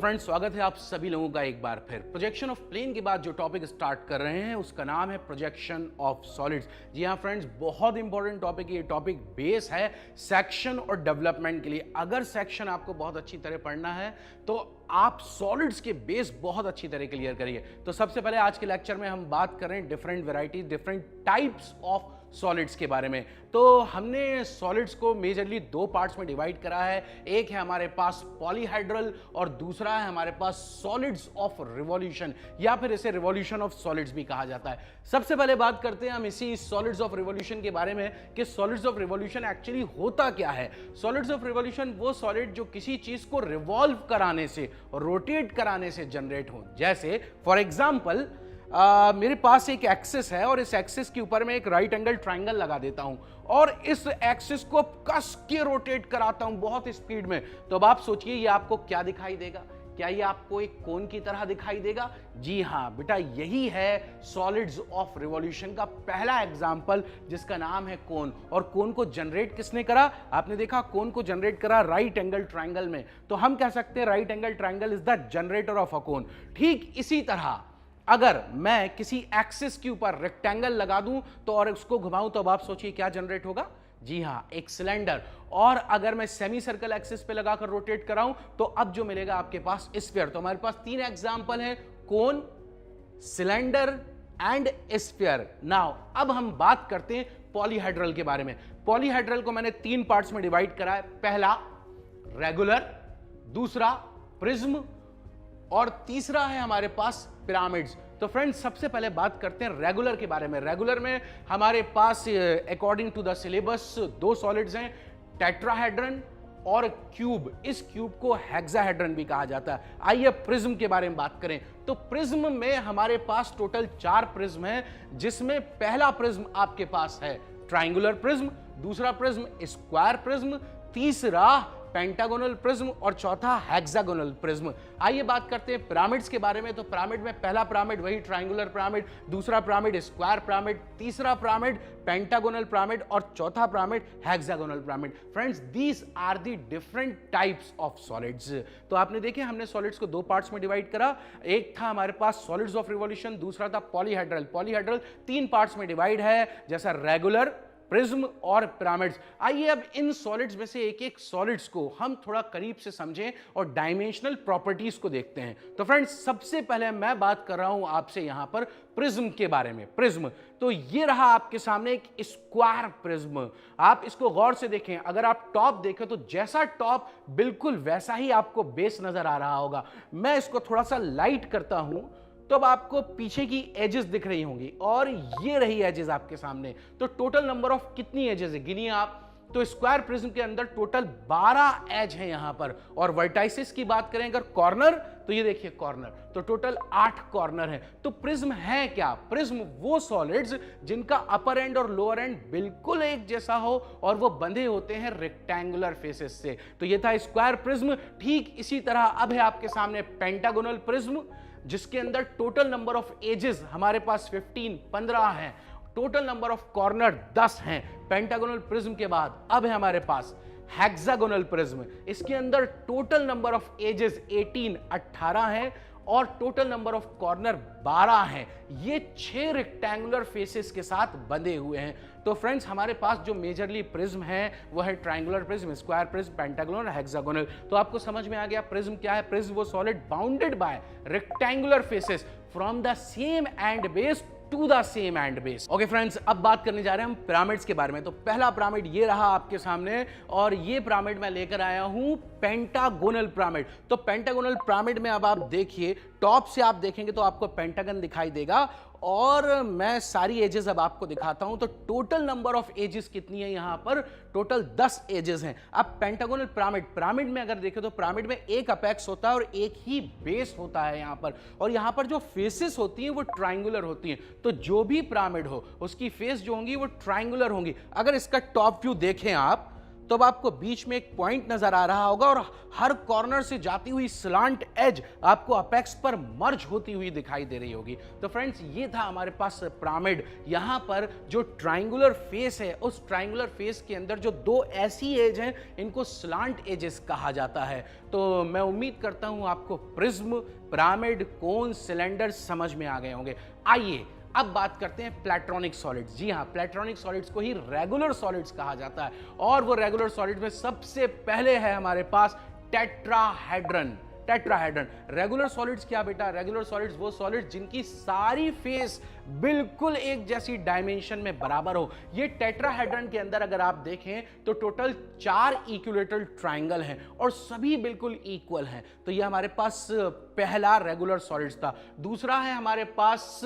Friends, स्वागत है आप सभी लोगों का एक बार फिर। प्रोजेक्शन ऑफ प्लेन के बाद जो टॉपिक स्टार्ट कर रहे हैं उसका नाम है प्रोजेक्शन ऑफ सॉलिड्स। जी हाँ फ्रेंड्स, बहुत इंपॉर्टेंट टॉपिक है। ये टॉपिक बेस है सेक्शन और डेवलपमेंट के लिए। अगर सेक्शन आपको बहुत अच्छी तरह पढ़ना है तो आप सॉलिड्स के बेस बहुत अच्छी तरह क्लियर करिए। तो सबसे पहले आज के लेक्चर में हम बात कर रहे हैं different variety, different types of solids के बारे में। तो हमने सॉलिड्स को मेजरली दो पार्ट्स में डिवाइड करा है। एक है हमारे पास पॉलीहाइड्रल और दूसरा है हमारे पास सॉलिड्स ऑफ रिवॉल्यूशन, या फिर इसे रिवॉल्यूशन ऑफ सॉलिड्स भी कहा जाता है। सबसे पहले बात करते हैं हम इसी सॉलिड्स ऑफ रिवॉल्यूशन के बारे में कि सॉलिड्स ऑफ रिवॉल्यूशन एक्चुअली होता क्या है। सॉलिड्स ऑफ रिवॉल्यूशन वो सॉलिड जो किसी चीज को रिवॉल्व कराने से, रोटेट कराने से जनरेट हो। जैसे फॉर एग्जाम्पल मेरे पास एक एक्सिस है और इस एक्सिस के ऊपर मैं एक राइट एंगल ट्राइंगल लगा देता हूं और इस एक्सिस को कस के रोटेट कराता हूं बहुत स्पीड में। तो अब आप सोचिए ये आपको क्या दिखाई देगा? क्या ये आपको एक कोन की तरह दिखाई देगा? जी हां बेटा, यही है सॉलिड्स ऑफ रिवॉल्यूशन का पहला एग्जांपल, जिसका नाम है कोन। और कोन को जनरेट किसने करा? आपने देखा कोन को जनरेट करा राइट एंगल ट्राइंगल में। तो हम कह सकते हैं right angle triangle is the generator of a cone. ठीक इसी तरह अगर मैं किसी एक्सिस के ऊपर रेक्टेंगल लगा दूं तो और उसको घुमाऊं तो अब आप सोचिए क्या जनरेट होगा? जी हां, एक सिलेंडर। और अगर मैं सेमी सर्कल एक्सिस पे लगाकर रोटेट कराऊं तो अब जो मिलेगा आपके पास स्फीयर। तो हमारे पास तीन एग्जांपल हैं, कोन, सिलेंडर एंड स्फीयर। नाउ अब हम बात करते हैं पॉलीहाइड्रल के बारे में। पॉलीहाइड्रल को मैंने तीन पार्ट्स में डिवाइड करा है। पहला रेगुलर, दूसरा प्रिज्म और तीसरा है हमारे पास पिरामिड्स। तो फ्रेंड्स सबसे पहले बात करते हैं रेगुलर के बारे में। रेगुलर में हमारे पास अकॉर्डिंग टू द सिलेबस दो सॉलिड्स हैं, टेट्राहेड्रन और क्यूब। इस क्यूब को हेक्साहेड्रन भी कहा जाता है। आइए प्रिज्म के बारे में बात करें। तो प्रिज्म में हमारे पास टोटल 4 प्रिज्म हैं, जिसमें पहला प्रिज्म आपके पास है ट्राइंगुलर प्रिज्म, दूसरा प्रिज्म स्क्वायर प्रिज्म, तीसरा पेंटागोनल प्रिज्म और चौथा हेक्सागोनल प्रिज्म। आइए बात करते हैं पिरामिड्स के बारे में। तो पिरामिड में पहला पिरामिड वही ट्रायंगुलर पिरामिड, दूसरा पिरामिड स्क्वायर पिरामिड, तीसरा पिरामिड पेंटागोनल पिरामिड और चौथा pyramid hexagonal pyramid. Friends these are the different types of solids. तो आपने देखे हमने सॉलिड्स को दो पार्ट्स में डिवाइड करा। एक था हमारे पास सॉलिड्स ऑफ रिवॉल्यूशन, दूसरा था पॉलीहाइड्रल। पॉलीहाइड्रल तीन पार्ट्स में डिवाइड है, जैसा रेगुलर, प्रिज्म और पिरामिड्स। आइए अब इन सॉलिड्स में से एक एक सॉलिड्स को हम थोड़ा करीब से समझें और डायमेंशनल प्रॉपर्टीज को देखते हैं। तो फ्रेंड्स सबसे पहले मैं बात कर रहा हूं आपसे यहां पर प्रिज्म के बारे में। प्रिज्म, तो ये रहा आपके सामने एक स्क्वायर प्रिज्म। आप इसको गौर से देखें, अगर आप टॉप देखें तो जैसा टॉप बिल्कुल वैसा ही आपको बेस नजर आ रहा होगा। मैं इसको थोड़ा सा लाइट करता हूं तो अब आपको पीछे की एजेस दिख रही होंगी और ये रही एजेस आपके सामने। तो टोटल नंबर ऑफ कितनी एजेस है गिनिए आप। तो स्क्वायर प्रिज्म के अंदर टोटल 12 एज है यहां पर। और वर्टाइसिस की बात करें अगर कॉर्नर, तो ये देखिए कॉर्नर, तो टोटल 8 कॉर्नर है। तो प्रिज्म है क्या? प्रिज्म वो सॉलिड्स जिनका अपर एंड और लोअर एंड बिल्कुल एक जैसा हो और वो बंधे होते हैं रेक्टेंगुलर फेसेस से। तो ये था स्क्वायर प्रिज्म। ठीक इसी तरह अब है आपके सामने पेंटागोनल प्रिज्म, जिसके अंदर टोटल नंबर ऑफ एजेस हमारे पास 15 हैं, टोटल नंबर ऑफ कॉर्नर 10 हैं। पेंटागोनल प्रिज्म के बाद अब है हमारे पास हेक्सागोनल प्रिज्म। इसके अंदर टोटल नंबर ऑफ एजेस 18 हैं और टोटल नंबर ऑफ कॉर्नर 12 हैं। ये 6 रेक्टेंगुलर फेसेस के साथ बंधे हुए हैं। तो फ्रेंड्स हमारे पास जो मेजरली प्रिज्म है वो है triangular prism, square prism, pentagonal और हेक्सागोनल। तो आपको समझ में आ गया प्रिज्म क्या है। प्रिज्म वो solid bounded by rectangular faces from the same end base to the same end base. Okay friends, अब बात करने जा रहे हैं हम पिरामिड्स के बारे में। तो पहला पिरामिड ये रहा आपके सामने और ये पिरामिड मैं लेकर आया हूं पेंटागोनल पिरामिड। तो पेंटागोनल पिरामिड में अब आप देखिए, टॉप से आप देखेंगे तो आपको पेंटागन दिखाई देगा और मैं सारी एजेस अब आपको दिखाता हूं। तो टोटल नंबर ऑफ एजेस कितनी है यहां पर? टोटल 10 एजेस हैं। अब पेंटागोनल पिरामिड में अगर देखें तो पिरामिड में एक अपेक्स होता है और एक ही बेस होता है यहां पर। और यहां पर जो फेसेस होती हैं वो ट्रायंगुलर होती हैं। तो जो भी पिरामिड हो उसकी फेस जो होंगी वो ट्रायंगुलर होंगी। अगर इसका टॉप व्यू देखें आप तो अब आपको बीच में एक पॉइंट नजर आ रहा होगा और हर कॉर्नर से जाती हुई स्लांट एज आपको अपेक्स पर मर्ज होती हुई दिखाई दे रही होगी। तो फ्रेंड्स, ये था हमारे पास पिरामिड। यहां पर जो ट्रायंगुलर फेस है, उस ट्रायंगुलर फेस के अंदर जो दो ऐसी एज हैं, इनको स्लांट एजेस कहा जाता है। तो मैं उम्मीद करता हूं आपको प्रिज्म, पिरामिड, कोन, सिलेंडर समझ में आ गए होंगे। आइए अब बात करते हैं प्लैटोनिक सॉलिड्स। जी हां, प्लैटोनिक सॉलिड्स को ही रेगुलर सॉलिड्स कहा जाता है और वो रेगुलर सॉलिड्स में सबसे पहले है हमारे पास टेट्राहेड्रन। टेट्राहेड्रन रेगुलर सॉलिड्स क्या बेटा? रेगुलर सॉलिड्स वो सॉलिड्स जिनकी सारी फेस बिल्कुल एक जैसी डायमेंशन में बराबर हो। ये टेट्राहेड्रन के अंदर अगर आप देखें तो टोटल 4 इक्विलेटरल ट्रायंगल हैं और सभी बिल्कुल इक्वल हैं। तो ये हमारे पास पहला रेगुलर सॉलिड्स था। दूसरा है हमारे पास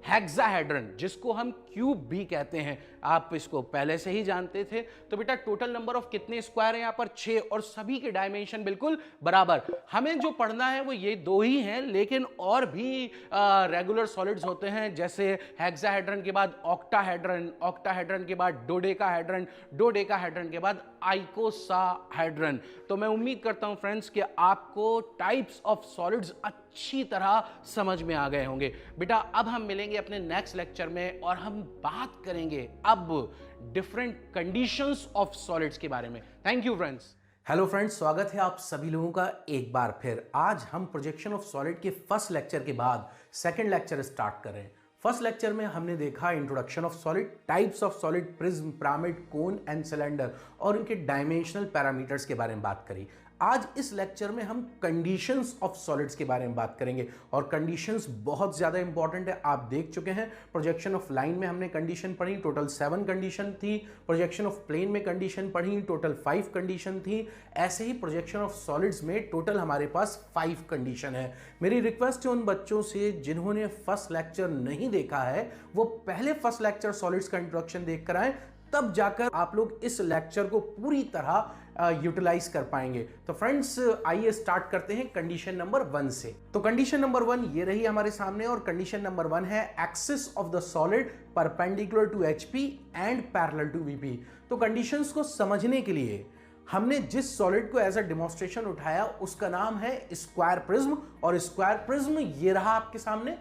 हेक्साहेड्रन, जिसको हम क्यूब भी कहते हैं। आप इसको पहले से ही जानते थे। तो बेटा टोटल नंबर ऑफ कितने स्क्वायर हैं यहां पर? 6, और सभी के डायमेंशन बिल्कुल बराबर। हमें जो पढ़ना है वो ये 2 ही हैं, लेकिन और भी रेगुलर सॉलिड्स होते हैं, जैसे हेक्साहेड्रन के बाद ऑक्टाहेड्रन, ऑक्टाहेड्रन के बाद डोडेकाहेड्रन, डोडेकाहेड्रन के बाद आइकोसाहेड्रन। तो मैं उम्मीद करता हूं फ्रेंड्स कि आपको टाइप्स ऑफ सॉलिड्स अच्छी तरह समझ में आ गए होंगे। बेटा अब हम मिलेंगे अपने नेक्स्ट लेक्चर में और हम बात करेंगे अब डिफरेंट कंडीशंस ऑफ सॉलिड्स के बारे में। Thank you friends. Hello friends, स्वागत है आप सभी लोगों का एक बार फिर। आज हम प्रोजेक्शन ऑफ सॉलिड के फर्स्ट लेक्चर के बाद सेकंड लेक्चर स्टार्ट कर रहे हैं। फर्स्ट लेक्चर में हमने देखा introduction of solid, types of solid, prism, pyramid, cone and cylinder और उनके डायमेंशनल पैरामीटर्स के बारे में बात करी। आज इस लेक्चर में हम कंडीशंस ऑफ सॉलिड्स के बारे में बात करेंगे और कंडीशंस बहुत ज्यादा इंपॉर्टेंट है। आप देख चुके हैं प्रोजेक्शन ऑफ लाइन में हमने कंडीशन पढ़ी, टोटल 7 कंडीशन थी। प्रोजेक्शन ऑफ प्लेन में कंडीशन पढ़ी, टोटल 5 कंडीशन थी। ऐसे ही प्रोजेक्शन ऑफ सॉलिड्स में टोटल हमारे पास 5 कंडीशन है। मेरी रिक्वेस्ट है उन बच्चों से जिन्होंने फर्स्ट लेक्चर नहीं देखा है, वो पहले फर्स्ट लेक्चर सॉलिड्स का इंट्रोडक्शन देख कर आए, तब जाकर आप लोग इस लेक्चर को पूरी तरह यूटिलाइज कर पाएंगे। तो फ्रेंड्स, आइए स्टार्ट करते हैं कंडीशन नंबर 1 से। तो कंडीशन नंबर 1 ये रही हमारे सामने और कंडीशन नंबर 1 है axis of the solid perpendicular to HP and parallel to VP. तो कंडीशंस को समझने के लिए हमने जिस सॉलिड को एज अ डेमोन्स्ट्रेशन उठाया उसका नाम है स्क्वायर प्रिज्म। और स्क्वायर प्रिज्म ये रहा आपके सामने।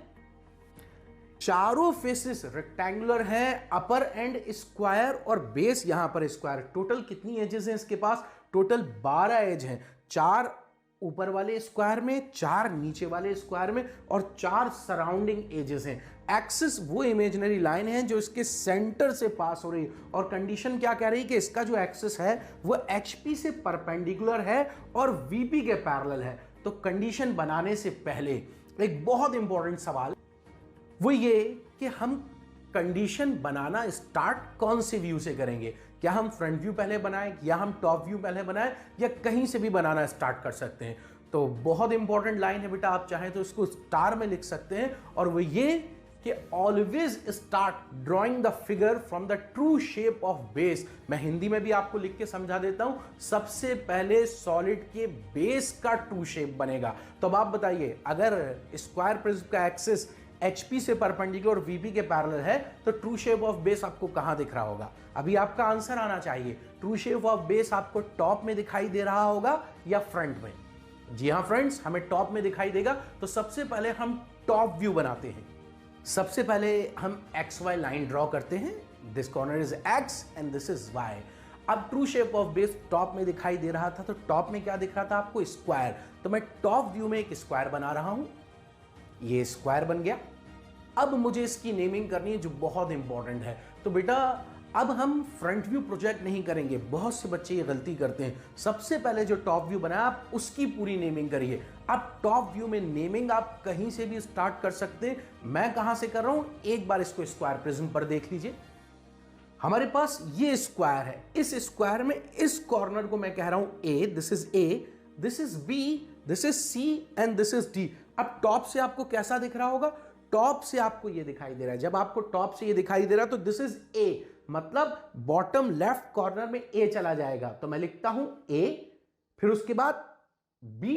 चारों फेसेस रेक्टेंगुलर हैं, अपर एंड स्क्वायर और बेस यहां पर स्क्वायर। टोटल कितनी एजेस हैं इसके पास? टोटल 12 एज हैं। 4 ऊपर वाले स्क्वायर में, 4 नीचे वाले स्क्वायर में और 4 सराउंडिंग एजेस हैं। एक्सिस वो इमेजिनरी लाइन है जो इसके सेंटर से पास हो रही है और कंडीशन क्या कह रही है कि इसका जो एक्सिस है वो एचपी से परपेंडिकुलर है और वीपी के पैरेलल है। तो कंडीशन बनाने से पहले एक बहुत इंपॉर्टेंट सवाल वो ये कि हम कंडीशन बनाना स्टार्ट कौन से व्यू से करेंगे? क्या हम फ्रंट व्यू पहले बनाएं या हम टॉप व्यू पहले बनाएं या कहीं से भी बनाना स्टार्ट कर सकते हैं? तो बहुत इंपॉर्टेंट लाइन है बेटा, आप चाहें तो इसको स्टार में लिख सकते हैं और वो ये कि always start drawing the figure from the true shape of base. मैं हिंदी में भी आपको लिख के समझा देता हूं। सबसे पहले सॉलिड के बेस का ट्रू शेप बनेगा। तो अब आप बताइए, अगर स्क्वायर प्रिज्म का एक्सिस एचपी से परपेंडिकुलर और वीपी के पैरेलल है तो ट्रू शेप ऑफ बेस आपको कहां दिख रहा होगा? अभी आपका आंसर आना चाहिए। ट्रू शेप ऑफ बेस आपको टॉप में दिखाई दे रहा होगा या फ्रंट में? जी हां फ्रेंड्स, हमें टॉप में दिखाई देगा। तो सबसे पहले हम टॉप व्यू बनाते हैं। सबसे पहले हम एक्स वाई लाइन ड्रॉ करते हैं। This corner is X and this is Y. अब true shape of base top में दिखाई दे रहा था, तो टॉप में क्या दिख रहा था आपको? स्क्वायर। तो मैं टॉप व्यू में एक स्क्वायर बना रहा हूं। ये स्क्वायर बन गया। अब मुझे इसकी नेमिंग करनी है जो बहुत इंपॉर्टेंट है। तो बेटा अब हम फ्रंट व्यू प्रोजेक्ट नहीं करेंगे। बहुत से बच्चे ये गलती करते हैं। सबसे पहले जो टॉप व्यू बनाया आप उसकी पूरी नेमिंग करिए। अब टॉप व्यू में नेमिंग आप कहीं से भी स्टार्ट कर सकते हैं। मैं कहां से कर रहा हूं, एक बार इसको स्क्वायर प्रिज्म पर देख लीजिए। हमारे पास ये स्क्वायर है। इस स्क्वायर में इस कॉर्नर को मैं कह रहा हूं A, this is A, this is B, this is C and this is D. अब टॉप से आपको कैसा दिख रहा होगा? टॉप से आपको ये दिखाई दे रहा है। जब आपको टॉप से ये दिखाई दे रहा है तो दिस इज ए, मतलब बॉटम लेफ्ट कॉर्नर में ए चला जाएगा। तो मैं लिखता हूं ए, फिर उसके बाद बी,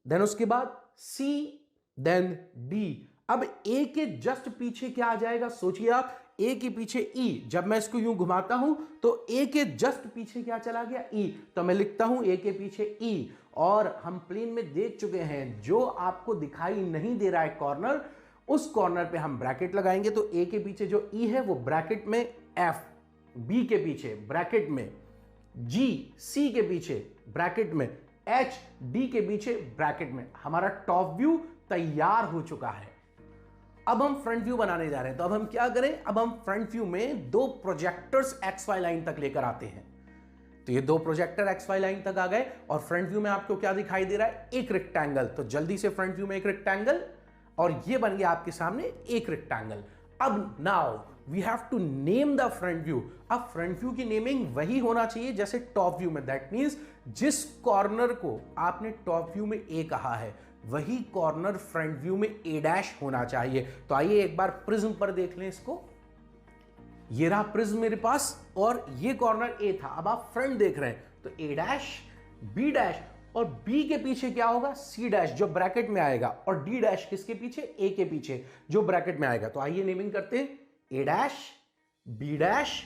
देन उसके बाद सी, देन डी। अब ए के जस्ट पीछे क्या आ जाएगा? सोचिए आप, ए के पीछे ई, जब मैं इसको यूं घुमाता हूं तो ए के जस्ट पीछे क्या चला गया, ई, तो मैं लिखता हूं ए के पीछे ई। और हम प्लेन में देख चुके हैं, जो आपको दिखाई नहीं दे रहा है कॉर्नर, उस कॉर्नर पे हम ब्रैकेट लगाएंगे। तो ए के पीछे जो ई है वो ब्रैकेट में एफ, बी के पीछे ब्रैकेट में जी, सी के पीछे ब्रैकेट में एच, डी के पीछे ब्रैकेट में। हमारा टॉप व्यू तैयार हो चुका है। अब हम फ्रंट व्यू बनाने जा रहे हैं। तो अब हम क्या करें, अब हम फ्रंट व्यू में दो प्रोजेक्टर्स एक्स वाई लाइन तक लेकर आते हैं। तो ये दो प्रोजेक्टर एक्स वाई लाइन तक आ गए और फ्रंट व्यू में आपको क्या दिखाई दे रहा है, एक रेक्टेंगल। तो जल्दी से फ्रंट व्यू में एक रेक्टेंगल, और ये बन गया आपके सामने एक रेक्टेंगल। अब now we have to name the front view. अब फ्रंट व्यू की नेमिंग वही होना चाहिए जैसे टॉप व्यू में। दैट मींस जिस कॉर्नर को आपने टॉप व्यू में ए कहा है, वही कॉर्नर फ्रंट व्यू में ए डैश होना चाहिए। तो आइए एक बार प्रिज्म पर देख लें इसको। ये रहा प्रिज्म मेरे पास और ये कॉर्नर ए था। अब आप फ्रंट देख रहे हैं, तो ए डैश, बी डैश, और बी के पीछे क्या होगा, सी डैश जो ब्रैकेट में आएगा, और डी डैश किसके पीछे, ए के पीछे जो ब्रैकेट में आएगा। तो आइए नेमिंग करते हैं, A dash, B dash,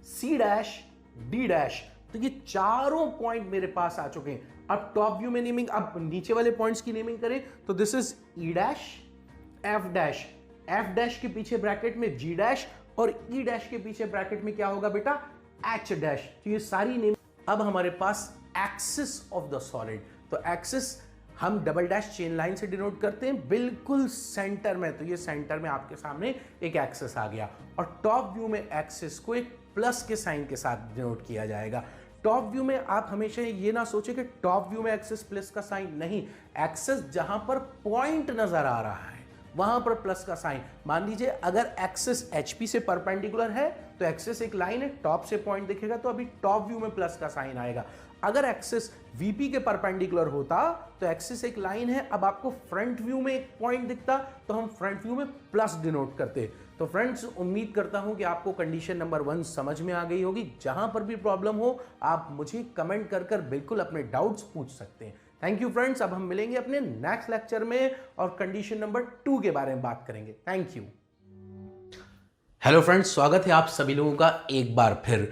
C dash, D dash. तो ये चारों पॉइंट मेरे पास आ चुके हैं। अब टॉप व्यू में नेमिंग, अब नीचे वाले पॉइंट्स की नेमिंग करें तो this is E dash, F dash, F dash के पीछे ब्रैकेट में जी डैश, और ई डैश के पीछे ब्रैकेट में क्या होगा बेटा, एच डैश। तो ये सारी नेम। अब हमारे पास एक्सिस ऑफ द सॉलिड, तो एक्सिस हम डबल डैश चेन लाइन से डिनोट करते हैं बिल्कुल सेंटर में। तो ये सेंटर में आपके सामने एक एक्सिस आ गया, और टॉप व्यू में एक्सिस को एक प्लस के साइन के साथ डिनोट किया जाएगा। टॉप व्यू में आप हमेशा ये ना सोचे कि टॉप व्यू में एक्सिस प्लस का साइन, नहीं, एक्सिस जहां पर पॉइंट नजर आ रहा है वहां पर प्लस का साइन। मान लीजिए अगर एक्सिस एचपी से परपेंडिकुलर है तो एक्सिस एक लाइन है, टॉप से पॉइंट दिखेगा तो अभी टॉप व्यू में प्लस का साइन आएगा। अगर एक्सिस वीपी के परपेंडिकुलर होता तो एक्सिस एक लाइन है, अब आपको फ्रंट व्यू में एक पॉइंट दिखता तो हम फ्रंट व्यू में प्लस डिनोट करते। तो फ्रेंड्स, उम्मीद करता हूं कि आपको कंडीशन नंबर 1 समझ में आ गई होगी। जहां पर भी प्रॉब्लम हो आप मुझे कमेंट कर बिल्कुल अपने डाउट्स पूछ सकते हैं। Thank you friends. अब हम मिलेंगे अपने नेक्स्ट लेक्चर में और कंडीशन नंबर 2 के बारे में बात करेंगे। Thank you. हेलो फ्रेंड्स, स्वागत है आप सभी लोगों का एक बार फिर।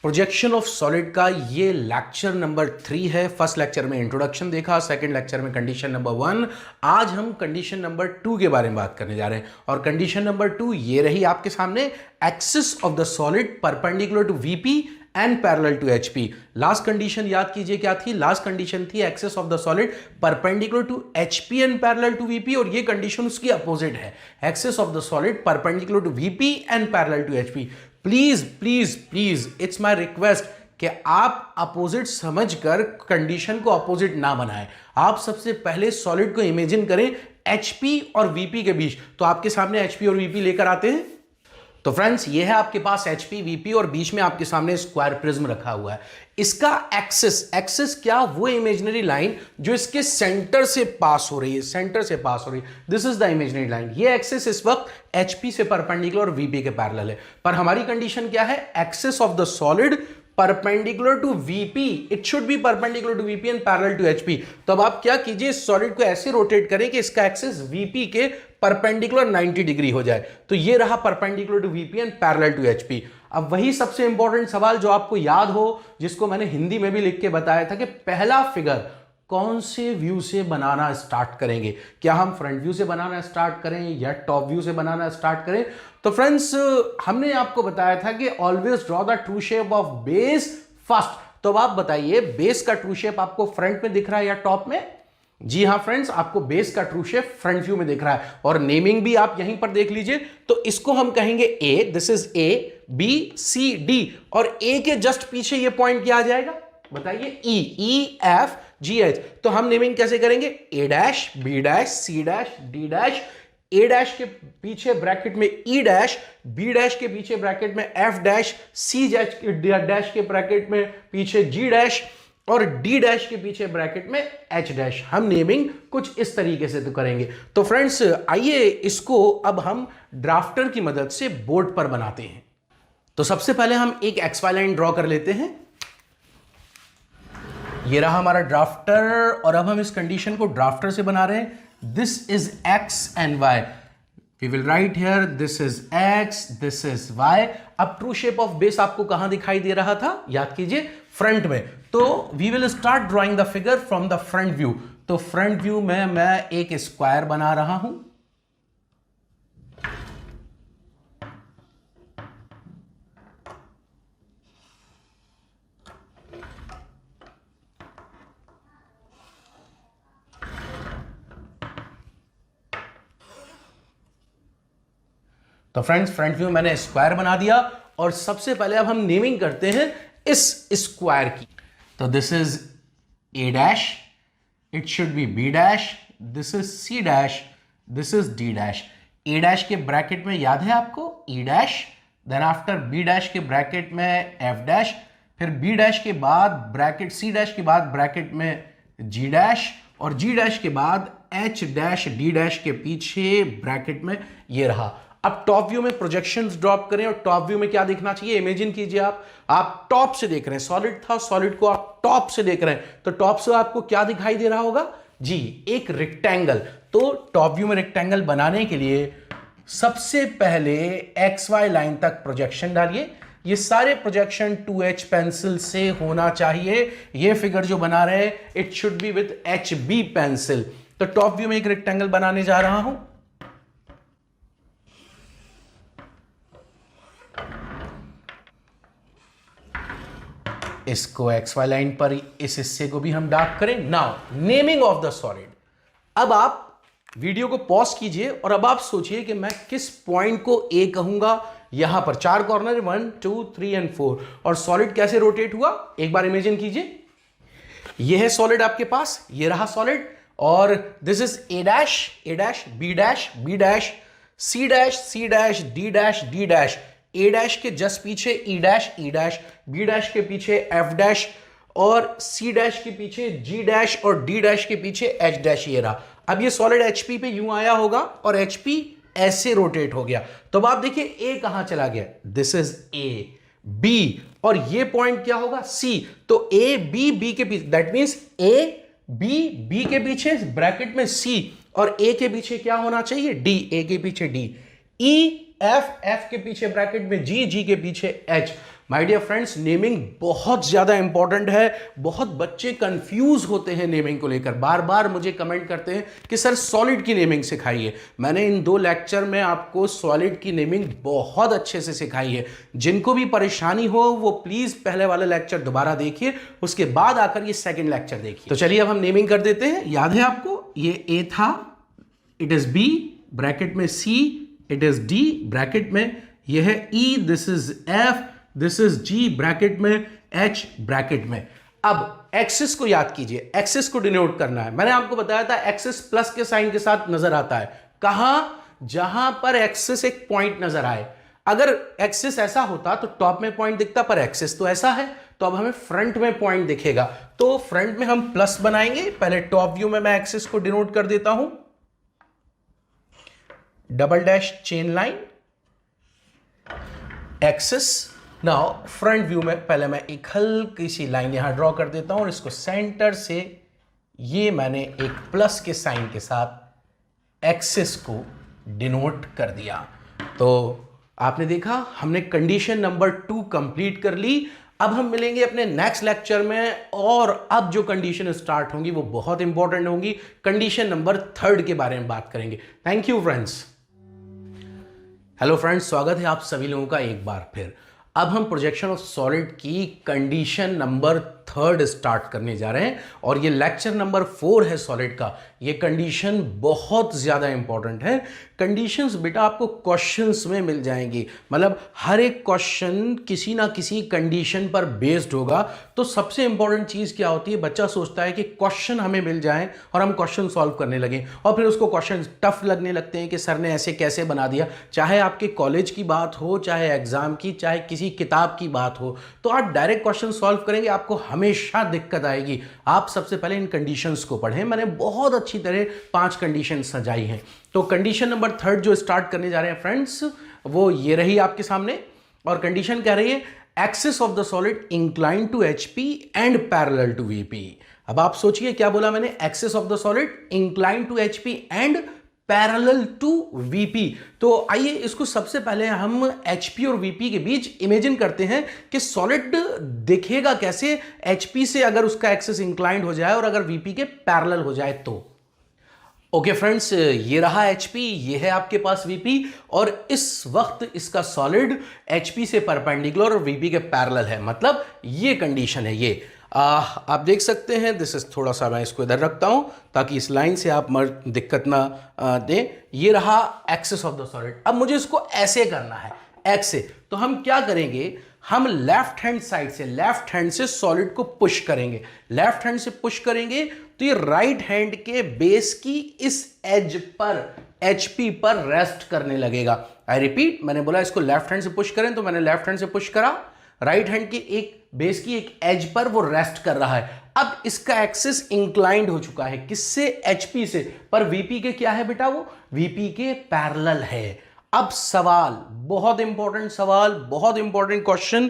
प्रोजेक्शन ऑफ सॉलिड का ये लेक्चर नंबर 3 है। फर्स्ट लेक्चर में इंट्रोडक्शन देखा, सेकंड लेक्चर में कंडीशन नंबर 1। आज हम कंडीशन नंबर 2 के बारे में बात करने जा रहे हैं। और कंडीशन नंबर 2 ये रही आपके सामने, axis of the solid perpendicular to VP and parallel to HP. Last condition याद कीजिए क्या थी, लास्ट कंडीशन थी axis of the solid perpendicular to HP and parallel to VP, और ये कंडीशन उसकी अपोजिट है, axis of the solid perpendicular to VP and parallel to HP. Please please please, it's my request कि आप opposite समझकर condition को opposite ना बनाएं। आप सबसे पहले सॉलिड को इमेजिन करें एचपी और वीपी के बीच। तो आपके सामने एचपी और वीपी लेकर आते हैं। तो फ्रेंड्स, ये है आपके पास एचपी, वीपी, और बीच में आपके सामने स्क्वायर प्रिज्म रखा हुआ है। इसका एक्सिस, एक्सिस क्या, वो इमेजिनरी लाइन जो इसके सेंटर से पास हो रही है, सेंटर से पास हो रही है, this is the imaginary line. ये एक्सिस इस वक्त एचपी से परपेंडिकुलर और वीपी के पैरेलल है। पर हमारी कंडीशन क्या है, axis of the solid perpendicular to VP, it should be perpendicular to VP and parallel to HP. तो अब आप क्या कीजिए, इस सॉलिड को ऐसे रोटेट करें कि इसका एक्सिस वीपी के परपेंडिकुलर 90 डिग्री हो जाए। तो ये रहा perpendicular to VP and parallel to HP. अब वही सबसे इंपॉर्टेंट सवाल जो आपको याद हो, जिसको मैंने हिंदी में भी लिख के बताया था कि पहला फिगर कौन से व्यू से बनाना स्टार्ट करेंगे, क्या हम फ्रंट व्यू से बनाना स्टार्ट करें या टॉप व्यू से बनाना स्टार्ट करें। तो फ्रेंड्स, हमने आपको बताया था कि always draw the true shape of base first. तो अब आप बताइए, बेस का ट्रू शेप आपको फ्रंट में दिख रहा है या टॉप में? जी हां फ्रेंड्स, आपको बेस का ट्रू शेप फ्रंट व्यू में दिख रहा है, और नेमिंग भी आप यहीं पर देख लीजिए। तो इसको हम कहेंगे A, this is A, B, C, D, और ए के जस्ट पीछे ये पॉइंट क्या आ जाएगा बताइए, ई, ई, एफ, जी, एच। तो हम नेमिंग कैसे करेंगे, A dash, B dash, C dash, D dash, A dash के पीछे ब्रैकेट में ई डैश, बी डैश के पीछे ब्रैकेट में एफ डैश, सी डैश के ब्रैकेट में पीछे जी डैश, और डी डैश के पीछे ब्रैकेट में एच डैश। हम नेमिंग कुछ इस तरीके से तो करेंगे। तो फ्रेंड्स, आइए इसको अब हम ड्राफ्टर की मदद से बोर्ड पर बनाते हैं। तो सबसे पहले हम एक एक्स वाई लाइन ड्रॉ कर लेते हैं। ये रहा हमारा ड्राफ्टर, और अब हम इस कंडीशन को ड्राफ्टर से बना रहे हैं। This is X and Y. We will write here this is X, this is Y. अब ट्रू शेप ऑफ बेस आपको कहां दिखाई दे रहा था, याद कीजिए फ्रंट में। तो we will start drawing the figure from the front view. तो फ्रंट व्यू में मैं एक स्क्वायर बना रहा हूं। तो फ्रेंड्स फ्रंट व्यू मैंने स्क्वायर बना दिया और सबसे पहले अब हम नेमिंग करते हैं इस स्क्वायर की। तो this is A dash, it should be B dash, this is C dash, this is D dash. A dash के ब्रैकेट में याद है आपको E dash, then after B dash के ब्रैकेट में एफ डैश, फिर बी डैश के बाद ब्रैकेट सी डैश के बाद ब्रैकेट में जी डैश, और जी डैश के बाद एच डैश डी डैश के पीछे ब्रैकेट में ये रहा। अब टॉप व्यू में प्रोजेक्शंस ड्रॉप करें और टॉप व्यू में क्या दिखना चाहिए, इमेजिन कीजिए आप टॉप से देख रहे हैं, सॉलिड था, सॉलिड को आप टॉप से देख रहे हैं, तो टॉप से आपको क्या दिखाई दे रहा होगा जी, एक रेक्टेंगल। तो टॉप व्यू में रेक्टेंगल बनाने के लिए सबसे पहले एक्स वाई लाइन तक प्रोजेक्शन डालिए। ये सारे प्रोजेक्शन 2H पेंसिल से होना चाहिए। ये फिगर जो बना रहे हैं it should be with HB pencil. तो टॉप व्यू में एक रेक्टेंगल बनाने जा रहा हूं। इसको एक्स वाई लाइन पर इस हिस्से को भी हम डार्क करें। Now naming of the solid. अब आप वीडियो को पॉज कीजिए और अब आप सोचिए कि मैं किस पॉइंट को ए कहूंगा। यहां पर 4 कॉर्नर 1 2 3 एंड 4 और सॉलिड कैसे रोटेट हुआ एक बार इमेजिन कीजिए। यह है सॉलिड आपके पास, ये रहा सॉलिड, और this is A dash, B dash, B dash, C dash, D dash, A dash के जस्ट पीछे ई डैश, बी डैश के पीछे एफ डैश, और सी डैश के पीछे जी डैश, और डी डैश के पीछे एच डैश। ये रहा। अब ये सॉलिड एचपी पे यूं आया होगा और एचपी ऐसे रोटेट हो गया। तो अब आप देखिए ए कहां चला गया, दिस इज ए, बी, और ये पॉइंट क्या होगा सी। तो ए बी के पीछे, दैट मींस ए बी के पीछे ब्रैकेट में सी, और ए के पीछे क्या होना चाहिए डी, ए के पीछे डी, ई एफ के पीछे ब्रैकेट में जी के पीछे H. My dear friends, naming बहुत ज्यादा इंपॉर्टेंट है। बहुत बच्चे कंफ्यूज होते हैं नेमिंग को लेकर, बार बार मुझे कमेंट करते हैं कि सर सॉलिड की नेमिंग सिखाइए। मैंने इन 2 लेक्चर में आपको सॉलिड की नेमिंग बहुत अच्छे से सिखाई है। जिनको भी परेशानी हो वो प्लीज पहले वाला लेक्चर दोबारा देखिए, उसके बाद आकर ये सेकेंड लेक्चर देखिए। तो चलिए अब हम नेमिंग कर देते हैं। याद है आपको ये ए था, इट इज बी, ब्रैकेट में C, it is D, bracket में यह है E, this is F, this is G, bracket में एच, ब्रैकेट में। अब एक्सिस को याद कीजिए, एक्सिस को डिनोट करना है। मैंने आपको बताया था एक्सिस प्लस के साइन के साथ नजर आता है। कहां, जहां पर एक्सिस एक पॉइंट नजर आए। अगर एक्सिस ऐसा होता तो टॉप में पॉइंट दिखता, पर एक्सिस तो ऐसा है तो अब हमें फ्रंट में पॉइंट दिखेगा। तो फ्रंट में हम प्लस बनाएंगे। पहले टॉप व्यू में मैं एक्सिस को डिनोट कर देता हूं, double dash chain line axis. Now front view में पहले मैं एक हल्की सी लाइन यहां ड्रॉ कर देता हूं और इसको सेंटर से ये मैंने एक प्लस के साइन के साथ एक्सिस को डिनोट कर दिया। तो आपने देखा हमने कंडीशन नंबर 2 कंप्लीट कर ली। अब हम मिलेंगे अपने नेक्स्ट लेक्चर में और अब जो कंडीशन स्टार्ट होंगी वो बहुत इंपॉर्टेंट होंगी। कंडीशन नंबर 3 के बारे में बात करेंगे। Thank you friends. Hello friends, स्वागत है आप सभी लोगों का एक बार फिर। अब हम प्रोजेक्शन ऑफ सॉलिड की कंडीशन नंबर 3 स्टार्ट करने जा रहे हैं और ये लेक्चर नंबर 4 है सॉलिड का। ये कंडीशन बहुत ज़्यादा इंपॉर्टेंट है। कंडीशंस बेटा आपको क्वेश्चंस में मिल जाएंगी, मतलब हर एक क्वेश्चन किसी ना किसी कंडीशन पर बेस्ड होगा। तो सबसे इंपॉर्टेंट चीज़ क्या होती है, बच्चा सोचता है कि क्वेश्चन हमें मिल जाए और हम क्वेश्चन सॉल्व करने लगें और फिर उसको क्वेश्चन टफ लगने लगते हैं कि सर ने ऐसे कैसे बना दिया। चाहे आपके कॉलेज की बात हो, चाहे एग्जाम की, चाहे किसी किताब की बात हो, तो आप डायरेक्ट क्वेश्चन सॉल्व करेंगे आपको हमेशा दिक्कत आएगी। आप सबसे पहले इन कंडीशंस को पढ़ें। मैंने बहुत अच्छी तरह 5 कंडीशन सजाई हैं। तो कंडीशन नंबर 3 जो स्टार्ट करने जा रहे हैं फ्रेंड्स, वो ये रही आपके सामने। और कंडीशन कह रही है axis of the solid incline to HP and parallel to VP. अब आप सोचिए क्या बोला मैंने, axis of the solid incline to HP and parallel to VP. तो आइए इसको सबसे पहले हम एचपी और वीपी के बीच इमेजिन करते हैं कि सॉलिड दिखेगा कैसे एचपी से अगर उसका एक्सिस इंक्लाइंड हो जाए और अगर वीपी के पैरेलल हो जाए तो। ओके फ्रेंड्स, ये रहा एचपी, ये है आपके पास वीपी और इस वक्त इसका सॉलिड एचपी से परपेंडिकुलर और वीपी के पैरेलल है, मतलब ये कंडीशन है। ये आप देख सकते हैं, दिस इज, थोड़ा सा मैं इसको इधर रखता हूं ताकि इस लाइन से आप दिक्कत ना दें। ये रहा एक्सिस ऑफ द सॉलिड। अब मुझे इसको ऐसे करना है, एक्स से, तो हम क्या करेंगे, हम लेफ्ट हैंड साइड से, लेफ्ट हैंड से सॉलिड को पुश करेंगे। लेफ्ट हैंड से पुश करेंगे तो ये राइट हैंड के बेस की इस एज पर, एचपी पर रेस्ट करने लगेगा। आई रिपीट, मैंने बोला इसको लेफ्ट हैंड से पुश करें, तो मैंने लेफ्ट हैंड से पुश करा, राइट हैंड की एक बेस की एक एज पर वो रेस्ट कर रहा है। अब इसका एक्सिस इंक्लाइंड हो चुका है, किससे, एचपी से, पर वीपी के क्या है बेटा, वो वीपी के पैरेलल है। अब सवाल, बहुत इंपॉर्टेंट सवाल, बहुत इंपॉर्टेंट क्वेश्चन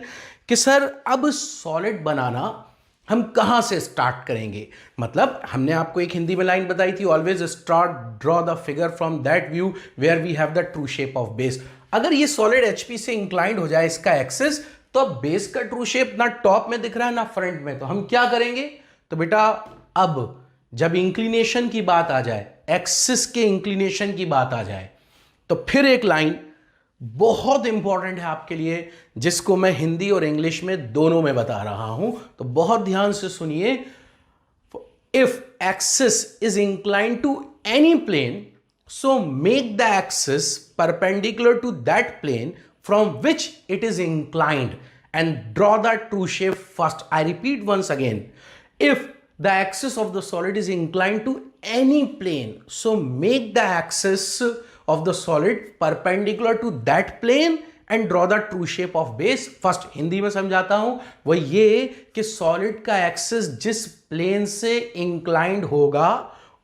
कि सर अब सॉलिड बनाना हम कहां से स्टार्ट करेंगे। मतलब हमने आपको एक हिंदी में लाइन बताई थी, always start draw the figure from that view where we have the true shape of base. अगर ये सॉलिड एचपी से इंक्लाइंड हो जाए इसका एक्सिस, तो अब बेस का ट्रू शेप ना टॉप में दिख रहा है ना फ्रंट में, तो हम क्या करेंगे, तो बेटा अब जब इंक्लिनेशन की बात आ जाए, एक्सिस के इंक्लिनेशन की बात आ जाए, तो फिर एक लाइन बहुत इंपॉर्टेंट है आपके लिए, जिसको मैं हिंदी और इंग्लिश में दोनों में बता रहा हूं, तो बहुत ध्यान से सुनिए। If axis is inclined to any plane, so make the axis perpendicular to that plane from which it is inclined and draw the true shape first. I repeat once again, if the axis of the solid is inclined to any plane, so make the axis of the solid perpendicular to that plane and draw the true shape of base first. Hindi में समझाता हूं, वो ये कि solid का axis जिस plane से inclined होगा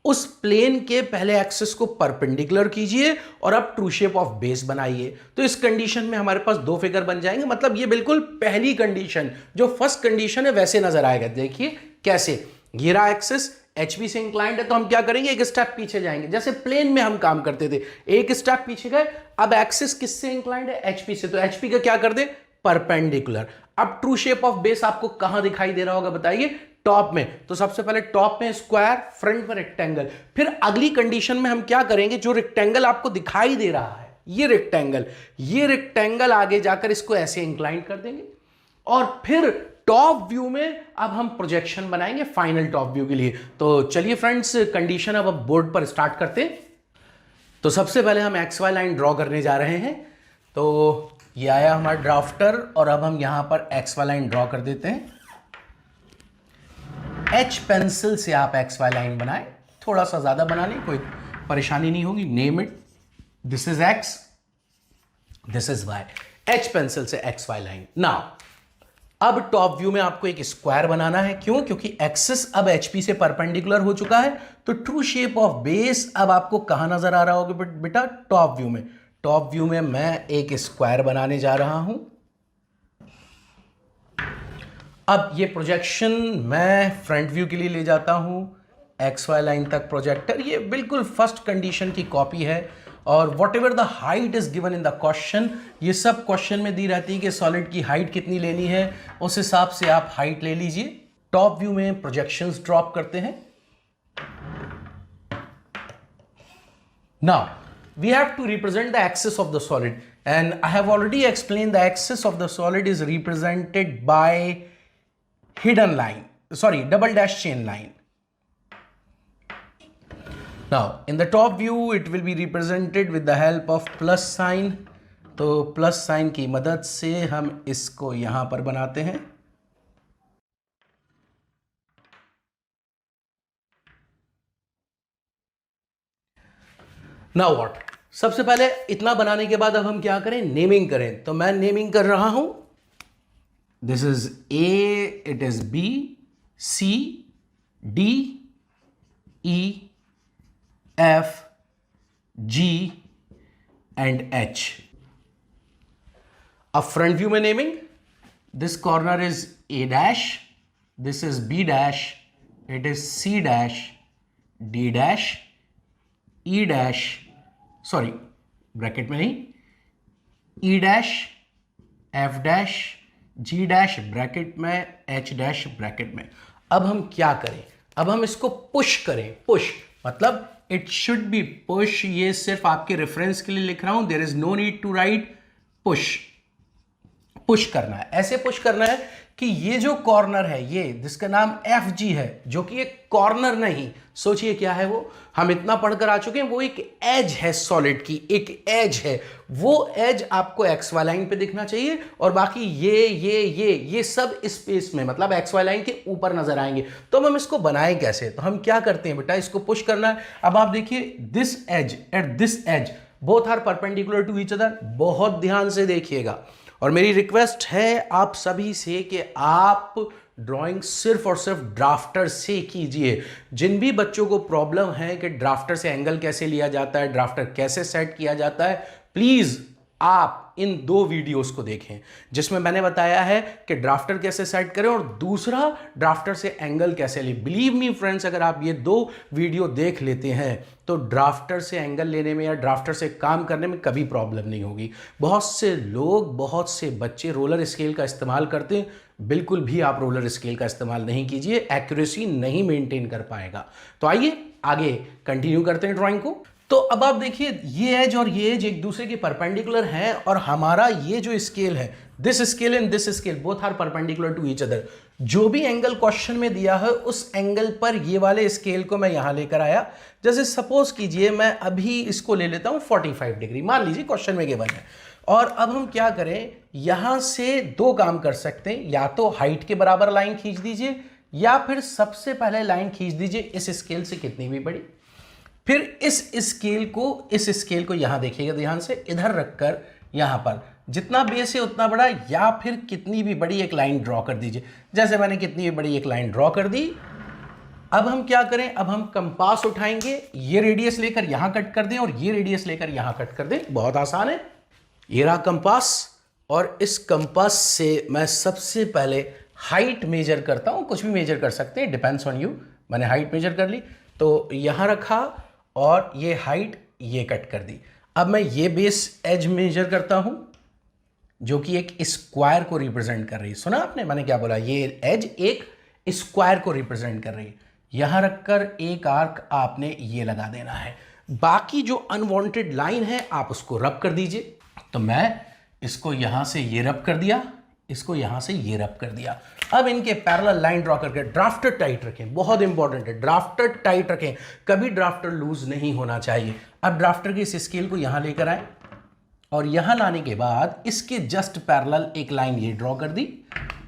उस प्लेन के पहले एक्सिस को परपेंडिकुलर कीजिए और अब ट्रू शेप ऑफ बेस बनाइए। तो इस कंडीशन में हमारे पास दो फिगर बन जाएंगे, मतलब ये बिल्कुल पहली कंडीशन, जो फर्स्ट कंडीशन है वैसे नजर आएगा। देखिए कैसे, ये रहा एक्सिस एचपी से इंक्लाइंड है, तो हम क्या करेंगे, एक स्टेप पीछे जाएंगे, जैसे प्लेन में हम काम करते थे, एक स्टेप पीछे गए। अब एक्सिस किससे इंक्लाइंड है, एचपी से, तो एचपी का क्या कर दे, परपेंडिकुलर। अब ट्रू शेप ऑफ बेस आपको कहां दिखाई दे रहा होगा बताइए, टॉप में। तो सबसे पहले टॉप में स्क्वायर, फ्रंट में रेक्टेंगल। फिर अगली कंडीशन में हम क्या करेंगे, जो रेक्टेंगल आपको दिखाई दे रहा है, ये रेक्टेंगल आगे जाकर इसको ऐसे इंक्लाइन कर देंगे और फिर टॉप व्यू में अब हम प्रोजेक्शन बनाएंगे फाइनल टॉप व्यू के लिए। तो चलिए फ्रेंड्स, कंडीशन अब बोर्ड पर स्टार्ट करते हैं। तो सबसे पहले हम एक्स वाई लाइन ड्रॉ करने जा रहे हैं। तो ये आया हमारा ड्राफ्टर और अब हम यहां पर एक्स वाई लाइन ड्रॉ कर देते हैं। एच पेंसिल से आप एक्स वाई लाइन बनाएं, थोड़ा सा ज्यादा बना लें, कोई परेशानी नहीं होगी। Name it, this is X, this is Y. H pencil से एक्स वाई लाइन। नाउ अब टॉप व्यू में आपको एक स्क्वायर बनाना है, क्यों, क्योंकि एक्सिस अब एचपी से परपेंडिकुलर हो चुका है। तो ट्रू शेप ऑफ बेस अब आपको कहां नजर आ रहा होगा बेटा, टॉप व्यू में। टॉप व्यू में मैं एक स्क्वायर बनाने जा रहा हूं। अब ये प्रोजेक्शन मैं फ्रंट व्यू के लिए ले जाता हूं, एक्स वाई लाइन तक प्रोजेक्टर। ये बिल्कुल फर्स्ट कंडीशन की कॉपी है और whatever the height is given in the question, ये सब क्वेश्चन में दी रहती है कि सॉलिड की हाइट कितनी लेनी है, उस हिसाब से आप हाइट ले लीजिए। टॉप व्यू में प्रोजेक्शंस ड्रॉप करते हैं। Now we have to represent the axis of the solid, and I have already explained the axis of the solid is represented by hidden line, sorry, double dash chain line. Now in the top view it will be represented with the help of plus sign. तो plus sign की मदद से हम इसको यहां पर बनाते हैं। नाउ व्हाट, सबसे पहले इतना बनाने के बाद अब हम क्या करें, नेमिंग करें। तो मैं नेमिंग कर रहा हूं, this is A, it is B, C, D, E, F, G and H. अब फ्रंट व्यू में naming, this corner is A dash, this is B dash, it is C dash, D dash, E dash, sorry bracket में नहीं, E dash, F dash, G dash bracket में, H dash bracket में। अब हम क्या करें, अब हम इसको पुश करें। पुश मतलब इट शुड बी पुश, ये सिर्फ आपके रेफरेंस के लिए लिख रहा हूं, there is no need to write push. Push करना है, ऐसे पुश करना है कि ये जो कॉर्नर है, ये जिसका नाम एफ जी है, जो कि एक कॉर्नर नहीं, सोचिए क्या है वो, हम इतना पढ़कर आ चुके हैं, वो एक एज है सॉलिड की, एक एज है, वो एज आपको एक्स वाई लाइन पे दिखना चाहिए, और बाकी ये सब स्पेस में, मतलब एक्स वाई लाइन के ऊपर नजर आएंगे। तो हम इसको बनाएं कैसे, तो हम क्या करते हैं बेटा, इसको पुश करना है। अब आप देखिए, this edge at this edge both are perpendicular to each other. बहुत ध्यान से देखिएगा, और मेरी रिक्वेस्ट है आप सभी से कि आप ड्राइंग सिर्फ और सिर्फ ड्राफ्टर से कीजिए। जिन भी बच्चों को प्रॉब्लम है कि ड्राफ्टर से एंगल कैसे लिया जाता है, ड्राफ्टर कैसे सेट किया जाता है, प्लीज आप इन 2 वीडियोस को देखें, जिसमें मैंने बताया है कि ड्राफ्टर कैसे सेट करें और दूसरा ड्राफ्टर से एंगल कैसे लें। बिलीव मी फ्रेंड्स, अगर आप ये 2 वीडियो देख लेते हैं तो ड्राफ्टर से एंगल लेने में या ड्राफ्टर से काम करने में कभी प्रॉब्लम नहीं होगी। बहुत से लोग, बहुत से बच्चे रोलर स्केल का इस्तेमाल करते हैं, बिल्कुल भी आप रोलर स्केल का इस्तेमाल नहीं कीजिए, एक्यूरेसी नहीं मेंटेन कर पाएगा। तो आइए आगे कंटिन्यू करते हैं ड्राइंग को। तो अब आप देखिए, ये एज और ये एज एक दूसरे के परपेंडिकुलर हैं, और हमारा ये जो स्केल है, this scale and this scale both are perpendicular to each other. जो भी एंगल क्वेश्चन में दिया है उस एंगल पर ये वाले स्केल को मैं यहां लेकर आया। जैसे सपोज कीजिए मैं अभी इसको ले लेता हूं 45 डिग्री, मान लीजिए क्वेश्चन में गिवन है। और अब हम क्या करें, यहां से 2 काम कर सकते हैं, या तो हाइट के बराबर लाइन खींच दीजिए, या फिर सबसे पहले लाइन खींच दीजिए इस स्केल से कितनी भी बड़ी, फिर इस स्केल को यहां देखिएगा ध्यान से, इधर रखकर यहां पर जितना बेस है उतना बड़ा, या फिर कितनी भी बड़ी एक लाइन ड्रॉ कर दीजिए। जैसे मैंने कितनी भी बड़ी एक लाइन ड्रॉ कर दी। अब हम क्या करें, अब हम कंपास उठाएंगे, ये रेडियस लेकर यहां कट कर दें और ये रेडियस लेकर यहां कट कर दें। बहुत आसान है। ये रहा कंपास, और इस कंपास से मैं सबसे पहले हाइट मेजर करता हूं। कुछ भी मेजर कर सकते हैं, डिपेंड्स ऑन यू। मैंने हाइट मेजर कर ली, तो यहां रखा और ये हाइट ये कट कर दी। अब मैं ये बेस एज मेजर करता हूं, जो कि एक स्क्वायर को रिप्रेजेंट कर रही है। सुना आपने मैंने क्या बोला, ये एज एक स्क्वायर को रिप्रेजेंट कर रही है। यहां रखकर एक आर्क आपने ये लगा देना है। बाकी जो अनवांटेड लाइन है आप उसको रब कर दीजिए। तो मैं इसको यहां से ये रब कर दिया, इसको यहां से ये रब कर दिया। अब इनके पैरेलल लाइन ड्रॉ करके ड्राफ्टर टाइट रखें, बहुत इंपॉर्टेंट है, ड्राफ्टर टाइट रखें, कभी ड्राफ्टर लूज नहीं होना चाहिए। अब ड्राफ्टर के इस स्केल को यहां लेकर आए, और यहां लाने के बाद इसके जस्ट पैरेलल एक लाइन ये ड्रॉ कर दी,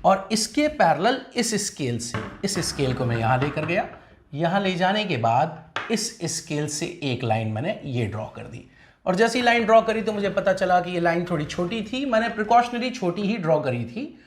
और इसके पैरेलल इस स्केल से, इस स्केल को मैं यहां लेकर गया, यहां ले जाने के बाद इस स्केल से एक लाइन मैंने ये ड्रॉ कर दी। और जैसी लाइन ड्रॉ करी तो मुझे पता चला कि ये लाइन थोड़ी छोटी थी, मैंने प्रिकॉशनरी छोटी ही ड्रॉ करी थी।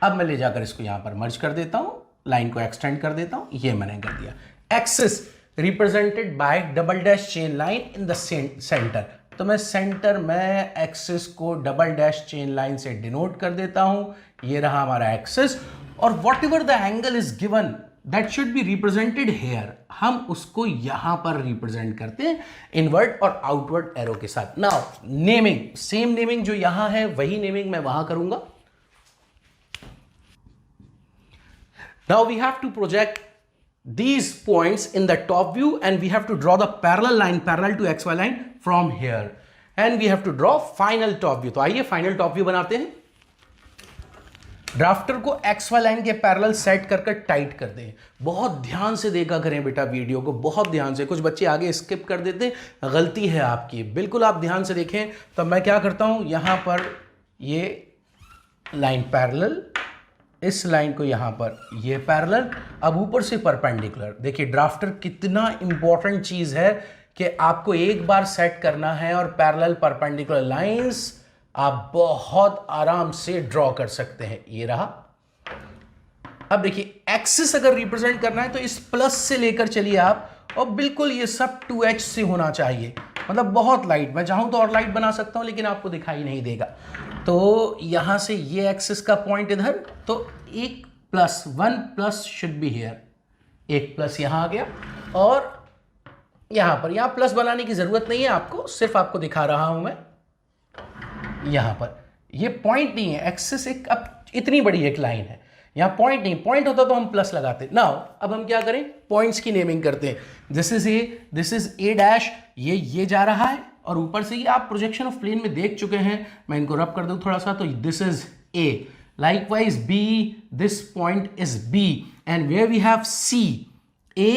अब मैं ले जाकर इसको यहां पर मर्ज कर देता हूं, लाइन को एक्सटेंड कर देता हूं, ये मैंने कर दिया। Axis represented by double dash chain line in the centre. तो मैं सेंटर में एक्सिस को डबल डैश चेन लाइन से डिनोट कर देता हूं। ये रहा हमारा एक्सिस, और whatever the angle is given that should be represented here, हम उसको यहां पर रिप्रेजेंट करते हैं इनवर्ट और आउटवर्ड एरो के साथ। नाउ नेमिंग, सेम नेमिंग जो यहां है वही नेमिंग मैं वहां करूंगा। Now we have to project these points in the top view, and we have to draw the parallel line parallel to xy line from here, and we have to draw final top view। तो आइए final top view बनाते हैं। Drafter को xy line के parallel set कर tight कर दें। बहुत ध्यान से देखा करें बेटा वीडियो को, बहुत ध्यान से। कुछ बच्चे आगे स्किप कर देते हैं, गलती है आपकी, बिल्कुल आप ध्यान से देखें। तो मैं क्या करता हूं, यहां पर ये लाइन पैरेलल, इस लाइन को यहां पर ये पैरेलल, अब ऊपर से परपेंडिकुलर। देखिए ड्राफ्टर कितना इंपॉर्टेंट चीज है कि आपको एक बार सेट करना है, और पैरेलल परपेंडिकुलर लाइंस आप बहुत आराम से ड्रॉ कर सकते हैं। ये रहा। अब देखिए एक्सिस अगर रिप्रेजेंट करना है तो इस प्लस से लेकर चलिए आप, और बिल्कुल ये सब 2h से होना चाहिए, मतलब बहुत लाइट। मैं चाहूं तो और लाइट बना सकता हूं, लेकिन आपको दिखाई नहीं देगा। तो यहां से ये एक्सिस का पॉइंट इधर, तो एक plus, 1 plus should be here, एक प्लस यहां आ गया, और यहां पर, यहां प्लस बनाने की जरूरत नहीं है आपको, सिर्फ आपको दिखा रहा हूं मैं। यहां पर ये पॉइंट नहीं है, एक्सिस एक अब इतनी बड़ी एक लाइन है, यहां पॉइंट नहीं, पॉइंट होता तो हम प्लस लगाते। नाउ अब हम क्या करें, पॉइंट्स की नेमिंग करते हैं। This is A, this is A dash, ये जा रहा है, और ऊपर से ये आप प्रोजेक्शन ऑफ प्लेन में देख चुके हैं, मैं इनको रब कर दूं थोड़ा सा, तो this is A, likewise b, this point is b, and where we have c, a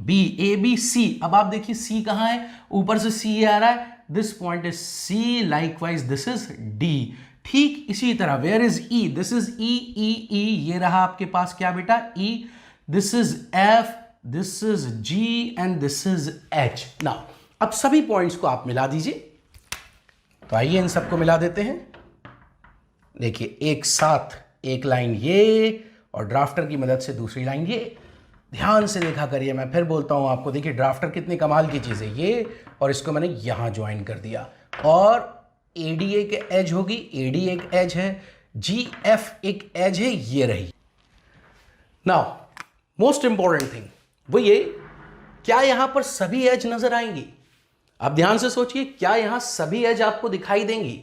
b, a b c। अब आप देखिए c कहां है, ऊपर से c आ रहा है, this point is c, likewise this is d। ठीक इसी तरह where is e, this is e, ये रहा आपके पास क्या बेटा, e, this is f, this is g and this is h। now अब सभी पॉइंट्स को आप मिला दीजिए, तो आइए इन सबको मिला देते हैं। देखिए एक साथ एक लाइन ये, और ड्राफ्टर की मदद से दूसरी लाइन ये। ध्यान से देखा करिए, मैं फिर बोलता हूं आपको, देखिए ड्राफ्टर कितनी कमाल की चीज़ है ये, और इसको मैंने यहां ज्वाइन कर दिया, और AD एक एज होगी, AD एक एज है, GF एक एज है, ये रही। नाउ मोस्ट इंपॉर्टेंट थिंग वो ये, क्या यहां पर सभी एज नजर आएंगी? आप ध्यान से सोचिए, क्या यहां सभी एज आपको दिखाई देंगी?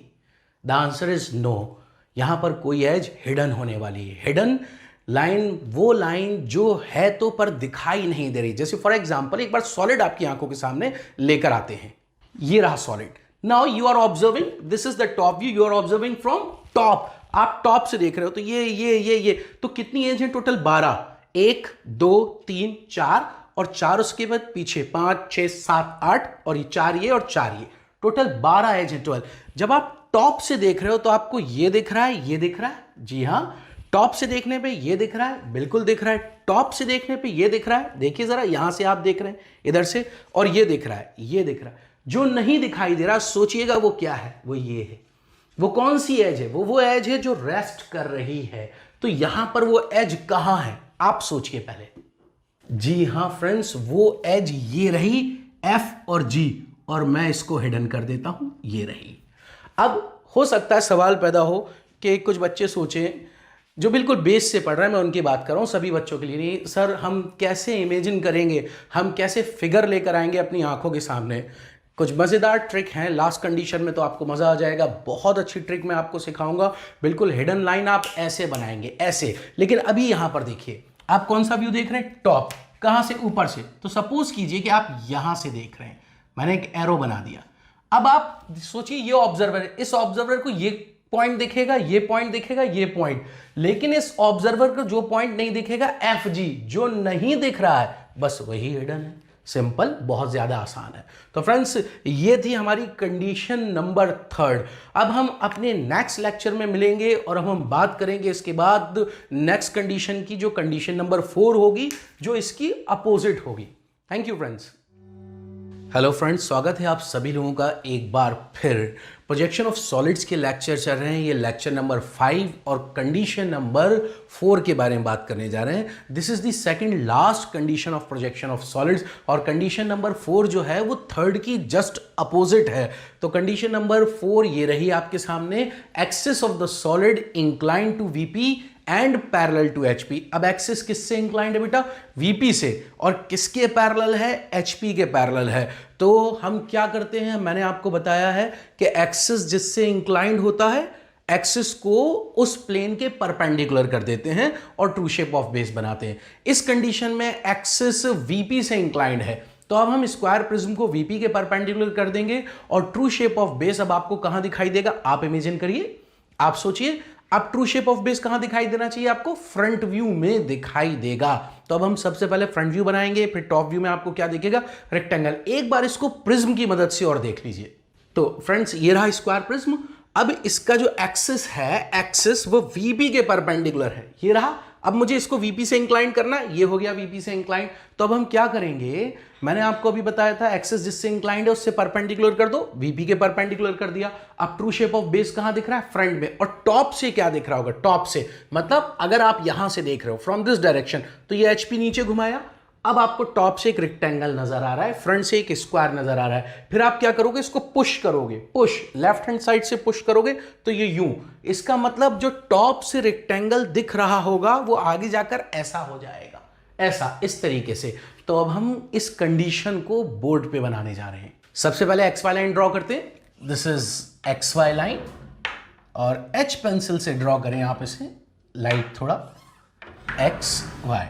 The answer is no. यहां पर कोई एज हिडन होने वाली है। हिडन लाइन वो लाइन जो है तो पर दिखाई नहीं दे रही। जैसे फॉर एग्जांपल एक बार सॉलिड आपकी आंखों के सामने लेकर आते हैं, ये रहा solid. Now you are observing, this is the top view, you are observing from top, आप टॉप से देख रहे हो, तो ये तो कितनी एज है टोटल? 12, 1 2 3 4, और 4 उसके बाद पीछे 5 6 7 8, और ये 4 ये और 4 ये, टोटल 12 एज है, 12। जब आप टॉप से देख रहे हो तो आपको ये दिख रहा है, ये दिख रहा है, जी हां, टॉप से देखने पे ये दिख रहा है, बिल्कुल दिख रहा है, टॉप से देखने पे ये दिख रहा है, देखिए जरा यहां से आप देख रहे हैं इधर से, और ये दिख रहा है, ये दिख रहा है। जो नहीं दिखाई दे रहा सोचिएगा वो क्या है, वो ये है। वो कौन सी एज है? वो एज है जो रेस्ट कर रही है। तो यहां पर वो एज कहां है, आप सोचिए पहले। जी हां फ्रेंड्स, वो एज ये रही, F और G, और मैं इसको हिडन कर देता हूं, ये रही। अब हो सकता है सवाल पैदा हो कि कुछ बच्चे सोचें जो बिल्कुल बेस से पढ़ रहे हैं, मैं उनकी बात कर रहा हूँ, सभी बच्चों के लिए नहीं। सर हम कैसे इमेजिन करेंगे, हम कैसे फिगर लेकर आएंगे अपनी आंखों के सामने? कुछ मज़ेदार ट्रिक हैं, लास्ट कंडीशन में तो आपको मज़ा आ जाएगा। बहुत अच्छी ट्रिक मैं आपको सिखाऊंगा, बिल्कुल हिडन लाइन आप ऐसे बनाएंगे, ऐसे। लेकिन अभी यहाँ पर देखिए, आप कौन सा व्यू देख रहे हैं? टॉप। कहाँ से? ऊपर से। तो सपोज कीजिए कि आप यहाँ से देख रहे हैं, मैंने एक एरो बना दिया। अब आप सोचिए ये ऑब्जर्वर है, इस ऑब्जर्वर को ये पॉइंट दिखेगा, ये पॉइंट दिखेगा, ये पॉइंट, लेकिन इस ऑब्जर्वर को जो पॉइंट नहीं दिखेगा, FG, जो नहीं दिख रहा है, बस वही हिडन है। सिंपल, बहुत ज्यादा आसान है। तो फ्रेंड्स ये थी हमारी कंडीशन नंबर 3। अब हम अपने नेक्स्ट लेक्चर में मिलेंगे और अब हम बात करेंगे इसके बाद नेक्स्ट कंडीशन की, जो कंडीशन नंबर 4 होगी, जो इसकी अपोजिट होगी। Thank you friends. Hello friends, स्वागत है आप सभी लोगों का एक बार फिर। प्रोजेक्शन ऑफ सॉलिड्स के लेक्चर चल रहे हैं, ये लेक्चर नंबर 5 और कंडीशन नंबर 4 के बारे में बात करने जा रहे हैं। This is the second last condition of projection of solids, और कंडीशन नंबर 4 जो है वो थर्ड की जस्ट अपोजिट है। तो कंडीशन नंबर 4 ये रही आपके सामने, axis of the solid incline to VP and parallel to HP। अब एक्सिस किससे इंक्लाइंड है बेटा? VP से। और किसके पैरेलल है? HP के पैरेलल है। तो हम क्या करते हैं, मैंने आपको बताया है कि एक्सिस जिससे इंक्लाइंड होता है, एक्सिस को उस प्लेन के परपेंडिकुलर कर देते हैं और ट्रू शेप ऑफ बेस बनाते हैं। इस कंडीशन में एक्सिस VP से इंक्लाइंड है, तो अब हम स्क्वायर प्रिज्म को VP के परपेंडिकुलर कर देंगे, और ट्रू शेप ऑफ बेस अब आपको कहां दिखाई देगा? आप इमेजिन करिए, आप सोचिए, अब ट्रू शेप ऑफ बेस कहां दिखाई देना चाहिए आपको? फ्रंट व्यू में दिखाई देगा। तो अब हम सबसे पहले फ्रंट व्यू बनाएंगे, फिर टॉप व्यू में आपको क्या दिखेगा? रेक्टेंगल। एक बार इसको प्रिज्म की मदद से और देख लीजिए। तो फ्रेंड्स ये रहा स्क्वायर प्रिज्म। अब इसका जो एक्सिस है, एक्सिस वो VP के परपेंडिकुलर है, ये रहा। अब मुझे इसको VP से इंक्लाइन करना, ये हो गया VP से इंक्लाइन। तो अब हम क्या करेंगे, मैंने आपको अभी बताया था एक्सिस जिससे इंक्लाइंड है उससे परपेंडिकुलर कर दो, VP के परपेंडिकुलर कर दिया। अब ट्रू शेप ऑफ बेस कहां दिख रहा है? फ्रंट में। और टॉप से क्या दिख रहा होगा? टॉप से मतलब अगर आप यहां से देख रहे हो फ्रॉम दिस डायरेक्शन, तो ये HP नीचे घुमाया, अब आपको टॉप से एक रेक्टेंगल नजर आ रहा है, फ्रंट से एक स्क्वायर नजर आ रहा है। फिर आप क्या करोगे? इसको पुश करोगे, पुश लेफ्ट हैंड साइड से पुश करोगे तो ये यूं। इसका मतलब जो टॉप से रेक्टेंगल दिख रहा होगा वो आगे जाकर ऐसा हो जाएगा, ऐसा, इस तरीके से। तो अब हम इस कंडीशन को बोर्ड पे बनाने जा रहे हैं। सबसे पहले एक्स वाई लाइन ड्रॉ करते हैं। This is X Y line, और एच पेंसिल से ड्रॉ करें आप इसे, लाइट थोड़ा, X Y,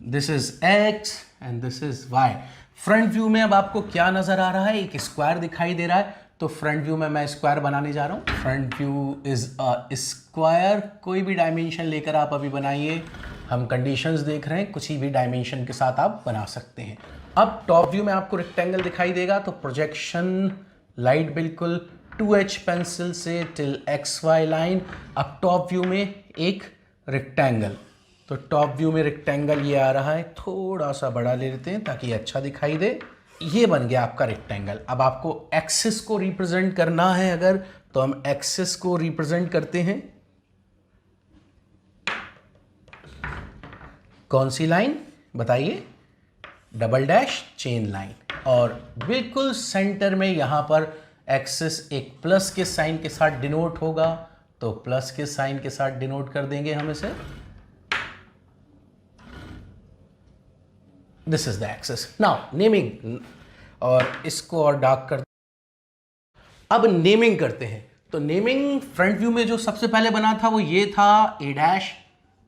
this is X and this is Y. Front view में अब आपको क्या नजर आ रहा है? एक स्क्वायर दिखाई दे रहा है, तो फ्रंट व्यू में मैं स्क्वायर बनाने जा रहा हूं। Front view is a square. कोई भी डायमेंशन लेकर आप अभी बनाइए, हम कंडीशंस देख रहे हैं, कुछ भी डायमेंशन के साथ आप बना सकते हैं। अब टॉप व्यू में आपको रेक्टेंगल दिखाई देगा, तो प्रोजेक्शन लाइट बिल्कुल 2H पेंसिल से टिल एक्स वाई लाइन। अब टॉप व्यू में एक रेक्टेंगल, तो टॉप व्यू में रेक्टेंगल ये आ रहा है, थोड़ा सा बड़ा ले लेते हैं ताकि अच्छा दिखाई दे। ये बन गया आपका रेक्टेंगल। अब आपको एक्सिस को रिप्रेजेंट करना है अगर, तो हम एक्सिस को रिप्रेजेंट करते हैं। कौन सी लाइन बताइए? Double dash chain line. और बिल्कुल सेंटर में यहां पर एक्सिस एक प्लस के साइन के साथ डिनोट होगा, तो प्लस के साइन के साथ डिनोट कर देंगे हम इसे। This is the axis. Now naming, और इसको और डार्क कर। अब नेमिंग करते हैं। तो नेमिंग फ्रंट व्यू में जो सबसे पहले बना था वो ये था, A dash,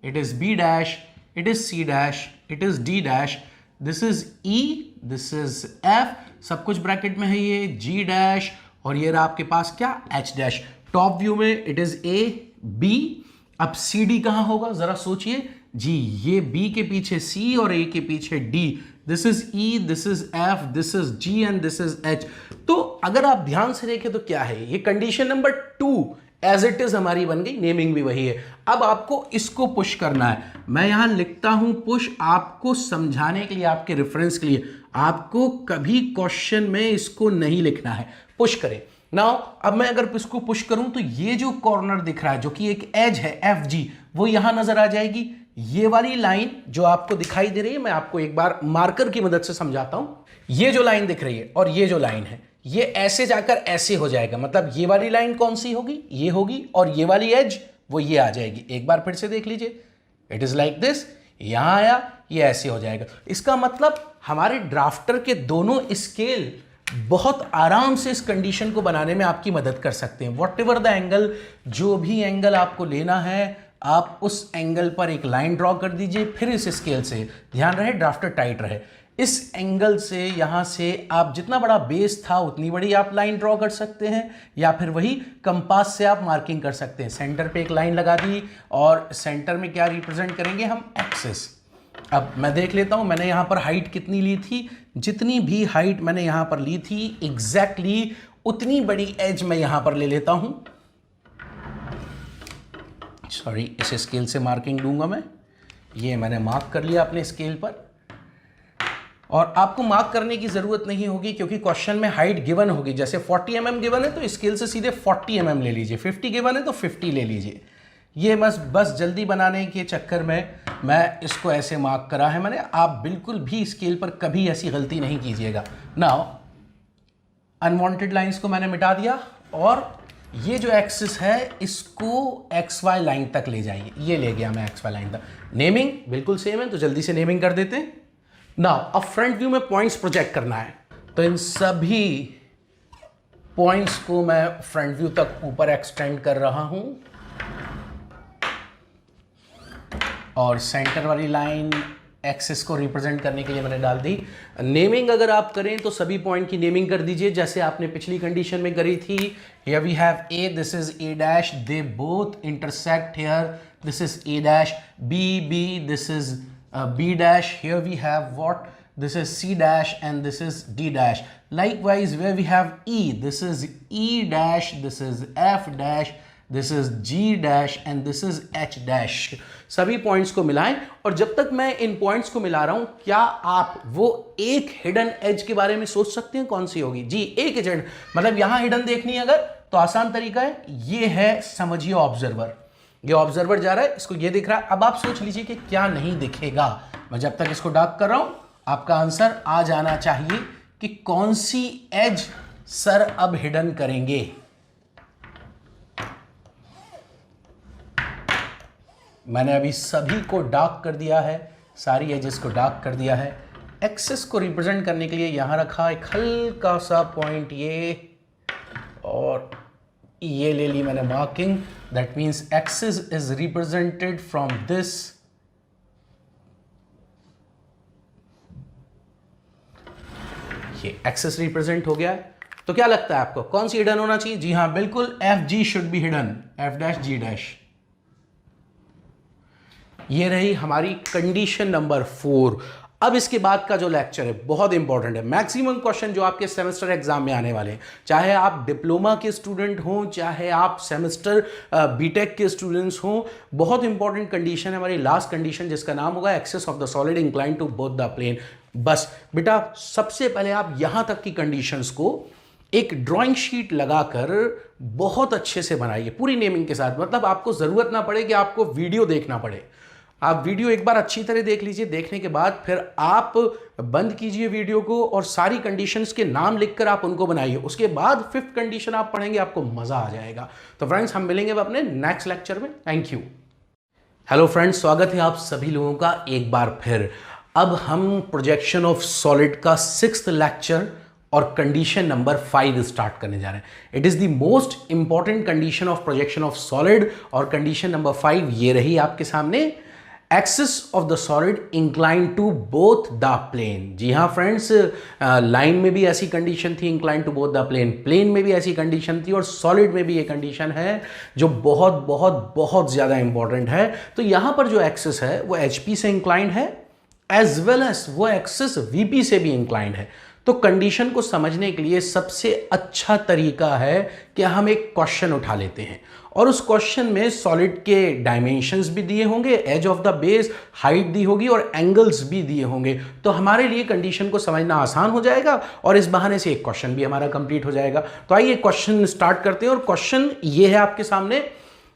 it is B dash, it is C dash, it is D dash, this is E, this is F, सब कुछ ब्रैकेट में है ये, जी डैश, और ये रहा आपके पास क्या? H dash. टॉप व्यू में इट इज ए बी। अब सी डी कहां होगा जरा सोचिए जी, ये बी के पीछे सी और ए के पीछे D, this is E, this is F, this is G and this is H. तो अगर आप ध्यान से देखें तो क्या है, ये condition number 2 as it is हमारी बन गई, नेमिंग भी वही है। अब आपको इसको पुश करना है। मैं यहां लिखता हूं पुश, आपको समझाने के लिए, आपके रेफरेंस के लिए। आपको कभी क्वेश्चन में इसको नहीं लिखना है, पुश करें। नाउ अब मैं अगर इसको पुश करूं तो ये जो कॉर्नर दिख रहा है जो कि एक एज है एफ जी, वो यहां नजर आ जाएगी। ये वाली लाइन जो आपको दिखाई दे रही है, मैं आपको एक बार मार्कर की मदद से समझाता हूं। ये जो लाइन दिख रही है और ये जो लाइन है, ये ऐसे जाकर ऐसे हो जाएगा। मतलब ये वाली लाइन कौन सी होगी? ये होगी, और ये वाली एज वो ये आ जाएगी। एक बार फिर से देख लीजिए, इट इज लाइक दिस, यहां आया, ये ऐसे हो जाएगा। इसका मतलब हमारे ड्राफ्टर के दोनों स्केल बहुत आराम से इस कंडीशन को बनाने में आपकी मदद कर सकते हैं। वॉट एवर द एंगल, जो भी एंगल आपको लेना है, आप उस एंगल पर एक लाइन ड्रॉ कर दीजिए। फिर इस स्केल से, ध्यान रहे ड्राफ्टर टाइट रहे, इस एंगल से यहां से आप जितना बड़ा बेस था उतनी बड़ी आप लाइन ड्रॉ कर सकते हैं, या फिर वही कंपास से आप मार्किंग कर सकते हैं। सेंटर पे एक लाइन लगा दी, और सेंटर में क्या रिप्रेजेंट करेंगे हम? एक्सिस। अब मैं देख लेता हूं मैंने यहां पर हाइट कितनी ली थी। जितनी भी हाइट मैंने यहां पर ली थी एग्जैक्टली उतनी बड़ी एज मैं यहां पर ले लेता हूं। सॉरी, इस स्केल से मार्किंग दूंगा मैं। ये मैंने मार्क कर लिया अपने स्केल पर, और आपको मार्क करने की जरूरत नहीं होगी क्योंकि क्वेश्चन में हाइट गिवन होगी। जैसे 40 mm गिवन है तो स्केल से सीधे 40 mm ले लीजिए, 50 गिवन है तो 50 ले लीजिए। ये बस जल्दी बनाने के चक्कर में मैं इसको ऐसे मार्क करा है मैंने। आप बिल्कुल भी स्केल पर कभी ऐसी गलती नहीं कीजिएगा। नाउ अनवांटेड लाइंस को मैंने मिटा दिया, और ये जो एक्सिस है इसको एक्स वाई लाइन तक ले जाइए। ये ले गया मैं एक्स वाई लाइन तक। नेमिंग बिल्कुल सेम है, तो जल्दी से नेमिंग कर देते हैं। नाउ अब फ्रंट व्यू में पॉइंट्स प्रोजेक्ट करना है, तो इन सभी पॉइंट्स को मैं फ्रंट व्यू तक ऊपर एक्सटेंड कर रहा हूं, और सेंटर वाली लाइन एक्सिस को रिप्रेजेंट करने के लिए मैंने डाल दी। नेमिंग अगर आप करें तो सभी पॉइंट की नेमिंग कर दीजिए जैसे आपने पिछली कंडीशन में करी थी। Here we have A, this is A dash, they both intersect here, this is A dash, B B, this is B dash, here we have what? This is C dash and this is D dash. Likewise, where we have E, this is E dash, this is F dash, this is G dash and this is H dash. सभी points को मिलाएं, और जब तक मैं इन points को मिला रहा हूं, क्या आप वो एक हिडन एज के बारे में सोच सकते हैं कौन सी होगी? जी, एक हिडन, मतलब यहां हिडन देखनी है अगर, तो आसान तरीका है, ये है, समझिए ऑब्जर्वर। ये ऑब्जर्वर जा रहा है, इसको ये दिख रहा है। अब आप सोच लीजिए कि क्या नहीं दिखेगा। मैं जब तक इसको डार्क कर रहा हूं, आपका आंसर आ जाना चाहिए कि कौन सी एज सर अब हिडन करेंगे। मैंने अभी सभी को डार्क कर दिया है, सारी एजेस को डार्क कर दिया है। एक्सिस को रिप्रेजेंट करने के लिए यहाँ रखा एक हल्का सा पॉइंट ये, और ये ले ली मैंने marking. That means axis is represented from this, ये एक्सिस रिप्रेजेंट हो गया है। तो क्या लगता है आपको कौन सी हिडन होना चाहिए? जी हाँ बिल्कुल, F G should be hidden, F dash G dash. ये रही हमारी कंडीशन नंबर 4। अब इसके बाद का जो लेक्चर है बहुत इंपॉर्टेंट है। मैक्सिमम क्वेश्चन जो आपके सेमेस्टर एग्जाम में आने वाले हैं, चाहे आप डिप्लोमा के स्टूडेंट हों, चाहे आप सेमेस्टर बीटेक के स्टूडेंट्स हों, बहुत इंपॉर्टेंट कंडीशन है हमारी लास्ट कंडीशन, जिसका नाम होगा axis of the solid incline to both the plane. बस बेटा सबसे पहले आप यहां तक की कंडीशंस को एक ड्राइंग शीट लगाकर बहुत अच्छे से बनाइए पूरी नेमिंग के साथ। मतलब आपको जरूरत ना पड़े कि आपको वीडियो देखना पड़े, आप वीडियो एक बार अच्छी तरह देख लीजिए। देखने के बाद फिर आप बंद कीजिए वीडियो को और सारी कंडीशंस के नाम लिखकर आप उनको बनाइए। उसके बाद 5th कंडीशन आप पढ़ेंगे, आपको मजा आ जाएगा। तो फ्रेंड्स हम मिलेंगे अपने नेक्स्ट लेक्चर में। Thank you. हेलो फ्रेंड्स, स्वागत है आप सभी लोगों का एक बार फिर। अब हम प्रोजेक्शन ऑफ सॉलिड का 6th लेक्चर और कंडीशन नंबर 5 स्टार्ट करने जा रहे हैं। It is the most important condition of projection of solid, और कंडीशन नंबर 5 ये रही आपके सामने, axis of the solid incline to both the plane. जी हाँ फ्रेंड्स, लाइन में भी ऐसी कंडीशन थी, incline to both the plane, plane में भी ऐसी कंडीशन थी, और सॉलिड में भी ये कंडीशन है जो बहुत बहुत बहुत ज़्यादा इंपॉर्टेंट है। तो यहाँ पर जो एक्सिस है वो HP से इंक्लाइंड है, एज वेल एज वो एक्सिस VP से भी इंक्लाइंड है। तो कंडीशन को समझने के लिए सबसे अच्छा तरीका है कि हम एक क्वेश्चन उठा लेते हैं, और उस क्वेश्चन में सॉलिड के डायमेंशंस भी दिए होंगे, edge of the base, height दी होगी और एंगल्स भी दिए होंगे। तो हमारे लिए कंडीशन को समझना आसान हो जाएगा और इस बहाने से एक क्वेश्चन भी हमारा कंप्लीट हो जाएगा। तो आइए क्वेश्चन स्टार्ट करते हैं, और क्वेश्चन ये है आपके सामने,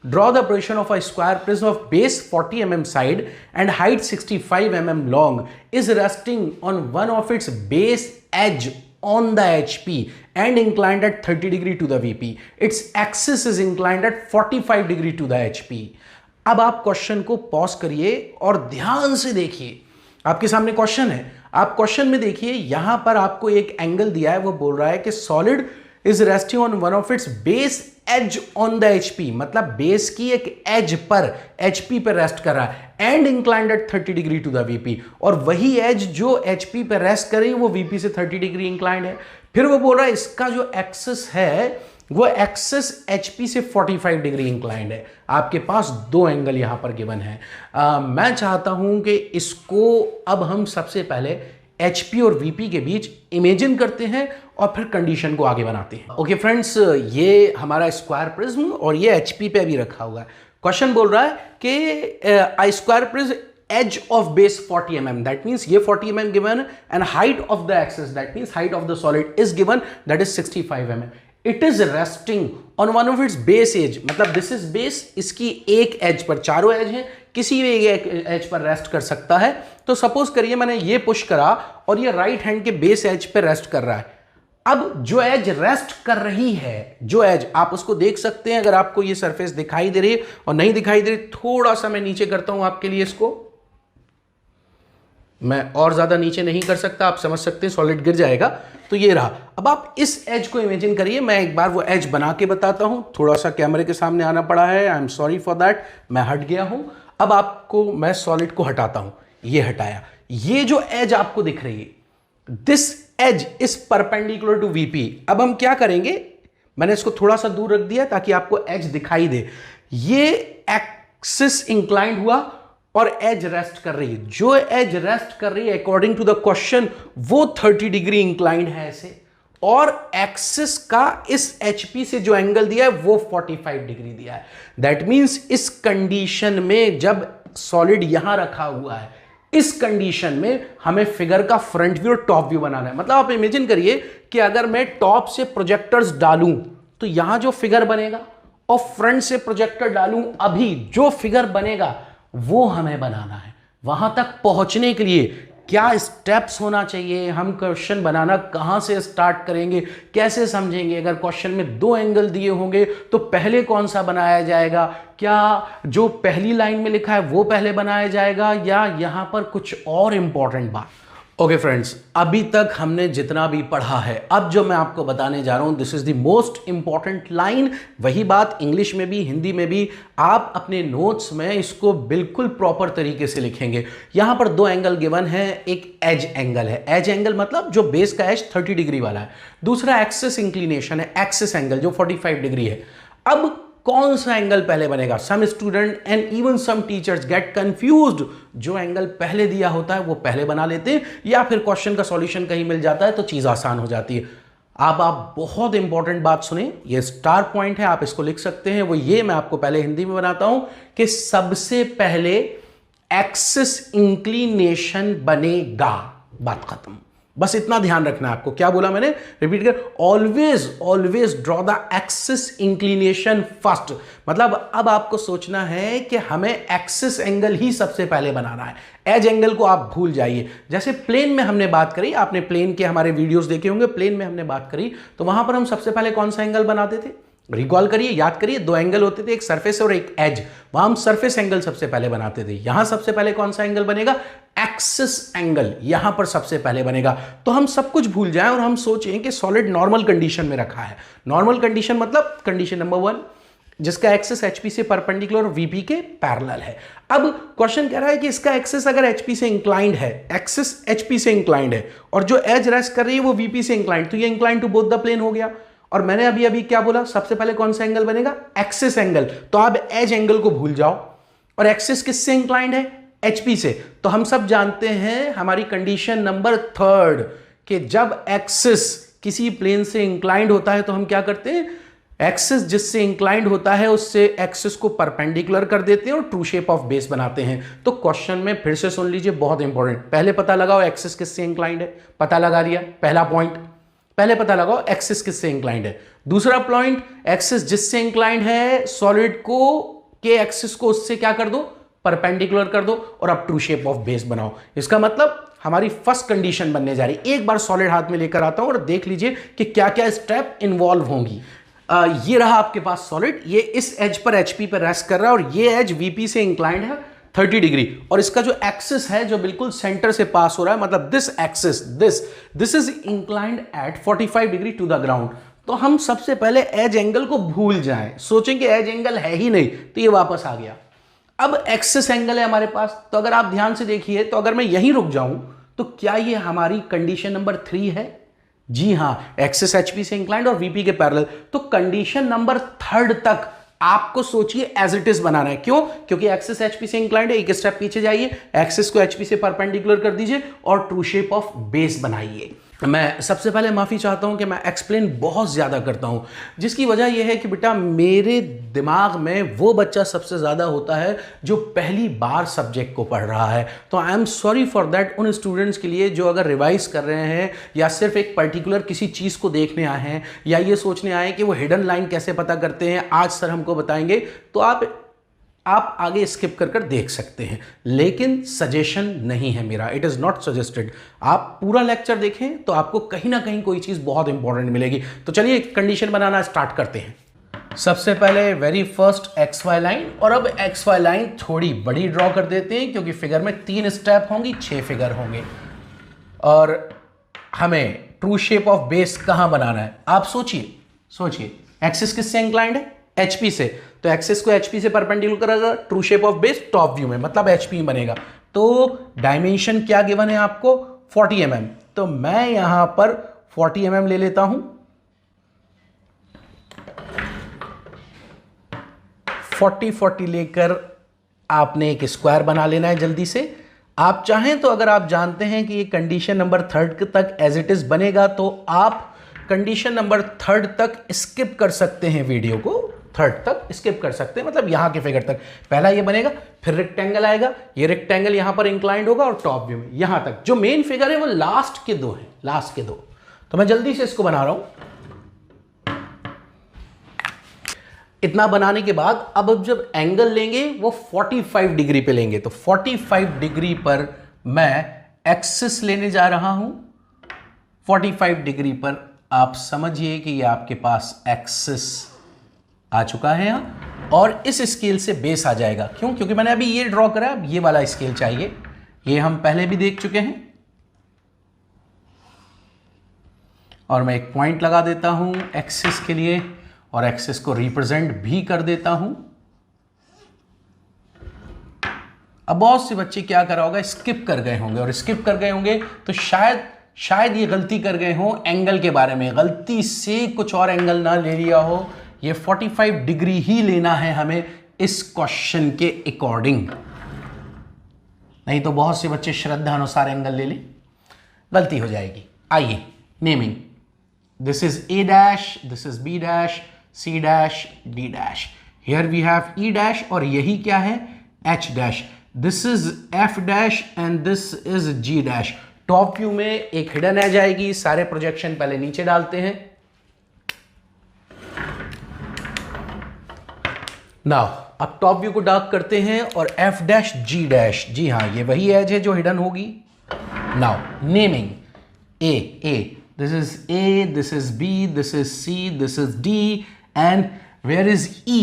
draw the position of a square prism of base 40 mm side and height 65 mm long is resting on one of its base edge on the HP and inclined at 30 degree to the VP. Its axis is inclined at 45 degree to the HP. अब आप question को pause करिए और ध्यान से देखिए। आपके सामने क्वेश्चन है, आप क्वेश्चन में देखिए, यहां पर आपको एक एंगल दिया है, वो बोल रहा है कि solid is resting on one of its base edge on the HP, मतलब बेस की एक एज पर HP पर रेस्ट कर रहा है, and inclined at 30 degree to the VP, और वही एज जो HP पर रेस्ट कर रही है वो VP से 30 डिग्री इंक्लाइंड है। फिर वो बोल रहा है इसका जो एक्सिस है वो एक्सिस HP से 45 डिग्री इंक्लाइंड है। आपके पास दो एंगल यहां पर गिवन है। मैं चाहता हूं कि इसको अब हम सबसे पहले HP और VP के बीच इमेजिन करते हैं और फिर कंडीशन को आगे बनाते हैं। ओके फ्रेंड्स, ये हमारा स्क्वायर प्रिज्म और ये HP पे भी रखा हुआ है। क्वेश्चन बोल रहा है कि square prism edge of base 40 mm, that means ये 40 mm given, and height of the axis, that means height of the solid is given, that is 65 mm. It is resting on one of its base edge, मतलब this is base, इसकी एक edge पर, चारों edge हैं, किसी भी एक edge पर रेस्ट कर सकता है। तो सपोज करिए मैंने ये पुश करा और ये राइट हैंड के बेस एज पे रेस्ट कर रहा है। अब जो एज रेस्ट कर रही है, जो एज, आप उसको देख सकते हैं, अगर आपको ये सरफेस दिखाई दे रही है और नहीं दिखाई दे रही, थोड़ा सा मैं नीचे करता हूं आपके लिए, इसको मैं और ज्यादा नीचे नहीं कर सकता, आप समझ सकते हैं सॉलिड गिर जाएगा। तो ये रहा। अब आप इस एज को इमेजिन करिए, मैं एक बार वो एज बना के बताता हूं। थोड़ा सा कैमरे के सामने आना पड़ा है, I am sorry for that, मैं हट गया हूं। अब आपको मैं सॉलिड को हटाता हूं, ये हटाया। ये जो एज आपको दिख रही है, this edge is perpendicular to VP। अब हम क्या करेंगे, मैंने इसको थोड़ा सा दूर रख दिया ताकि आपको एज दिखाई दे। ये एक्सिस इंक्लाइंड हुआ और एज रेस्ट कर रही है। जो एज रेस्ट कर रही है अकॉर्डिंग टू द क्वेश्चन वो 30 डिग्री इंक्लाइंड है ऐसे, और एक्सिस का इस HP से जो एंगल दिया है वो 45 डिग्री दिया है। दैट मींस इस कंडीशन में जब सॉलिड यहां रखा हुआ है, इस कंडीशन में हमें फिगर का फ्रंट व्यू और टॉप व्यू बनाना है। मतलब आप इमेजिन करिए कि अगर मैं टॉप से प्रोजेक्टर्स डालूं तो यहां जो फिगर बनेगा, और फ्रंट से प्रोजेक्टर डालूं अभी जो फिगर बनेगा वो हमें बनाना है। वहां तक पहुंचने के लिए क्या स्टेप्स होना चाहिए, हम क्वेश्चन बनाना कहां से स्टार्ट करेंगे, कैसे समझेंगे, अगर क्वेश्चन में दो एंगल दिए होंगे तो पहले कौन सा बनाया जाएगा, क्या जो पहली लाइन में लिखा है वो पहले बनाया जाएगा या यहां पर कुछ और इंपॉर्टेंट बात। ओके फ्रेंड्स, अभी तक हमने जितना भी पढ़ा है, अब जो मैं आपको बताने जा रहा हूं this is the most important line. वही बात इंग्लिश में भी हिंदी में भी आप अपने नोट्स में इसको बिल्कुल प्रॉपर तरीके से लिखेंगे। यहां पर दो एंगल गिवन है, एक एज एंगल है, एज एंगल मतलब जो बेस का एज 30 डिग्री वाला है, दूसरा एक्सिस इंक्लिनेशन है, एक्सिस एंगल जो 45 डिग्री है। अब कौन सा एंगल पहले बनेगा, some student and even some teachers get confused, जो एंगल पहले दिया होता है वो पहले बना लेते हैं या फिर क्वेश्चन का सॉल्यूशन कहीं मिल जाता है तो चीज आसान हो जाती है। अब आप बहुत इंपॉर्टेंट बात सुने, ये स्टार पॉइंट है, आप इसको लिख सकते हैं, वो ये मैं आपको पहले हिंदी में बनाता हूं कि सबसे पहले एक्सिस इंक्लिनेशन बनेगा, बात खत्म। बस इतना ध्यान रखना है आपको। क्या बोला मैंने, रिपीट कर, always always draw the axis inclination first. मतलब अब आपको सोचना है कि हमें एक्सिस एंगल ही सबसे पहले बनाना है, एज एंगल को आप भूल जाइए। जैसे प्लेन में हमने बात करी, आपने प्लेन के हमारे वीडियोस देखे होंगे, प्लेन में हमने बात करी तो वहां पर हम सबसे पहले कौन सा एंगल बनाते थे, रिकॉल करिए, याद करिए, दो एंगल होते थे, एक सरफेस और एक एज, वहां हम सरफेस एंगल सबसे पहले बनाते थे। यहां सबसे पहले कौन सा एंगल बनेगा, एक्सिस एंगल यहां पर सबसे पहले बनेगा। तो हम सब कुछ भूल जाएं और हम सोचें कि सॉलिड नॉर्मल कंडीशन में रखा है। नॉर्मल कंडीशन मतलब कंडीशन नंबर 1 जिसका एक्सिस एचपी से परपेंडिकुलर और वीपी के पैरेलल है। अब क्वेश्चन कह रहा है कि इसका एक्सिस अगर एचपी से इंक्लाइंड है, एक्सिस एचपी से इंक्लाइंड है और जो एज रेस्ट कर रही है वो वीपी से इंक्लाइंड, तो ये inclined to both the plane हो गया। और मैंने अभी अभी क्या बोला, सबसे पहले कौन सा एंगल बनेगा, एक्सिस एंगल। तो आप एज एंगल को भूल जाओ और एक्सिस किससे इंक्लाइंड है, एचपी से। तो हम सब जानते हैं हमारी कंडीशन नंबर 3 कि जब एक्सिस किसी प्लेन से इंक्लाइंड होता है तो हम क्या करते हैं, एक्सिस जिससे इंक्लाइंड होता है उससे एक्सिस को परपेंडिकुलर कर देते हैं और ट्रू शेप ऑफ बेस बनाते हैं। तो क्वेश्चन में फिर से सुन लीजिए, बहुत इंपॉर्टेंट, पहले पता लगाओ एक्सिस किससे इंक्लाइंड है, पता लगा दिया, पहला पॉइंट पहले पता लगाओ एक्सिस किससे इंक्लाइंड है। दूसरा पॉइंट, एक्सिस जिससे इंक्लाइंड है सॉलिड को के एक्सिस को उससे क्या कर दो, परपेंडिकुलर कर दो और अब ट्रू शेप ऑफ बेस बनाओ। इसका मतलब हमारी फर्स्ट कंडीशन बनने जा रही है। एक बार सॉलिड हाथ में लेकर आता हूं और देख लीजिए कि क्या क्या स्टेप इन्वॉल्व होंगी। ये रहा आपके पास सॉलिड, ये इस एज पर एचपी पर रेस्ट कर रहा है और ये एज वीपी से इंक्लाइंड है 30 डिग्री, और इसका जो एक्सिस है जो बिल्कुल सेंटर से पास हो रहा है, मतलब this axis this is inclined at 45 degree to the ground. तो हम सबसे पहले एज एंगल को भूल जाएं, सोचें कि एज एंगल है ही नहीं, तो ये वापस आ गया। अब एक्सिस एंगल है हमारे पास, तो अगर आप ध्यान से देखिए तो अगर मैं यहीं रुक जाऊं तो क्या ये हमारी कंडीशन नंबर 3 है, जी हां, एक्सिस एचपी से इंक्लाइंड और वीपी के पैरेलल। तो कंडीशन नंबर 3 तक आपको सोचिए एज इट इज बनाना है। क्यों, क्योंकि एक्सिस एचपी से इंक्लाइंड है, एक स्टेप पीछे जाइए, एक्सिस को एचपी से परपेंडिकुलर कर दीजिए और ट्रू शेप ऑफ बेस बनाइए। मैं सबसे पहले माफी चाहता हूं कि मैं एक्सप्लेन बहुत ज्यादा करता हूं, जिसकी वजह यह है कि बेटा मेरे दिमाग में वो बच्चा सबसे ज्यादा होता है जो पहली बार सब्जेक्ट को पढ़ रहा है। तो I am sorry for that उन स्टूडेंट्स के लिए जो अगर रिवाइज कर रहे हैं या सिर्फ एक पर्टिकुलर किसी चीज को देखने आए हैं या ये सोचने आए कि वो हिडन लाइन कैसे पता करते हैं, आज सर हमको बताएंगे, तो आप आगे स्किप कर कर देख सकते हैं, लेकिन सजेशन नहीं है मेरा, इट इज नॉट सजेस्टेड। आप पूरा लेक्चर देखें तो आपको कहीं ना कहीं कोई चीज बहुत इंपॉर्टेंट मिलेगी। तो चलिए कंडीशन बनाना स्टार्ट करते हैं। सबसे पहले very first X Y line, और अब एक्स वाई लाइन थोड़ी बड़ी ड्रॉ कर देते हैं क्योंकि फिगर में 3 स्टेप होंगी, 6 फिगर होंगे और हमें ट्रू शेप ऑफ बेस कहां बनाना है। आप सोचिए एक्सिस किससे इंक्लाइंड है, एचपी से, तो एक्सिस को एचपी से परपेंडिकुलर करेगा, true shape of base top view में, मतलब एचपी बनेगा। तो डायमेंशन क्या गिवन है आपको, 40 mm, तो मैं यहां पर 40 mm ले लेता हूं, 40 लेकर आपने एक स्क्वायर बना लेना है जल्दी से। आप चाहें तो अगर आप जानते हैं कि ये कंडीशन नंबर 3 तक एज इट इज बनेगा तो आप कंडीशन नंबर 3 तक स्किप कर सकते हैं, वीडियो को 3 तक स्किप कर सकते हैं, मतलब यहां के फिगर तक। पहला ये बनेगा, फिर रेक्टेंगल आएगा, ये रेक्टेंगल यहां पर इंक्लाइंड होगा और टॉप व्यू में यहां तक। जो मेन फिगर है वो लास्ट के 2 है, लास्ट के 2। तो मैं जल्दी से इसको बना रहा हूं। इतना बनाने के बाद अब जब एंगल लेंगे वो 45 डिग्री पे लेंगे, तो 45 डिग्री पर मैं एक्सिस लेने जा रहा हूं 45 डिग्री पर। आप समझिए कि ये आपके पास एक्सिस आ चुका है यहां, और इस स्केल से बेस आ जाएगा। क्यों? क्योंकि मैंने अभी ये ड्रॉ करा, अब ये वाला स्केल चाहिए। ये हम पहले भी देख चुके हैं। और मैं एक पॉइंट लगा देता हूं एक्सिस के लिए, और एक्सिस को रिप्रेजेंट भी कर देता हूं। अब बहुत से बच्चे क्या करा होगा, स्किप कर गए होंगे, और स्किप कर गए होंगे तो शायद ये गलती कर गए हो एंगल के बारे में, गलती से कुछ और एंगल ना ले लिया हो। ये 45 डिग्री ही लेना है हमें इस क्वेश्चन के अकॉर्डिंग, नहीं तो बहुत से बच्चे श्रद्धा अनुसार एंगल ले लें, गलती हो जाएगी। आइए naming, this is A dash, this is B dash, C dash, D dash, here we have E dash, और यही क्या है, H dash. This is F dash and this is G dash. Top view में एक hidden as आएगी। सारे projection पहले नीचे डालते हैं। नाउ अब टॉप व्यू को डार्क करते हैं, और एफ डैश जी डैश, जी हाँ ये वही एज है जो हिडन होगी। Now naming, A, this is A, this is B, this is C, this is D, and where is E?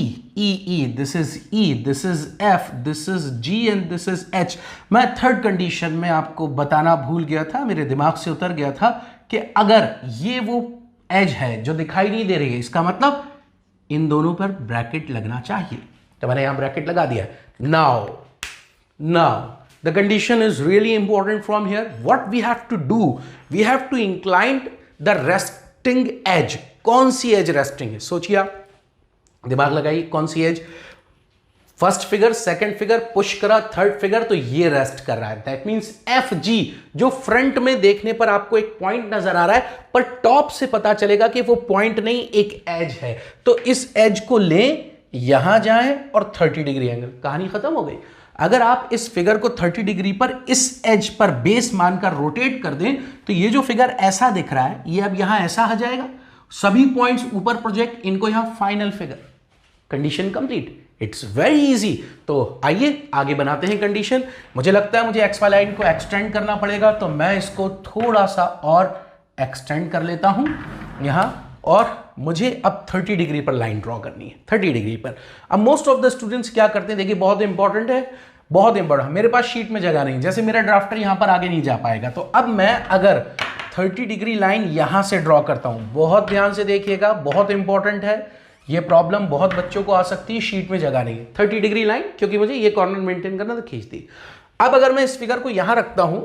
This is E, this is F, this is G, and this is H. मैं third condition में आपको बताना भूल गया था, मेरे दिमाग से उतर गया था कि अगर ये वो एज है जो दिखाई नहीं दे रही है, इसका मतलब इन दोनों पर ब्रैकेट लगना चाहिए, तो मैंने यहां ब्रैकेट लगा दिया। Now the condition is really important from here. What we have to do, we have to incline the resting edge. कौन सी एज रेस्टिंग है, सोचिए आप, दिमाग लगाइए, कौन सी edge. First figure, second figure push करा, थर्ड फिगर तो ये रेस्ट कर रहा है। दैट मींस एफ जी, जो फ्रंट में देखने पर आपको एक पॉइंट नजर आ रहा है, पर टॉप से पता चलेगा कि वो पॉइंट नहीं, एक एज है। तो इस एज को लें, यहां जाएं और 30 डिग्री एंगल, कहानी खत्म हो गई। अगर आप इस फिगर को 30 डिग्री पर इस एज पर बेस मानकर रोटेट कर दें, तो ये जो फिगर ऐसा दिख रहा है, ये अब यहां ऐसा आ जाएगा, सभी पॉइंट्स ऊपर प्रोजेक्ट, इनको यहां final figure. Condition complete, it's very easy. तो आइए आगे बनाते हैं कंडीशन। मुझे लगता है मुझे एक्स वाई लाइन को एक्सटेंड करना पड़ेगा, तो मैं इसको थोड़ा सा और एक्सटेंड कर लेता हूं यहां, और मुझे अब 30 डिग्री पर लाइन ड्रॉ करनी है, 30 डिग्री पर। अब मोस्ट ऑफ द स्टूडेंट्स क्या करते हैं, देखिए बहुत इंपॉर्टेंट है, बहुत इंपॉर्टेंट। मेरे पास शीट में जगह नहीं, जैसे मेरा ड्राफ्टर यहां पर आगे नहीं जा पाएगा, तो अब मैं अगर 30 डिग्री लाइन यहां से ड्रॉ करता हूं, बहुत ध्यान से देखिएगा, बहुत इंपॉर्टेंट है ये प्रॉब्लम, बहुत बच्चों को आ सकती है, शीट में जगह नहीं है। 30 डिग्री लाइन, क्योंकि मुझे ये कॉर्नर मेंटेन करना, तो खींच दी। अब अगर मैं इस फिगर को यहां रखता हूं,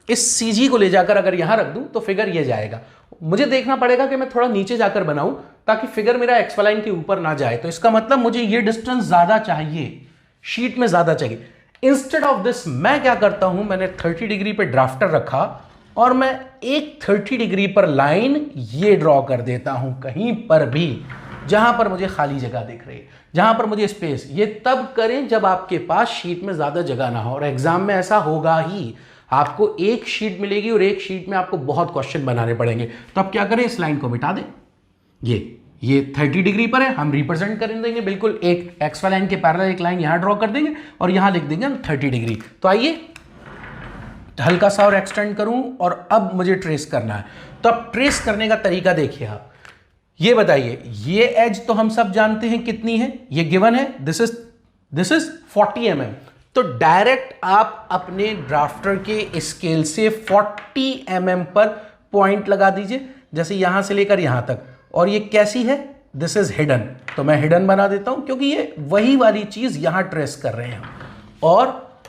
इस सीजी को ले जाकर अगर यहां रख दूं, तो फिगर ये जाएगा। मुझे देखना पड़ेगा कि मैं थोड़ा नीचे जाकर बनाऊं, ताकि फिगर मेरा एक्स वाई लाइन के ऊपर ना जाए। तो इसका मतलब मुझे ये डिस्टेंस ज्यादा चाहिए, शीट में ज्यादा चाहिए। इंस्टेड ऑफ दिस मैं क्या करता हूं, मैंने 30 डिग्री पे ड्राफ्टर रखा, और मैं एक 30 डिग्री पर लाइन ये ड्रॉ कर देता हूं, कहीं पर भी जहां पर मुझे खाली जगह दिख रही है, जहां पर मुझे स्पेस। ये तब करें जब आपके पास शीट में ज्यादा जगह ना हो, और एग्जाम में ऐसा होगा ही, आपको एक शीट मिलेगी और एक शीट में आपको बहुत क्वेश्चन बनाने पड़ेंगे। तो अब क्या करें, इस लाइन को मिटा दें। ये 30 डिग्री पर है, हम रिप्रेजेंट कर देंगे बिल्कुल एक एक्स वाई लाइन के पैरेलल एक लाइन यहां ड्रॉ कर देंगे, और यहां लिख देंगे हम 30 डिग्री। तो आइए हल्का सा और एक्सटेंड करूं, और अब मुझे ट्रेस करना है। तो अब ट्रेस करने का तरीका देखिए आप, ये बताइए, ये एज तो हम सब जानते हैं कितनी है, ये गिवन है, दिस इज 40 mm। तो डायरेक्ट आप अपने ड्राफ्टर के स्केल से 40 mm पर पॉइंट लगा दीजिए, जैसे यहां से लेकर यहां तक। और ये कैसी है, दिस इज हिडन, तो मैं हिडन बना देता हूं, क्योंकि ये वही वाली चीज यहां ट्रेस कर रहे हैं। और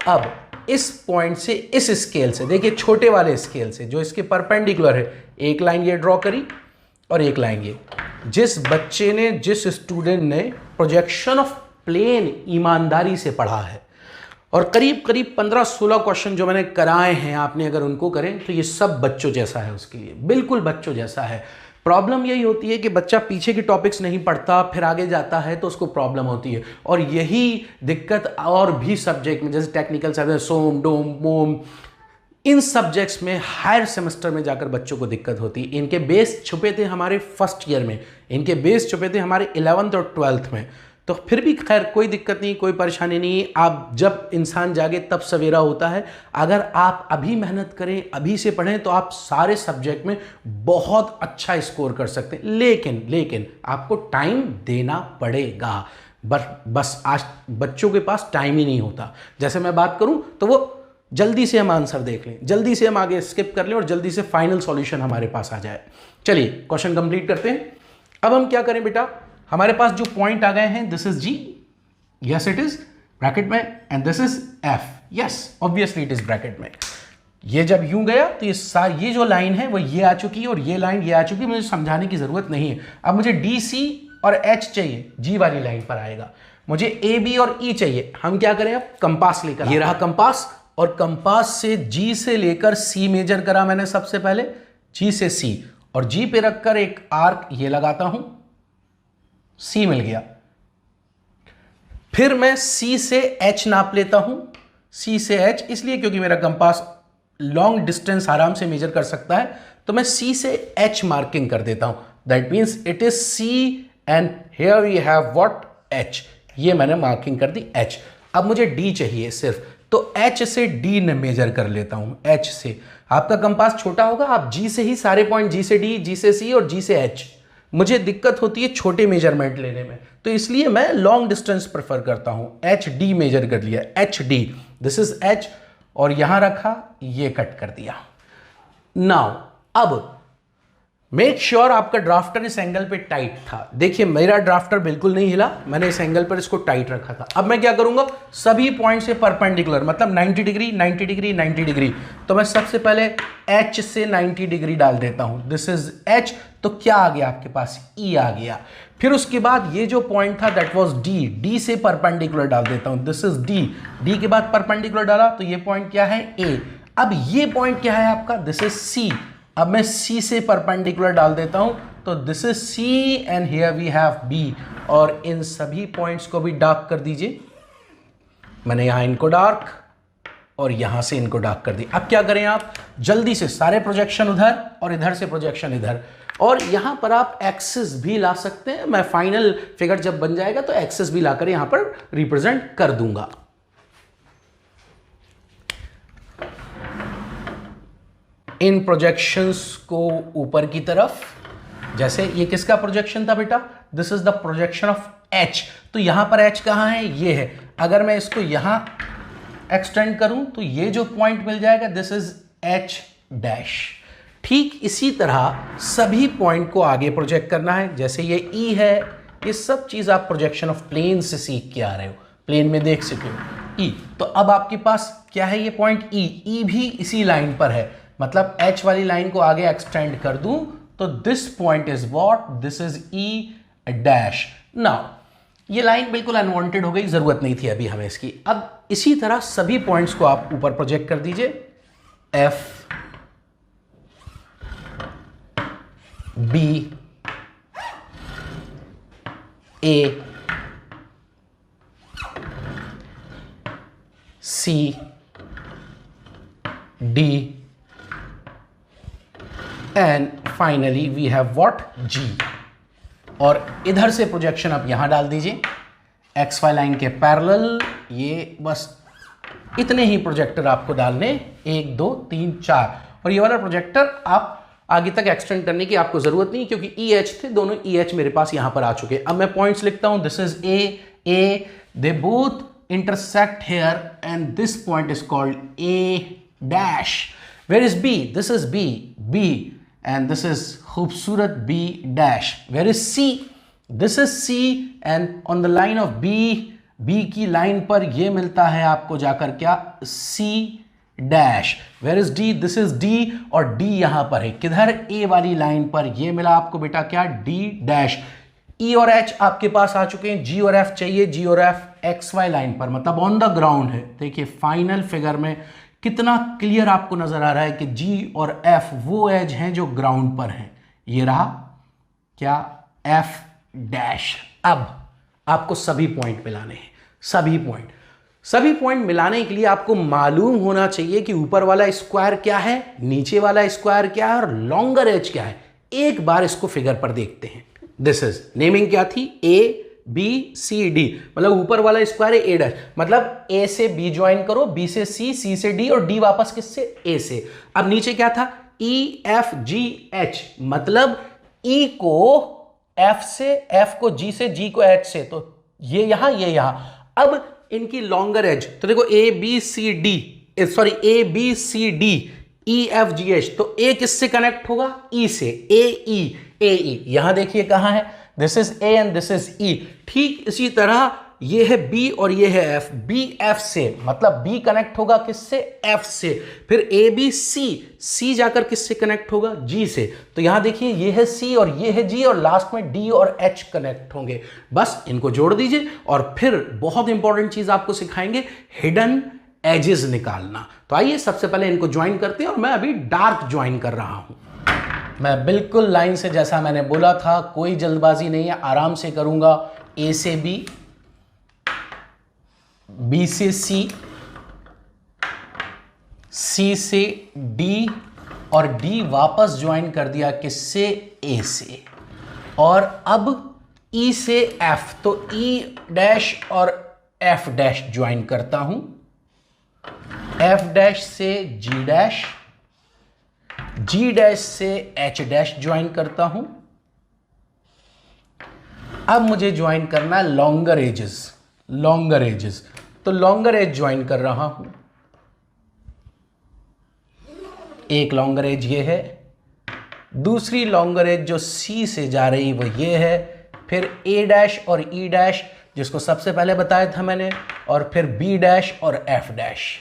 अब इस पॉइंट से, इस स्केल से, देखिए छोटे वाले स्केल से जो इसके परपेंडिकुलर है, एक लाइन ये ड्रॉ करी और एक लाइन ये। जिस बच्चे ने, जिस स्टूडेंट ने प्रोजेक्शन ऑफ प्लेन ईमानदारी से पढ़ा है, और करीब करीब 15-16 क्वेश्चन जो मैंने कराए हैं, आपने अगर उनको करें, तो ये सब बच्चों जैसा है, उसके लिए बिल्कुल बच्चों जैसा है। प्रॉब्लम यही होती है कि बच्चा पीछे की टॉपिक्स नहीं पढ़ता, फिर आगे जाता है तो उसको प्रॉब्लम होती है। और यही दिक्कत और भी सब्जेक्ट में, जैसे टेक्निकल सब्जेक्ट, सोम, डोम, मोम, इन सब्जेक्ट्स में हायर सेमेस्टर में जाकर बच्चों को दिक्कत होती है। इनके बेस छुपे थे हमारे फर्स्ट ईयर में, इनके बेस छुपे थे हमारे 11th और 12th में। तो फिर भी खैर कोई दिक्कत नहीं, कोई परेशानी नहीं। आप जब इंसान जागे तब सवेरा होता है। अगर आप अभी मेहनत करें, अभी से पढ़ें, तो आप सारे सब्जेक्ट में बहुत अच्छा स्कोर कर सकते हैं। लेकिन आपको टाइम देना पड़ेगा। बस आज बच्चों के पास टाइम ही नहीं होता। जैसे मैं बात करूं तो वो जल्दी से हम आंसर देख लें, जल्दी से हम आगे स्किप कर लें और जल्दी से फाइनल सॉल्यूशन हमारे पास आ जाए। चलिए क्वेश्चन कंप्लीट करते हैं। अब हम क्या करें बेटा, हमारे पास जो पॉइंट आ गए हैं, this is G, yes it is bracket में, and this is F, yes obviously it is bracket में। ये जब यूं गया तो ये जो लाइन है वो ये आ चुकी है और ये लाइन ये आ चुकी है, मुझे समझाने की जरूरत नहीं है। अब मुझे डी सी और एच चाहिए, जी वाली लाइन पर आएगा। मुझे ए बी और ई चाहिए। हम क्या करें, अब कंपास लेकर, ये रहा कंपास, और कंपास से जी से लेकर सी मेजर करा मैंने सबसे पहले, जी से सी, और जी पे रखकर एक आर्क ये लगाता हूं, सी मिल गया। फिर मैं सी से एच नाप लेता हूं, सी से एच इसलिए क्योंकि मेरा कंपास लॉन्ग डिस्टेंस आराम से मेजर कर सकता है, तो मैं सी से एच मार्किंग कर देता हूं। That means it is C and here we have what, H. ये मैंने मार्किंग कर दी एच। अब मुझे डी चाहिए सिर्फ, तो एच से डी ने मेजर कर लेता हूं, एच से। आपका कंपास छोटा होगा, आप जी से ही सारे पॉइंट, जी से डी, जी से सी और जी से एच। मुझे दिक्कत होती है छोटे मेजरमेंट लेने में, तो इसलिए मैं लॉन्ग डिस्टेंस प्रेफर करता हूं। एच डी मेजर कर लिया, H D, this is H, और यहां रखा, ये कट कर दिया। नाउ अब मेक श्योर आपका ड्राफ्टर इस एंगल पे टाइट था। देखिए मेरा ड्राफ्टर बिल्कुल नहीं हिला, मैंने इस एंगल पर इसको टाइट रखा था। अब मैं क्या करूंगा, सभी पॉइंट से परपेंडिकुलर, मतलब 90 डिग्री 90 डिग्री 90 डिग्री। तो मैं सबसे पहले एच से 90 डिग्री डाल देता हूं, दिस इज एच। तो क्या आ गया आपके पास, ई आ गया। फिर उसके बाद ये जो पॉइंट था दैट वाज डी, डी से परपेंडिकुलर डाल देता हूं, दिस इज डी। डी के बाद परपेंडिकुलर डाला तो ये पॉइंट क्या है, ए। अब ये पॉइंट क्या है आपका, दिस इज सी। अब मैं C से परपेंडिकुलर डाल देता हूं, तो this is C and here we have B। और इन सभी पॉइंट्स को भी डार्क कर दीजिए। मैंने यहां इनको डार्क और यहां से इनको डार्क कर दिया। अब क्या करें आप, जल्दी से सारे प्रोजेक्शन उधर और इधर से प्रोजेक्शन इधर, और यहां पर आप एक्सिस भी ला सकते हैं। मैं फाइनल फिगर जब बन जाएगा तो एक्सिस भी लाकर यहां पर रिप्रेजेंट कर दूंगा। इन प्रोजेक्शंस को ऊपर की तरफ, जैसे ये किसका प्रोजेक्शन था बेटा, this is the projection of H. तो यहां पर एच कहां है, ये है। अगर मैं इसको यहां एक्सटेंड करूं तो ये जो पॉइंट मिल जाएगा, दिस इज एच डैश। ठीक इसी तरह सभी पॉइंट को आगे प्रोजेक्ट करना है। जैसे ये ई है, ये सब चीज आप प्रोजेक्शन ऑफ प्लेन से सीख के आ रहे हो, प्लेन में देख सके हो ई। तो अब आपके पास क्या है, ये पॉइंट ई, ई भी इसी लाइन पर है, मतलब एच वाली लाइन को आगे एक्सटेंड कर दूं तो this point is what, this is E dash. Now ये लाइन बिल्कुल अनवांटेड हो गई, जरूरत नहीं थी अभी हमें इसकी। अब इसी तरह सभी पॉइंट्स को आप ऊपर प्रोजेक्ट कर दीजिए, F B A C D and finally we have what, G. और इधर से प्रोजेक्शन आप यहां डाल दीजिए, एक्स वाई लाइन के पैरेलल। ये बस इतने ही प्रोजेक्टर आपको डालने, 1 2 3 4। और ये वाला प्रोजेक्टर आप आगे तक एक्सटेंड करने की आपको जरूरत नहीं, क्योंकि ई एच थे, दोनों ई एच मेरे पास यहां पर आ चुके। अब मैं पॉइंट्स लिखता हूं, this is A, they both intersect here and this point is called A dash. Where is B? This is B, and this is खूबसूरत B dash. Where is C? This is C and on the line of B की line पर ये मिलता है आपको जाकर क्या, C dash. Where is D? This is D और D यहां पर है, किधर, A वाली लाइन पर। ये मिला आपको बेटा क्या, D dash। E और H आपके पास आ चुके हैं, G और F चाहिए, G और F एक्स वाई लाइन पर, मतलब ऑन द ग्राउंड है। देखिए फाइनल फिगर में कितना क्लियर आपको नजर आ रहा है कि G और F वो एज हैं जो ग्राउंड पर हैं। ये रहा क्या, F डैश। अब आपको सभी पॉइंट मिलाने हैं, सभी पॉइंट मिलाने के लिए आपको मालूम होना चाहिए कि ऊपर वाला स्क्वायर क्या है, नीचे वाला स्क्वायर क्या है और लॉन्गर एज क्या है। एक बार इसको फिगर पर देखते हैं। दिस इज नेमिंग क्या थी, ए बी सी डी, मतलब ऊपर वाला स्क्वायर है ए डैश, मतलब ए से बी ज्वाइन करो, बी से सी से डी और डी वापस किससे, ए से। अब नीचे क्या था, ई एफ जी एच, मतलब ई को एफ से, एफ को जी से, जी को एच से, तो ये यहां ये यहां। अब इनकी लॉन्गर एज, तो देखो A B C D, sorry A B C D E F G H, तो ए किससे कनेक्ट होगा, ई से, ए ई यहां देखिए कहां है, this is A and this is E. ठीक इसी तरह ये है बी और ये है एफ, बी एफ से, मतलब बी कनेक्ट होगा किससे, एफ से, फिर ए बी सी, सी जाकर किससे कनेक्ट होगा, जी से। तो यहां देखिए ये है सी और ये है जी और लास्ट में डी और एच कनेक्ट होंगे, बस इनको जोड़ दीजिए। और फिर बहुत इंपॉर्टेंट चीज आपको सिखाएंगे, हिडन एजेस निकालना। तो आइए सबसे पहले इनको ज्वाइन करते हैं, और मैं अभी डार्क ज्वाइन कर रहा हूं। मैं बिल्कुल लाइन से, जैसा मैंने बोला था, कोई जल्दबाजी नहीं है, आराम से करूंगा। ए से बी, बी से सी, सी से डी और डी वापस ज्वाइन कर दिया किससे, ए से। और अब ई से एफ, तो ई डैश और एफ डैश ज्वाइन करता हूं, एफ डैश से जी डैश, जी डैश से एच डैश ज्वाइन करता हूं। अब मुझे ज्वाइन करना है लॉन्गर एजेस, लॉन्गर एजेस, तो लॉन्गर एज ज्वाइन कर रहा हूं। एक लॉन्गर एज ये है, दूसरी लॉन्गर एज जो सी से जा रही वो ये है, फिर ए डैश और ई डैश जिसको सबसे पहले बताया था मैंने, और फिर बी डैश और एफ डैश।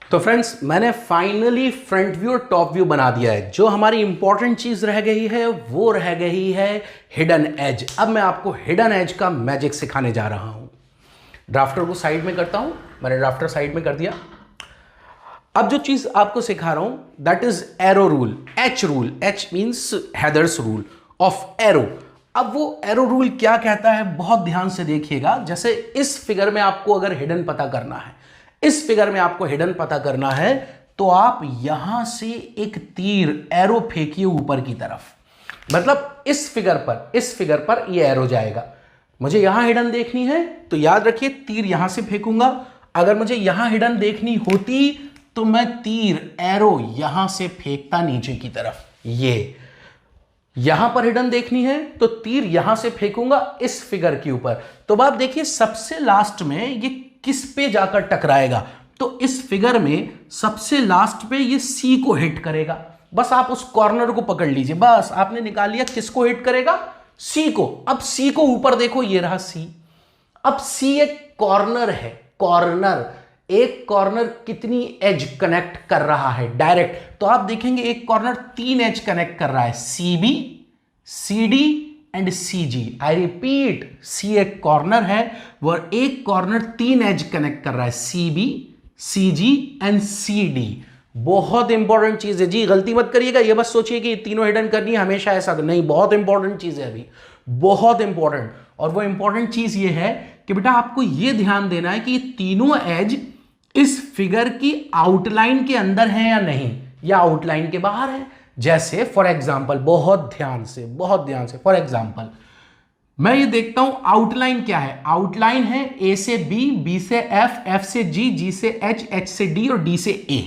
तो फ्रेंड्स, मैंने फाइनली फ्रंट व्यू और टॉप व्यू बना दिया है। जो हमारी इंपॉर्टेंट चीज रह गई है वो रह गई है हिडन एज। अब मैं आपको हिडन एज का मैजिक सिखाने जा रहा हूं। ड्राफ्टर को साइड में करता हूं, मैंने ड्राफ्टर साइड में कर दिया। अब जो चीज आपको सिखा रहा हूं that is arrow rule, H rule, H means headers rule of arrow. अब वो एरो रूल क्या कहता है, बहुत ध्यान से देखिएगा। जैसे इस फिगर में आपको अगर हिडन पता करना है, इस फिगर में आपको हिडन पता करना है, तो आप यहां से एक तीर एरो फेंकिए ऊपर की तरफ, मतलब इस फिगर पर ये एरो जाएगा। मुझे यहां हिडन देखनी है तो याद रखिए तीर यहां से फेंकूंगा। अगर मुझे यहां हिडन देखनी होती तो मैं तीर एरो यहां से फेंकता नीचे की तरफ। ये यहां पर हिडन देखनी है तो तीर यहां से फेंकूंगा इस फिगर के ऊपर। तो अब आप देखिए सबसे लास्ट में ये किस पे जाकर टकराएगा, तो इस फिगर में सबसे लास्ट पे ये सी को हिट करेगा। बस आप उस कॉर्नर को पकड़ लीजिए, बस आपने निकाल लिया किसको हिट करेगा, सी को। अब सी को ऊपर देखो, ये रहा सी। अब सी एक कॉर्नर है, कॉर्नर, एक कॉर्नर कितनी एज कनेक्ट कर रहा है डायरेक्ट, तो आप देखेंगे एक कॉर्नर 3 एज कनेक्ट कर रहा है, C B, C D and C G. I repeat, C एक कॉर्नर है और एक कॉर्नर 3 एज कनेक्ट कर रहा है, C B, C G and C D. बहुत इंपॉर्टेंट चीज है जी, गलती मत करिएगा। ये बस सोचिए कि तीनों हिडन करनी है हमेशा, ऐसा तो नहीं। बहुत इंपॉर्टेंट चीज है अभी, बहुत इंपॉर्टेंट। और वो इंपॉर्टेंट चीज ये है कि बेटा आपको ये ध्यान देना है कि ये तीनों एज इस फिगर की आउटलाइन के अंदर है या नहीं, या आउटलाइन के बाहर है। जैसे फॉर एग्जाम्पल, बहुत ध्यान से फॉर एग्जाम्पल मैं ये देखता हूं आउटलाइन क्या है। आउटलाइन है ए से बी, बी से एफ, एफ से जी, जी से एच, एच से डी और डी से ए।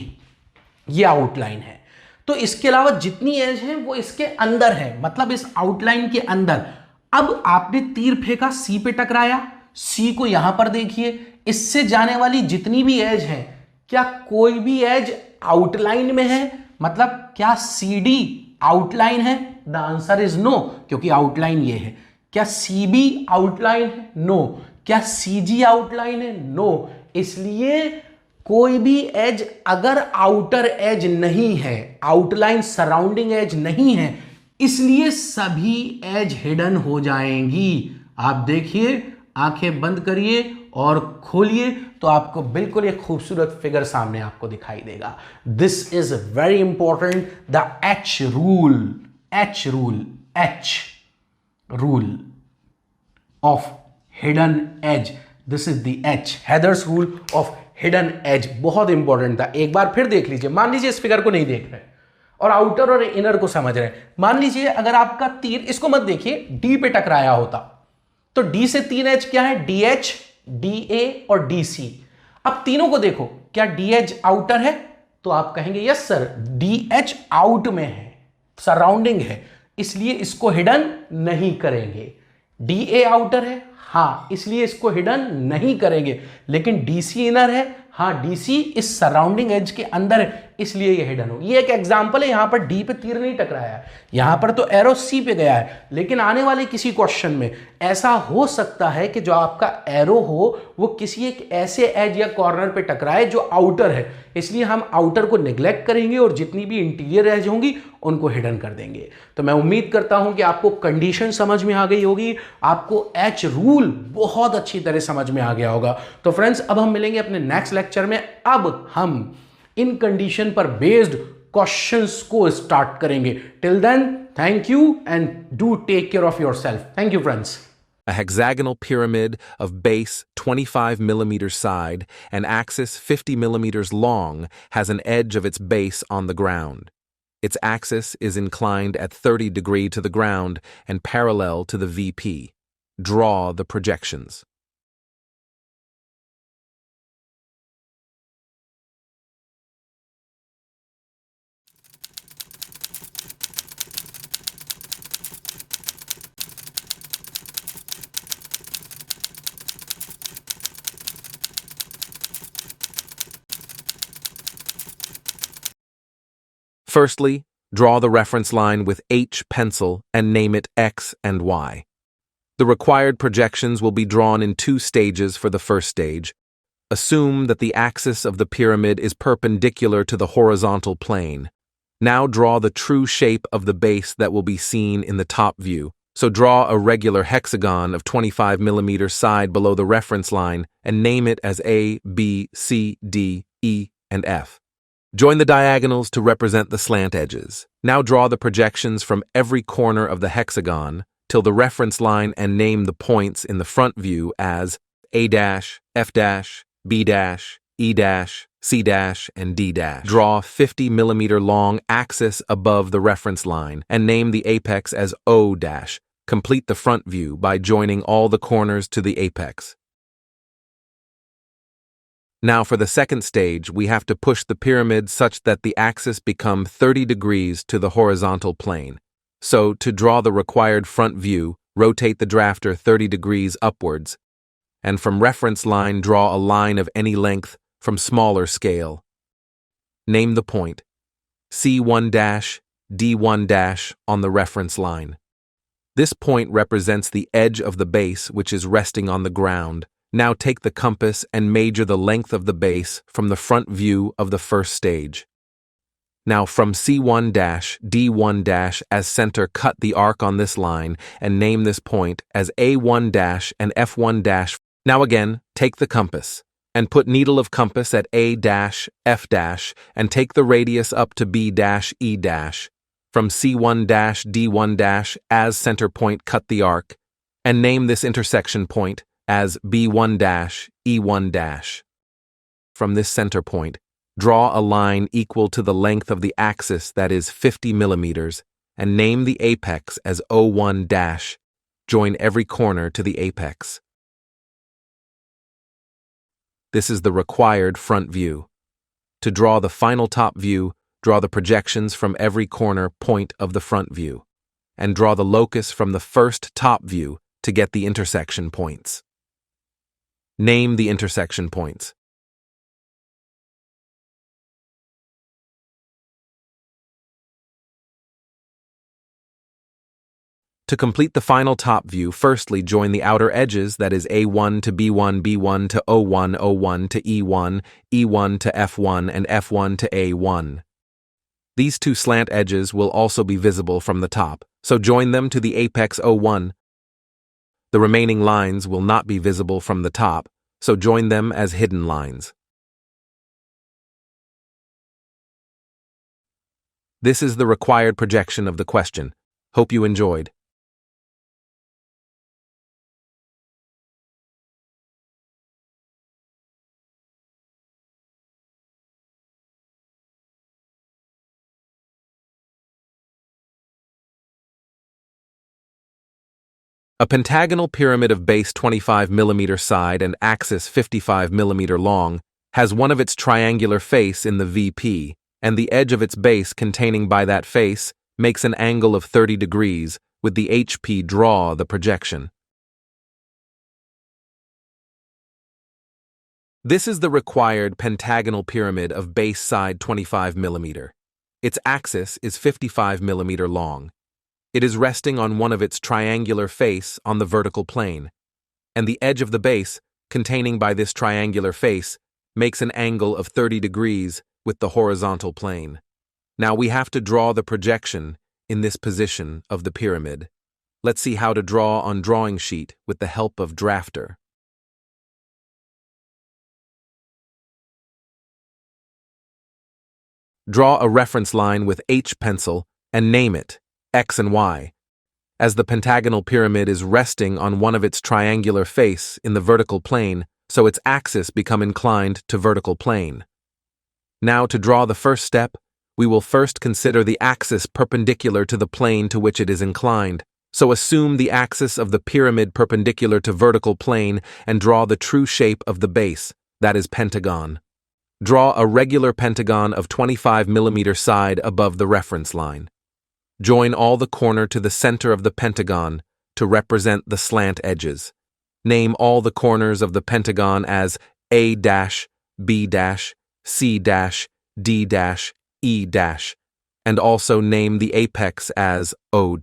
ये आउटलाइन है। तो इसके अलावा जितनी एज है वो इसके अंदर है, मतलब इस आउटलाइन के अंदर। अब आपने तीर फेंका, सी पे टकराया, सी को यहां पर देखिए, इससे जाने वाली जितनी भी एज है, क्या कोई भी एज आउटलाइन में है, मतलब क्या सी डी आउटलाइन है? द आंसर इज नो, क्योंकि आउटलाइन ये है। क्या सी बी आउटलाइन है? नो। क्या सी जी आउटलाइन है? नो। इसलिए कोई भी एज अगर आउटर एज नहीं है, आउटलाइन सराउंडिंग एज नहीं है, इसलिए सभी एज हिडन हो जाएंगी। आप देखिए, आंखें बंद करिए और खोलिए तो आपको बिल्कुल एक खूबसूरत फिगर सामने आपको दिखाई देगा। This is very important, the H rule, H rule, H rule of hidden edge. This is the H, headers rule of hidden edge. बहुत इंपॉर्टेंट था। एक बार फिर देख लीजिए। मान लीजिए इस फिगर को नहीं देख रहे और आउटर और इनर को समझ रहे हैं। मान लीजिए अगर आपका तीर, इसको मत देखिए, डी पे टकराया होता, तो डी से 3 एज क्या है? डी एच, डी ए और डी सी। अब तीनों को देखो, क्या डी एच आउटर है? तो आप कहेंगे yes sir, D H out में है, सराउंडिंग है, इसलिए इसको हिडन नहीं करेंगे। डी ए आउटर है, हां, इसलिए इसको हिडन नहीं करेंगे। लेकिन डीसी इनर है, हां, डीसी इस सराउंडिंग एज के अंदर है, इसलिए ये हिडन हो। ये एक एग्जांपल है, यहां पर डी पे तीर नहीं टकराया है, यहां पर तो एरो सी पे गया है। लेकिन आने वाले किसी क्वेश्चन में ऐसा हो सकता है कि जो आपका एरो हो वो किसी एक ऐसे एज या कॉर्नर पे टकराए जो आउटर है, इसलिए हम आउटर को निग्लेक्ट करेंगे और जितनी भी इंटीरियर एज होंगी उनको हिडन कर देंगे। तो मैं उम्मीद करता हूं कि आपको कंडीशन समझ में आ गई होगी, आपको एच रूल बहुत अच्छी तरह समझ में आ गया होगा। तो फ्रेंड्स, अब हम मिलेंगे अपने नेक्स्ट लेक्चर में। अब हम इन कंडीशन पर बेस्ड क्वेश्चंस को स्टार्ट करेंगे। Till then, thank you and do take care of yourself. Thank you friends. A hexagonal pyramid of base 25 millimeters side and axis 50 millimeters long has an edge of its base on the ground. Its axis is inclined at 30 degrees to the ground and parallel to the VP. Draw the projections. Firstly, draw the reference line with H pencil and name it X and Y. The required projections will be drawn in 2 stages for the first stage. Assume that the axis of the pyramid is perpendicular to the horizontal plane. Now draw the true shape of the base that will be seen in the top view. So draw a regular hexagon of 25 millimeters side below the reference line and name it as A, B, C, D, E, and F. Join the diagonals to represent the slant edges. Now draw the projections from every corner of the hexagon till the reference line and name the points in the front view as A dash, F dash, B dash, E dash, C dash, and D dash. Draw 50 millimeter long axis above the reference line and name the apex as O dash. Complete the front view by joining all the corners to the apex. Now for the second stage, we have to push the pyramid such that the axis become 30 degrees to the horizontal plane. So, to draw the required front view, rotate the drafter 30 degrees upwards, and from reference line draw a line of any length from smaller scale. Name the point C1 dash, D1 dash on the reference line. This point represents the edge of the base which is resting on the ground. Now take the compass and measure the length of the base from the front view of the first stage. Now from C1 dash, D1 dash as center, cut the arc on this line and name this point as A1 dash and F1 dash. Now again, take the compass and put needle of compass at A dash, F dash, and take the radius up to B dash, E dash. From C1 dash, D1 dash as center point, cut the arc and name this intersection point as B1 dash, E1 dash. From this center point, draw a line equal to the length of the axis, that is 50 millimeters, and name the apex as O1 dash. Join every corner to the apex. This is the required front view. To draw the final top view, draw the projections from every corner point of the front view, and draw the locus from the first top view to get the intersection points. Name the intersection points. To complete the final top view, firstly join the outer edges, that is A1 to B1, B1 to O1, O1 to E1, E1 to F1, and F1 to A1. These 2 slant edges will also be visible from the top, so join them to the apex O1. The remaining lines will not be visible from the top, so join them as hidden lines. This is the required projection of the question. Hope you enjoyed. A pentagonal pyramid of base 25 mm side and axis 55 mm long has one of its triangular face in the VP, and the edge of its base containing by that face makes an angle of 30 degrees, with the HP draw the projection. This is the required pentagonal pyramid of base side 25 mm. Its axis is 55 mm long. It is resting on one of its triangular face on the vertical plane, and the edge of the base, containing by this triangular face, makes an angle of 30 degrees with the horizontal plane. Now we have to draw the projection in this position of the pyramid. Let's see how to draw on drawing sheet with the help of drafter. Draw a reference line with H pencil and name it X and Y, as the pentagonal pyramid is resting on one of its triangular face in the vertical plane, so its axis become inclined to vertical plane. Now to draw the first step, we will first consider the axis perpendicular to the plane to which it is inclined, so assume the axis of the pyramid perpendicular to vertical plane and draw the true shape of the base, that is pentagon. Draw a regular pentagon of 25 mm side above the reference line. Join all the corner to the center of the pentagon to represent the slant edges. Name all the corners of the pentagon as A-, B-, C-, D-, E-, and also name the apex as O-.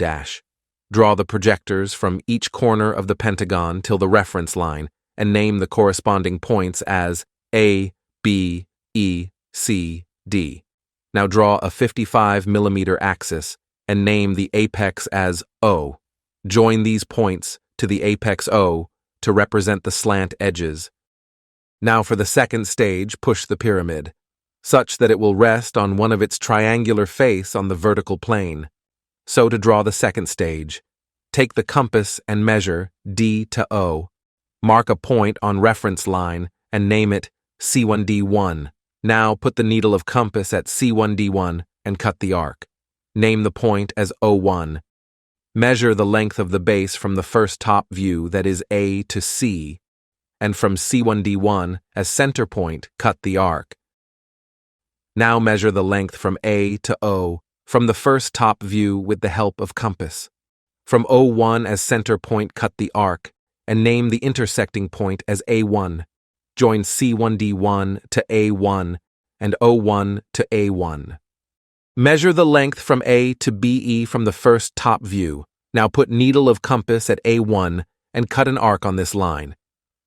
Draw the projectors from each corner of the pentagon till the reference line and name the corresponding points as A, B, E, C, D. Now draw a 55 mm axis and name the apex as O. Join these points to the apex O to represent the slant edges. Now for the second stage, push the pyramid, such that it will rest on one of its triangular face on the vertical plane. So to draw the second stage, take the compass and measure D to O. Mark a point on reference line and name it C1D1. Now put the needle of compass at C1D1 and cut the arc. Name the point as O1. Measure the length of the base from the first top view, that is A to C, and from C1D1 as center point, cut the arc. Now measure the length from A to O from the first top view with the help of compass. From O1 as center point, cut the arc, and name the intersecting point as A1. Join C1D1 to A1 and O1 to A1. Measure the length from A to BE from the first top view. Now put needle of compass at A1 and cut an arc on this line.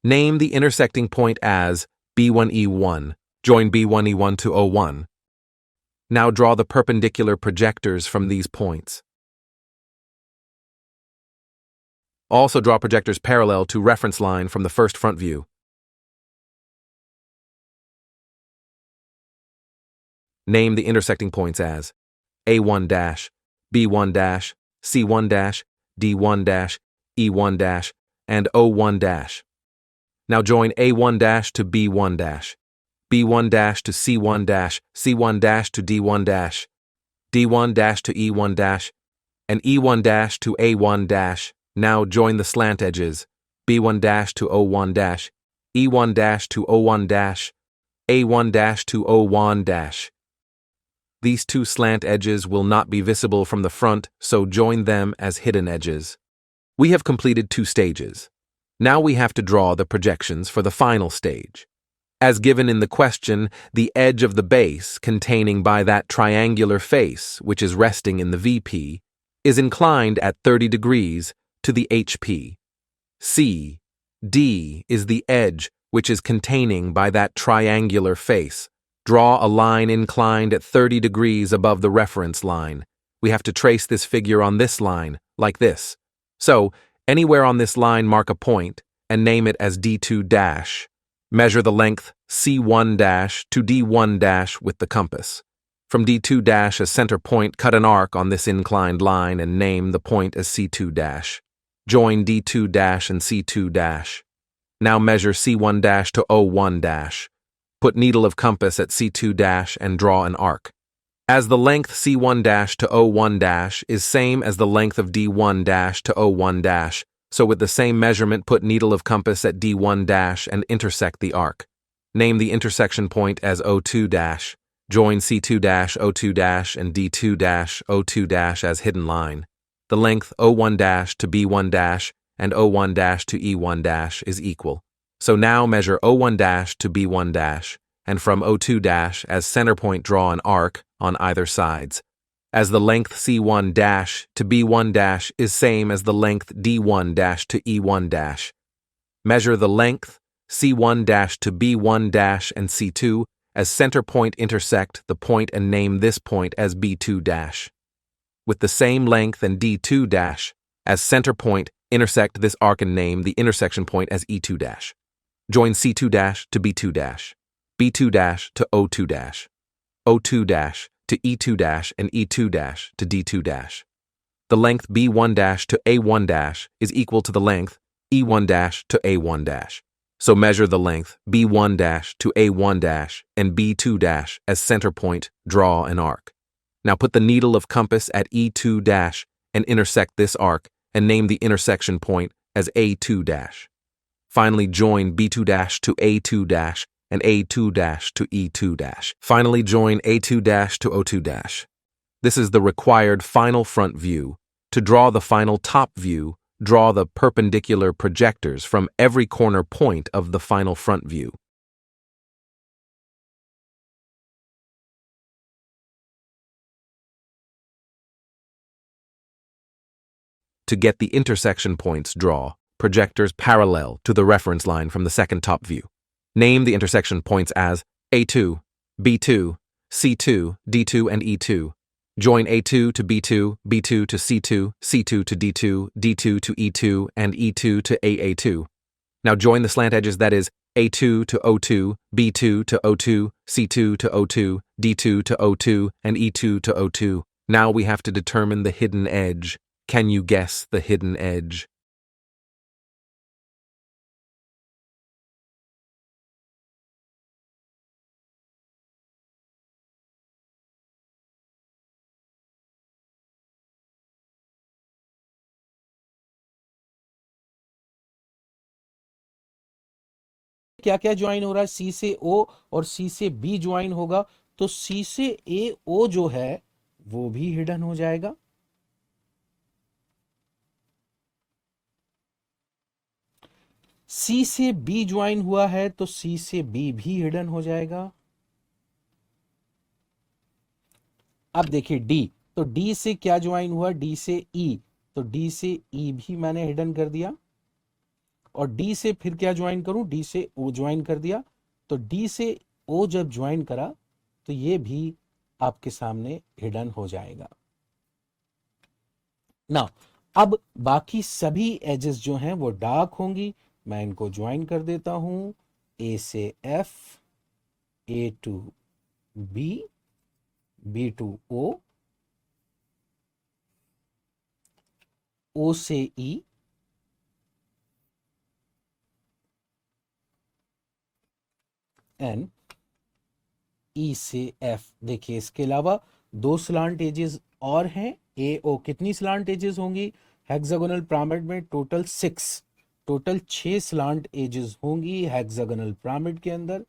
Name the intersecting point as B1E1. Join B1E1 to O1. Now draw the perpendicular projectors from these points. Also draw projectors parallel to reference line from the first front view. Name the intersecting points as A1-, B1-, C1-, D1-, E1-, and O1-. Now join A1- to B1-, B1- to C1-, C1- to D1-, D1- to E1-, and E1- to A1-. Now join the slant edges, B1- to O1-, E1- to O1-, A1- to O1-. These two slant edges will not be visible from the front, so join them as hidden edges. We have completed 2 stages. Now we have to draw the projections for the final stage. As given in the question, the edge of the base containing by that triangular face, which is resting in the VP, is inclined at 30 degrees to the HP. C, D is the edge which is containing by that triangular face. Draw a line inclined at 30 degrees above the reference line. We have to trace this figure on this line, like this. So, anywhere on this line, mark a point and name it as D2-. Measure the length C1- to D1- with the compass. From D2- as center point, cut an arc on this inclined line and name the point as C2-. Join D2- and C2-. Now measure C1- to O1-. Put needle of compass at C2- and draw an arc. As the length C1- to O1- is same as the length of D1- to O1-, So with the same measurement, put needle of compass at D1 dash and intersect the arc. Name the intersection point as O2 dash. Join C2 dash O2 dash and D2 dash O2 dash as hidden line. The length O1 dash to B1 dash and O1 dash to E1 dash is equal. So now measure O1 dash to B1 dash, and from O2 dash as center point draw an arc on either sides. As the length C1 dash to B1 dash is same as the length D1 dash to E1 dash. Measure the length C1 dash to B1 dash and C2 as center point intersect the point and name this point as B2 dash. With the same length and D2 dash as center point intersect this arc and name the intersection point as E2 dash. Join C2 dash to B2 dash, B2 dash to O2 dash, O2 dash to E2 dash and E2 dash to D2 dash. The length B1 dash to A1 dash is equal to the length E1 dash to A1 dash. So measure the length B1 dash to A1 dash and B2 dash as center point, draw an arc. Now put the needle of compass at E2 dash and intersect this arc and name the intersection point as A2 dash. Finally join B2 dash to A2 dash and A2 dash to E2 dash. Finally join A2 dash to O2 dash. This is the required final front view. To draw the final top view, draw the perpendicular projectors from every corner point of the final front view. To get the intersection points, draw projectors parallel to the reference line from the second top view. Name the intersection points as A2, B2, C2, D2, and E2. Join A2 to B2, B2 to C2, C2 to D2, D2 to E2, and E2 to AA2. Now join the slant edges, that is A2 to O2, B2 to O2, C2 to O2, D2 to O2, and E2 to O2. Now we have to determine the hidden edge. Can you guess the hidden edge? क्या क्या join हो रहा है? सी से ओ और सी से B join होगा, तो सी से ए ओ जो है वो भी हिडन हो जाएगा। सी से बी ज्वाइन हुआ है तो सी से बी भी हिडन हो जाएगा। अब देखिए डी, तो डी से क्या ज्वाइन हुआ? डी से ई, तो डी से ई भी मैंने हिडन कर दिया। और डी से फिर क्या ज्वाइन करूं? डी से ओ ज्वाइन कर दिया। तो डी से ओ जब ज्वाइन करा तो ये भी आपके सामने हिडन हो जाएगा। ना अब बाकी सभी एजेस जो हैं वो डार्क होंगी। मैं इनको ज्वाइन कर देता हूं, ए से F, A to B, B to O से ई, एन ई से एफ। देखिए इसके अलावा दो स्लांट एजेस और हैं, ए ओ। कितनी स्लांट एजेस होंगी हेक्सागोनल पिरामिड में? टोटल 6, टोटल 6 स्लांट एजेस होंगी हेक्सागोनल पिरामिड के अंदर।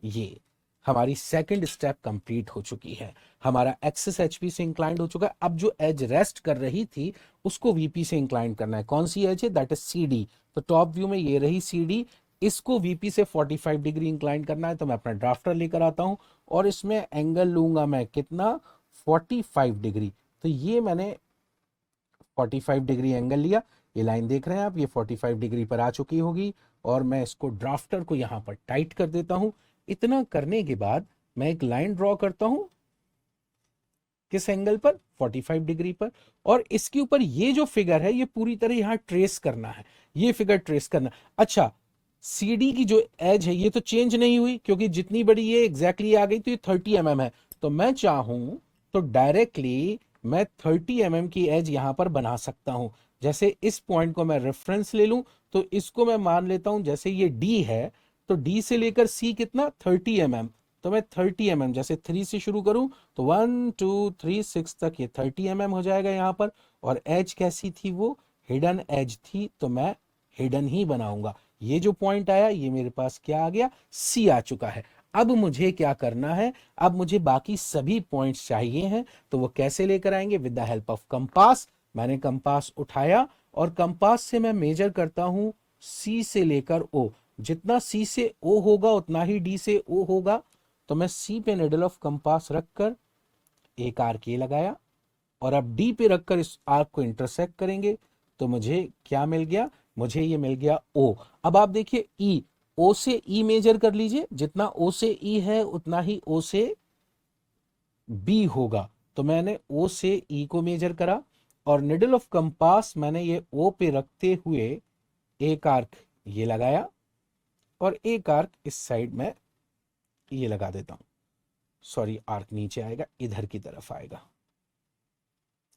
ये हमारी सेकंड स्टेप कंप्लीट हो चुकी है। हमारा एक्सिस एचपी से इंक्लाइंड हो चुका है। अब जो एज रेस्ट कर रही थी उसको वीपी से इंक्लाइंड करना है। कौन सी एज है? That is CD. तो टॉप व्यू में ये रही सीडी, इसको वीपी से 45 डिग्री इंक्लाइन करना है। तो मैं अपना ड्राफ्टर लेकर आता हूं और इसमें एंगल लूंगा मैं कितना? 45 डिग्री। तो ये मैंने 45 डिग्री एंगल लिया। ये लाइन देख रहे हैं आप, ये 45 डिग्री पर आ चुकी होगी और मैं इसको ड्राफ्टर को यहां पर टाइट कर देता हूं। इतना करने के बाद मैं एक लाइन ड्रॉ करता हूं, किस एंगल पर? 45 डिग्री पर। और इसके ऊपर ये जो फिगर है ये पूरी तरह यहां ट्रेस करना है, ये फिगर ट्रेस करना। अच्छा, सीडी की जो एज है ये तो चेंज नहीं हुई क्योंकि जितनी बड़ी ये एग्जैक्टली आ गई, तो ये 30 mm है। तो मैं चाहूं तो डायरेक्टली मैं 30 mm की एज यहां पर बना सकता हूं। जैसे इस पॉइंट को मैं रेफरेंस ले लूं तो इसको मैं मान लेता हूं, जैसे ये डी है तो डी से लेकर सी कितना? 30 mm। तो मैं 30 mm जैसे 3 से शुरू करूं तो 1 2 3 6 तक ये 30 mm हो जाएगा यहां पर। और एज कैसी थी वो? हिडन एज थी तो मैं हिडन ही बनाऊंगा। ये जो पॉइंट आया ये मेरे पास क्या आ गया, सी आ चुका है। अब मुझे क्या करना है, अब मुझे बाकी सभी पॉइंट्स चाहिए हैं, तो वो कैसे लेकर आएंगे, with the help of compass. मैंने कंपास उठाया और कंपास से मैं मेजर करता हूं सी से लेकर ओ। जितना सी से ओ होगा उतना ही डी से ओ होगा। तो मैं सी पे निडल ऑफ कंपास रखकर एक आर्क ये लगाया और अब डी पे रखकर इस आर्क को इंटरसेक्ट करेंगे तो मुझे क्या मिल गया, मुझे ये मिल गया ओ। अब आप देखिए ई, ओ से ई मेजर कर लीजिए, जितना ओ से ई है उतना ही ओ से बी होगा। तो मैंने ओ से ई को मेजर करा और निडल ऑफ कंपास मैंने ये ओ पे रखते हुए एक आर्क ये लगाया और एक आर्क इस साइड में ये लगा देता हूं। सॉरी, आर्क नीचे आएगा, इधर की तरफ आएगा।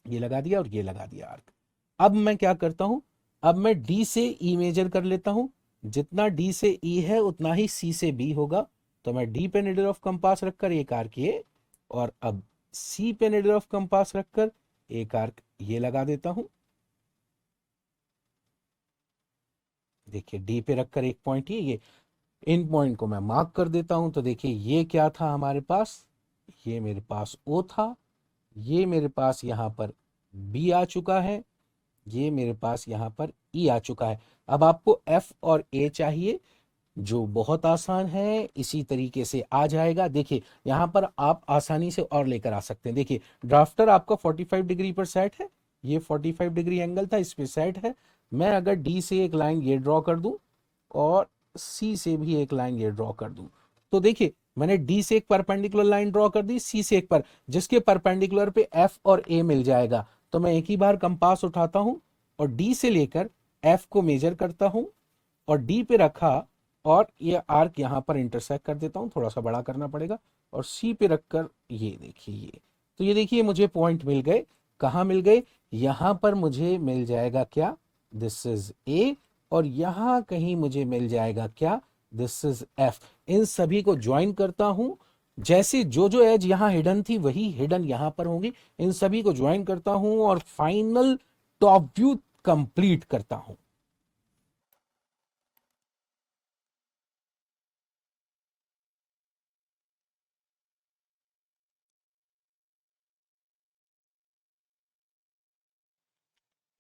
ये लगा दिया और ये लगा दिया आर्क। अब मैं क्या करता हूं, अब मैं डी से ई मेजर कर लेता हूं। जितना डी से ई है उतना ही सी से बी होगा। तो मैं डी पे निडल ऑफ कंपास रखकर एक आर्क ये, और अब सी पे निडल ऑफ कंपास रखकर एक आर्क ये लगा देता हूं। देखिए डी पे रखकर एक पॉइंट ये इन पॉइंट को मैं मार्क कर देता हूं। तो देखिए ये क्या था हमारे पास, ये मेरे पास ओ था, ये मेरे पास यहां पर बी आ चुका है, ये मेरे पास यहां पर ई आ चुका है। अब आपको एफ और ए चाहिए, जो बहुत आसान है, इसी तरीके से आ जाएगा। देखिए यहां पर आप आसानी से और लेकर आ सकते हैं। देखिए ड्राफ्टर आपका 45 डिग्री पर सेट है, ये 45 डिग्री एंगल था, इस पे सेट है। मैं अगर डी से एक लाइन ये ड्रॉ कर दूं और सी से भी एक लाइन ये ड्रॉ कर दूं, तो देखिए मैंने डी से एक परपेंडिकुलर लाइन ड्रॉ कर दी, सी से एक पर, जिसके परपेंडिकुलर पे एफ और ए मिल जाएगा। तो मैं एक ही बार कंपास उठाता हूं और डी से लेकर एफ को मेजर करता हूं और डी पे रखा और ये आर्क यहां पर इंटरसेक्ट कर देता हूं, थोड़ा सा बड़ा करना पड़ेगा, और सी पे रखकर ये देखिए ये, तो ये देखिए मुझे पॉइंट मिल गए। कहां मिल गए, यहां पर मुझे मिल जाएगा क्या, दिस इज ए, और यहां कहीं मुझे मिल जाएगा क्या, दिस इज एफ। इन सभी को ज्वाइन करता हूं, जैसे जो जो एज यहां हिडन थी वही हिडन यहां पर होंगी। इन सभी को ज्वाइन करता हूं और फाइनल टॉप व्यू कंप्लीट करता हूं।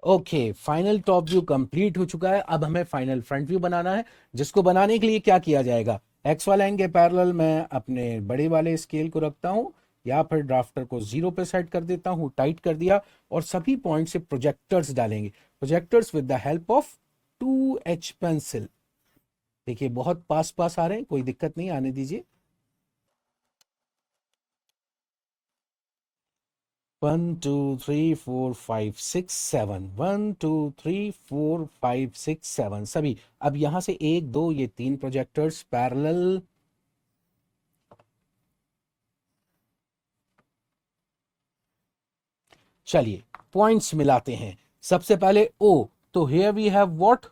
Okay, final top view complete हो चुका है। अब हमें फाइनल फ्रंट व्यू बनाना है, जिसको बनाने के लिए क्या किया जाएगा, एक्स वाले लाइन के पैरेलल मैं अपने बड़े वाले स्केल को रखता हूं या फिर ड्राफ्टर को 0 पे सेट कर देता हूं, टाइट कर दिया, और सभी पॉइंट से प्रोजेक्टर्स डालेंगे। Projectors with the help of 2H pencil. देखिए बहुत पास पास आ रहे हैं, कोई दिक्कत नहीं, आने दीजिए। 1 2 3 4 5 6 7, 1 2 3 4 5 6 7 सभी। अब यहां से एक दो ये तीन प्रोजेक्टर्स पैरेलल, चलिए पॉइंट्स मिलाते हैं। सबसे पहले ओ, तो here we have what,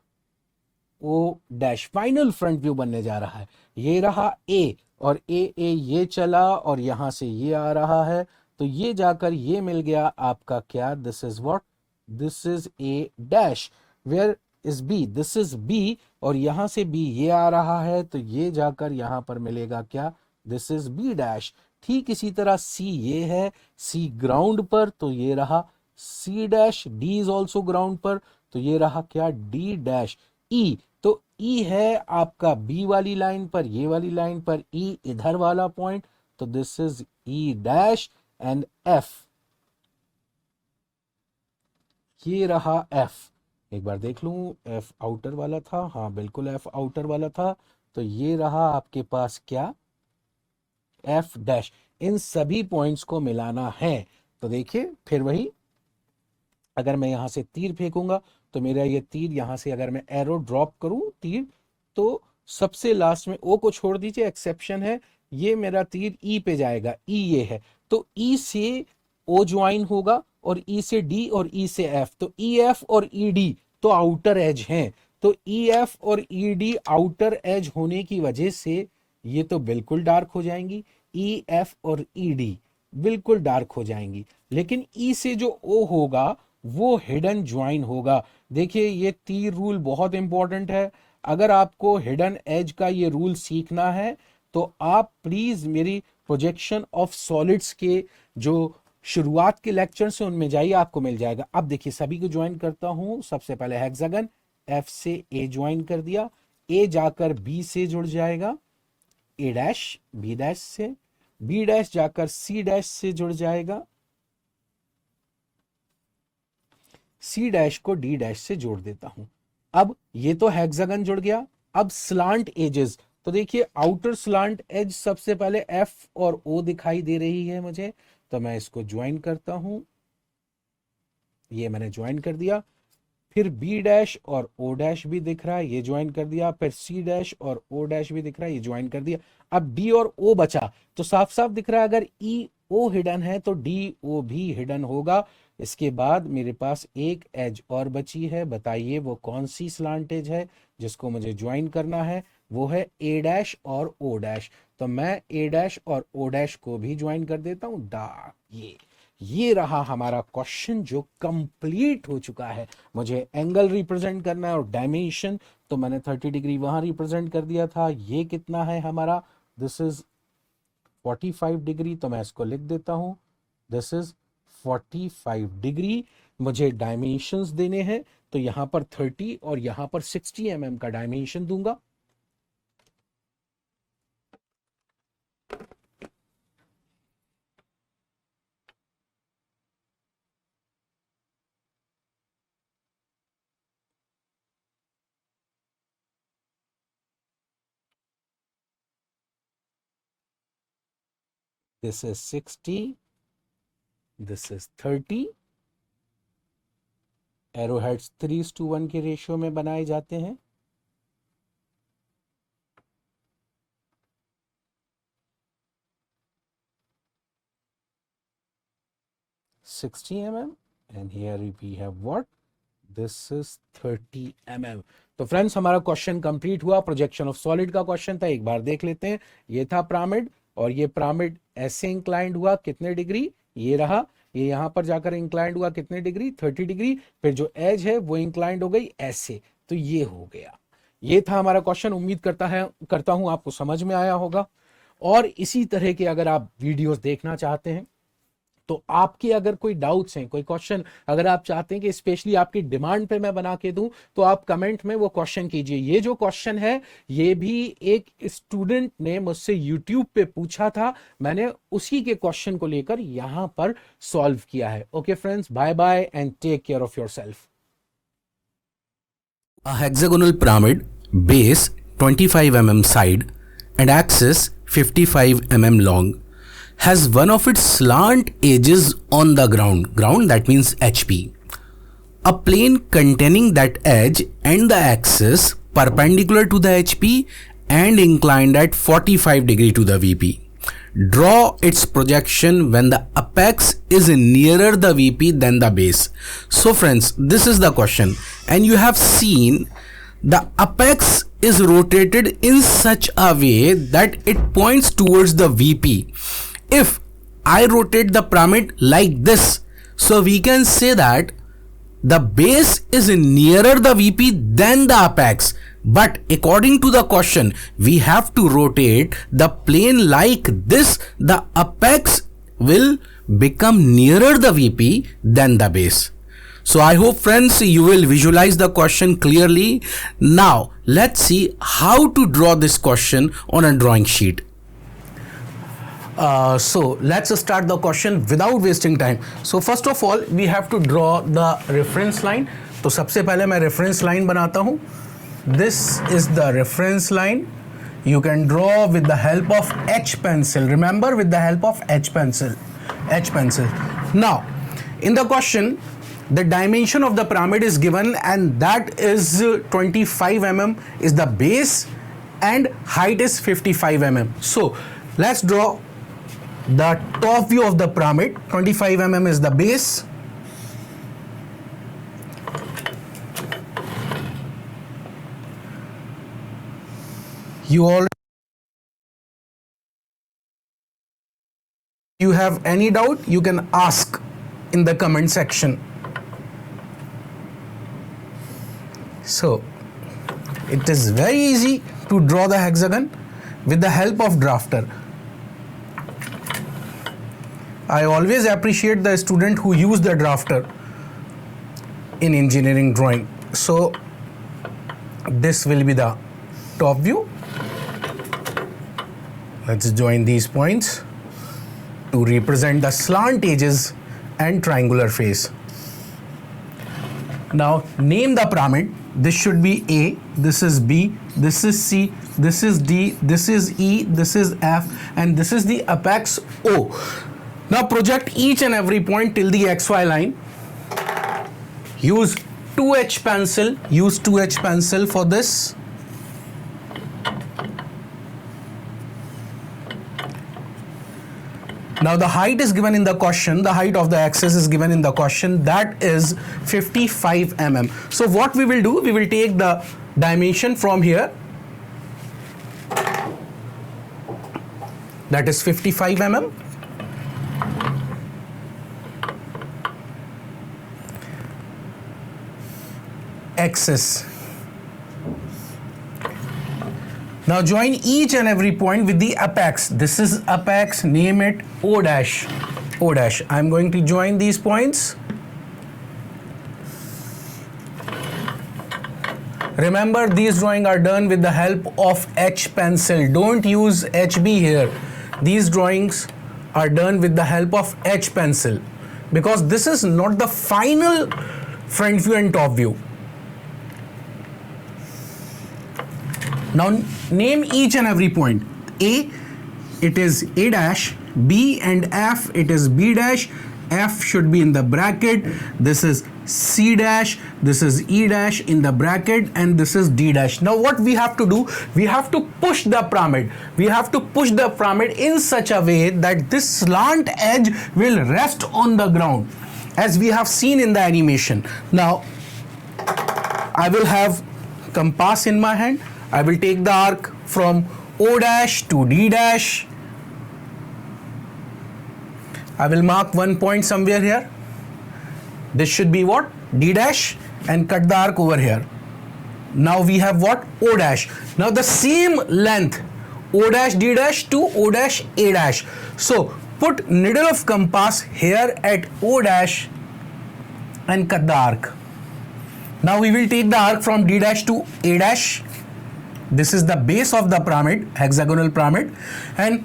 O dash. Final front view बनने जा रहा है, ये रहा ए, और ए ये चला और यहां से ये आ रहा है, तो ये जाकर ये मिल गया आपका क्या, this is what, this is A dash. Where is B, this is B, और यहां से बी ये आ रहा है, तो ये जाकर यहां पर मिलेगा क्या, दिस इज बी डैश। ठीक इसी तरह सी ये है, सी ग्राउंड पर, तो ये रहा C dash. D is also ground पर, तो ये रहा क्या, डी डैश। ई, तो ई है आपका बी वाली लाइन पर, ये वाली लाइन पर ई इधर वाला पॉइंट, तो this is E dash. And F, ये रहा एफ। एक बार देख लूं, एफ आउटर वाला था, हाँ बिल्कुल एफ आउटर वाला था, तो ये रहा आपके पास क्या, एफ डैश। इन सभी पॉइंट्स को मिलाना है। तो देखिए फिर वही, अगर मैं यहां से तीर फेंकूंगा तो मेरा ये तीर यहां से, अगर मैं एरो ड्रॉप करूं तीर, तो सबसे लास्ट में ओ को छोड़ दीजिए, एक्सेप्शन है, ये मेरा तीर ई पे जाएगा, ई ये है, तो ई से ओ ज्वाइन होगा और ई से डी और ई से एफ, तो ई एफ और ई डी तो आउटर एज हैं, तो ई एफ और ई डी आउटर एज होने की वजह से ये तो बिल्कुल डार्क हो जाएंगी, ई एफ और ई डी बिल्कुल डार्क हो जाएंगी। लेकिन ई से जो ओ होगा वो हिडन ज्वाइन होगा। देखिए ये तीर रूल बहुत इंपॉर्टेंट है। अगर आपको हिडन एज का ये रूल सीखना है तो आप प्लीज मेरी प्रोजेक्शन ऑफ सॉलिड्स के जो शुरुआत के लेक्चर्स हैं उनमें जाइए, आपको मिल जाएगा। अब देखिए सभी को ज्वाइन करता हूं। सबसे पहले हेक्सागन, एफ से ए ज्वाइन कर दिया, ए जाकर बी से जुड़ जाएगा, ए डैश बी डैश से, बी डैश जाकर सी डैश से जुड़ जाएगा, सी डैश को डी डैश से जोड़ देता हूं। अब ये तो हेक्सागन जुड़ गया। अब स्लांट एजेस, तो देखिए आउटर स्लांट एज सबसे पहले एफ और ओ दिखाई दे रही है मुझे, तो मैं इसको ज्वाइन करता हूं। ये मैंने ज्वाइन कर दिया। फिर बी डैश और ओ डैश भी दिख रहा है, ये ज्वाइन कर दिया। फिर सी डैश और ओ डैश भी दिख रहा है, ये ज्वाइन कर दिया। अब डी और ओ बचा, तो साफ साफ दिख रहा है अगर ई ओ हिडन है तो डी ओ भी हिडन होगा। इसके बाद मेरे पास एक एज और बची है, बताइए वो कौन सी स्लांट एज है जिसको मुझे ज्वाइन करना है? वो है ए डैश और ओ डैश। तो मैं ए डैश और ओ डैश को भी ज्वाइन कर देता हूं। ये रहा हमारा क्वेश्चन जो कंप्लीट हो चुका है। मुझे एंगल रिप्रेजेंट करना है और डायमेंशन, तो मैंने 30 डिग्री वहां रिप्रेजेंट कर दिया था। ये कितना है हमारा? दिस इज 45 डिग्री, तो मैं इसको लिख देता हूं, दिस इज 45 डिग्री। मुझे डायमेंशंस देने हैं, तो यहां पर 30 और यहां पर 60 mm का डायमेंशन दूंगा। This is 60, this is 30। Arrow heads 3:1 के रेशियो में बनाए जाते हैं। $60 mm and here we have what? This is 30 mm। तो फ्रेंड्स हमारा क्वेश्चन कंप्लीट हुआ। प्रोजेक्शन ऑफ सॉलिड का क्वेश्चन था, एक बार देख लेते हैं। ये था पिरामिड और ये पिरामिड ऐसे इंक्लाइंड हुआ कितने डिग्री? ये रहा। ये यहां पर जाकर इंक्लाइंड हुआ कितने डिग्री? 30 डिग्री। फिर जो एज है वो इंक्लाइंड हो गई ऐसे, तो ये हो गया। ये था हमारा क्वेश्चन। उम्मीद करता हूं आपको समझ में आया होगा। और इसी तरह के अगर आप वीडियोस देखना चाहते हैं तो आपके अगर कोई डाउट्स हैं, कोई क्वेश्चन अगर आप चाहते हैं कि स्पेशली आपकी डिमांड पे मैं बना के दूं, तो आप कमेंट में वो क्वेश्चन कीजिए। ये जो क्वेश्चन है ये भी एक स्टूडेंट ने मुझसे यूट्यूब पे पूछा था, मैंने उसी के क्वेश्चन को लेकर यहां पर सॉल्व किया है। Okay friends, bye bye and take care of yourself. A hexagonal pyramid, base 25 mm side and axis 55 mm long, has one of its slant edges on the ground that means HP. A plane containing that edge and the axis perpendicular to the HP and inclined at 45 degree to the VP. Draw its projection when the apex is nearer the VP than the base. So friends, this is the question, and you have seen the apex is rotated in such a way that it points towards the VP. If I rotate the pyramid like this, so we can say that the base is nearer the VP than the apex. But according to the question, we have to rotate the plane like this. The apex will become nearer the VP than the base. So I hope friends you will visualize the question clearly. Now let's see how to draw this question on a drawing sheet. So let's start the question without wasting time. So first of all we have to draw the reference line. तो सबसे पहले मैं reference line बनाता हूँ. This is the reference line. You can draw with the help of H pencil. Remember, with the help of H pencil. H pencil. Now, in the question, the dimension of the pyramid is given, and that is 25 mm is the base, and height is 55 mm. So, let's draw the top view of the pyramid. 25 mm is the base. You have any doubt, you can ask in the comment section. So it is very easy to draw the hexagon with the help of drafter. I always appreciate the student who use the drafter in engineering drawing. So this will be the top view. Let's join these points to represent the slant edges and triangular face. Now name the pyramid. This should be A, this is B, this is C, this is D, this is E, this is F, and this is the apex O. Now project each and every point till the XY line. Use 2H pencil for this. Now the height is given in the question, the height of the axis is given in the question, that is 55 mm. So what we will do, we will take the dimension from here, that is 55 mm. Axis. Now join each and every point with the apex. This is apex, name it O dash. O dash. I'm going to join these points. Remember, these drawings are done with the help of H pencil. Don't use HB here. These drawings are done with the help of H pencil because this is not the final front view and top view. Now name each and every point. A, it is A dash, B and F, it is B dash, F should be in the bracket, this is C dash, this is E dash in the bracket, and this is D dash. Now what we have to do, we have to push the pyramid. We have to push the pyramid in such a way that this slant edge will rest on the ground, as we have seen in the animation. Now I will have compass in my hand. I will take the arc from O dash to D dash. I will mark one point somewhere here. This should be what? D dash, and cut the arc over here. Now we have what? O dash. Now the same length, O dash D dash to O dash A dash. So put needle of compass here at O dash and cut the arc. Now we will take the arc from D dash to A dash. This is the base of the pyramid, hexagonal pyramid, and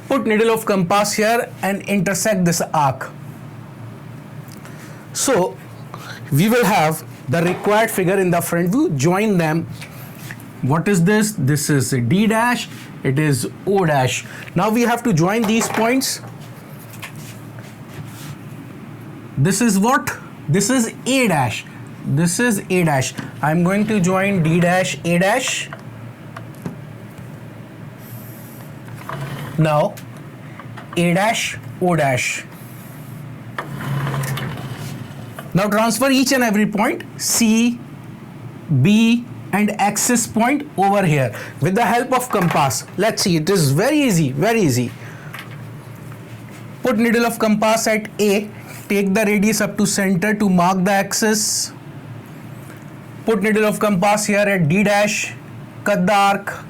put needle of compass here and intersect this arc. So we will have the required figure in the front view. Join them. What is this? This is D dash, it is O dash. Now we have to join these points. This is what? This is A dash. This is A dash. I'm going to join D dash, A dash. Now A dash, O dash. Now transfer each and every point C, B and axis point over here with the help of compass. Let's see, it is very easy, very easy. Put needle of compass at A, take the radius up to center to mark the axis. Put needle of compass here at D dash, cut the arc.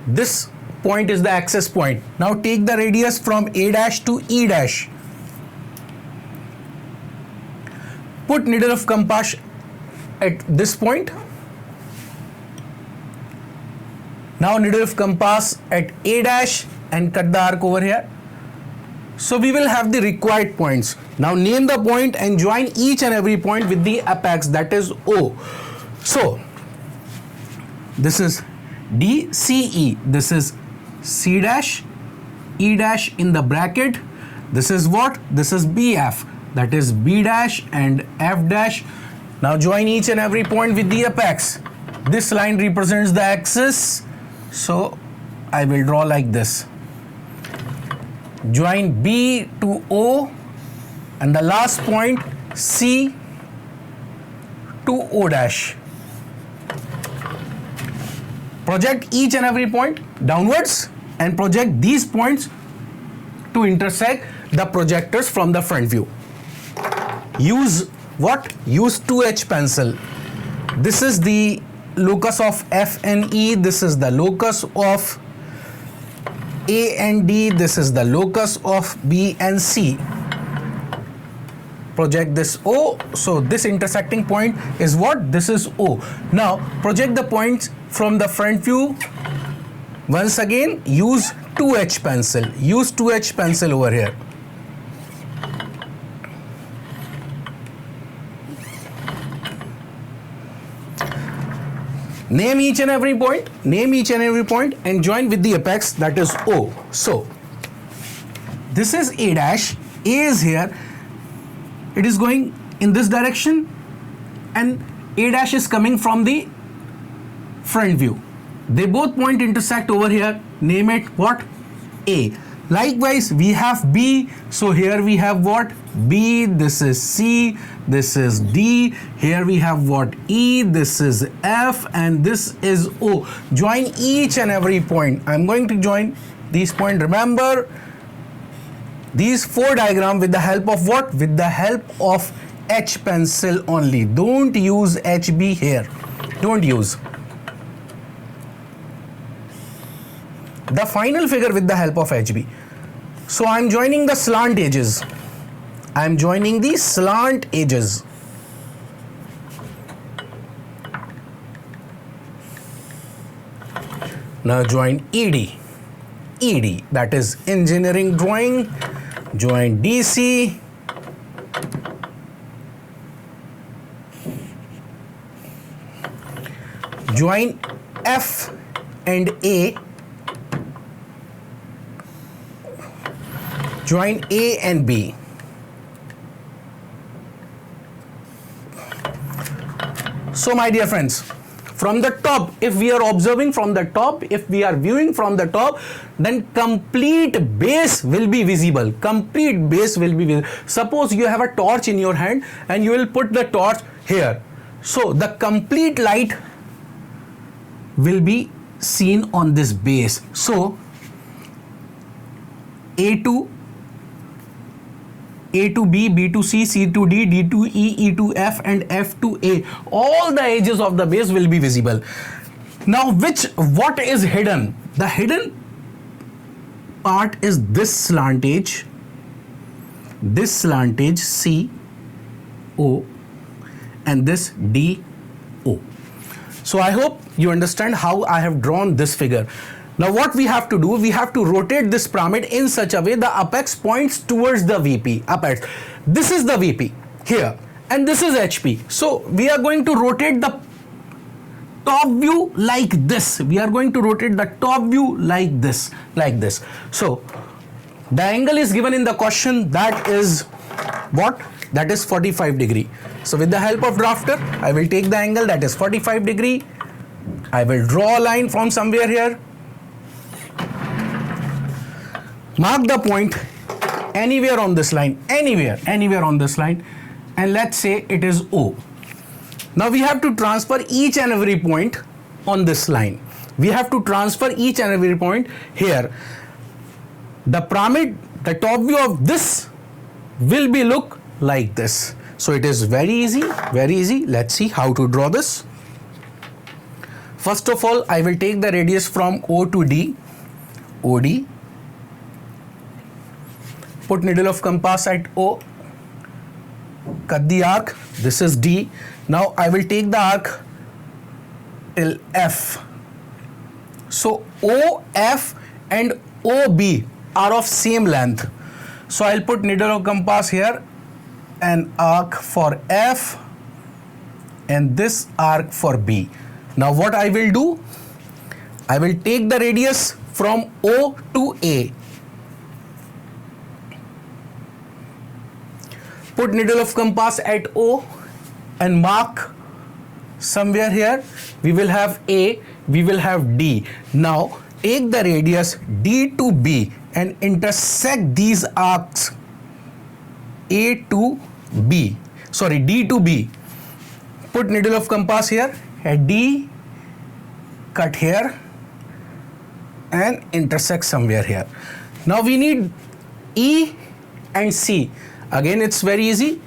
This point is the axis point. Now take the radius from A dash to E dash. Put needle of compass at this point. Now needle of compass at A dash and cut the arc over here. So we will have the required points. Now name the point and join each and every point with the apex, that is O. So this is D, C, E. This is C dash, E dash in the bracket. This is what? This is BF. That is B dash and F dash. Now join each and every point with the apex. This line represents the axis. So I will draw like this. Join B to O and the last point C to O dash. Project each and every point downwards and project these points to intersect the projectors from the front view. Use what? Use 2H pencil. This is the locus of F and E. This is the locus of A and D. This is the locus of B and C. Project this O. So this intersecting point is what? This is O. Now project the points from the front view. Once again, use 2H pencil. Use 2H pencil over here. Name each and every point. Name each and every point and join with the apex, that is O. So this is A dash. A is here. It is going in this direction and A dash is coming from the front view. They both point intersect over here. Name it what? A. Likewise, we have B. So here we have what? B. This is C. This is D. Here we have what? E. This is F. And this is O. Join each and every point. I'm going to join these points. Remember, these 4 diagrams with the help of what? With the help of H pencil only. Don't use HB here. Don't use. The final figure with the help of HB. So I'm joining the slant edges. I'm joining the slant edges. Now join ED. ED, that is engineering drawing. Join DC. Join F and A. Join A and B. So my dear friends, from the top, if we are observing from the top, if we are viewing from the top, then complete base will be visible. Complete base will be visible. Suppose you have a torch in your hand and you will put the torch here. So the complete light will be seen on this base. So A to B, B to C, C to D, D to E, E to F and F to A. All the edges of the base will be visible. Now what is hidden? The hidden part is this slant edge C, O and this D, O. So I hope you understand how I have drawn this figure. Now what we have to do, we have to rotate this pyramid in such a way the apex points towards the VP. Apex. This is the VP here and this is HP. So we are going to rotate the top view like this. We are going to rotate the top view like this. So the angle is given in the question, that is what? That is 45 degree. So with the help of drafter, I will take the angle that is 45 degree. I will draw a line from somewhere here. Mark the point anywhere on this line, anywhere on this line, and let's say it is O. Now we have to transfer each and every point on this line. We have to transfer each and every point here. The pyramid, the top view of this will be look like this. So it is very easy, very easy. Let's see how to draw this. First of all, I will take the radius from O to D, OD. Put needle of compass at O, cut the arc, this is D. Now I will take the arc till F. So OF and OB are of same length. So I'll put needle of compass here, an arc for F and this arc for B. Now what I will do, I will take the radius from O to A. Put needle of compass at O and mark somewhere here. We will have A, we will have D. Now take the radius D to B and intersect these arcs A to B. Sorry, D to B. Put needle of compass here at D, cut here and intersect somewhere here. Now we need E and C. Again, it's very easy.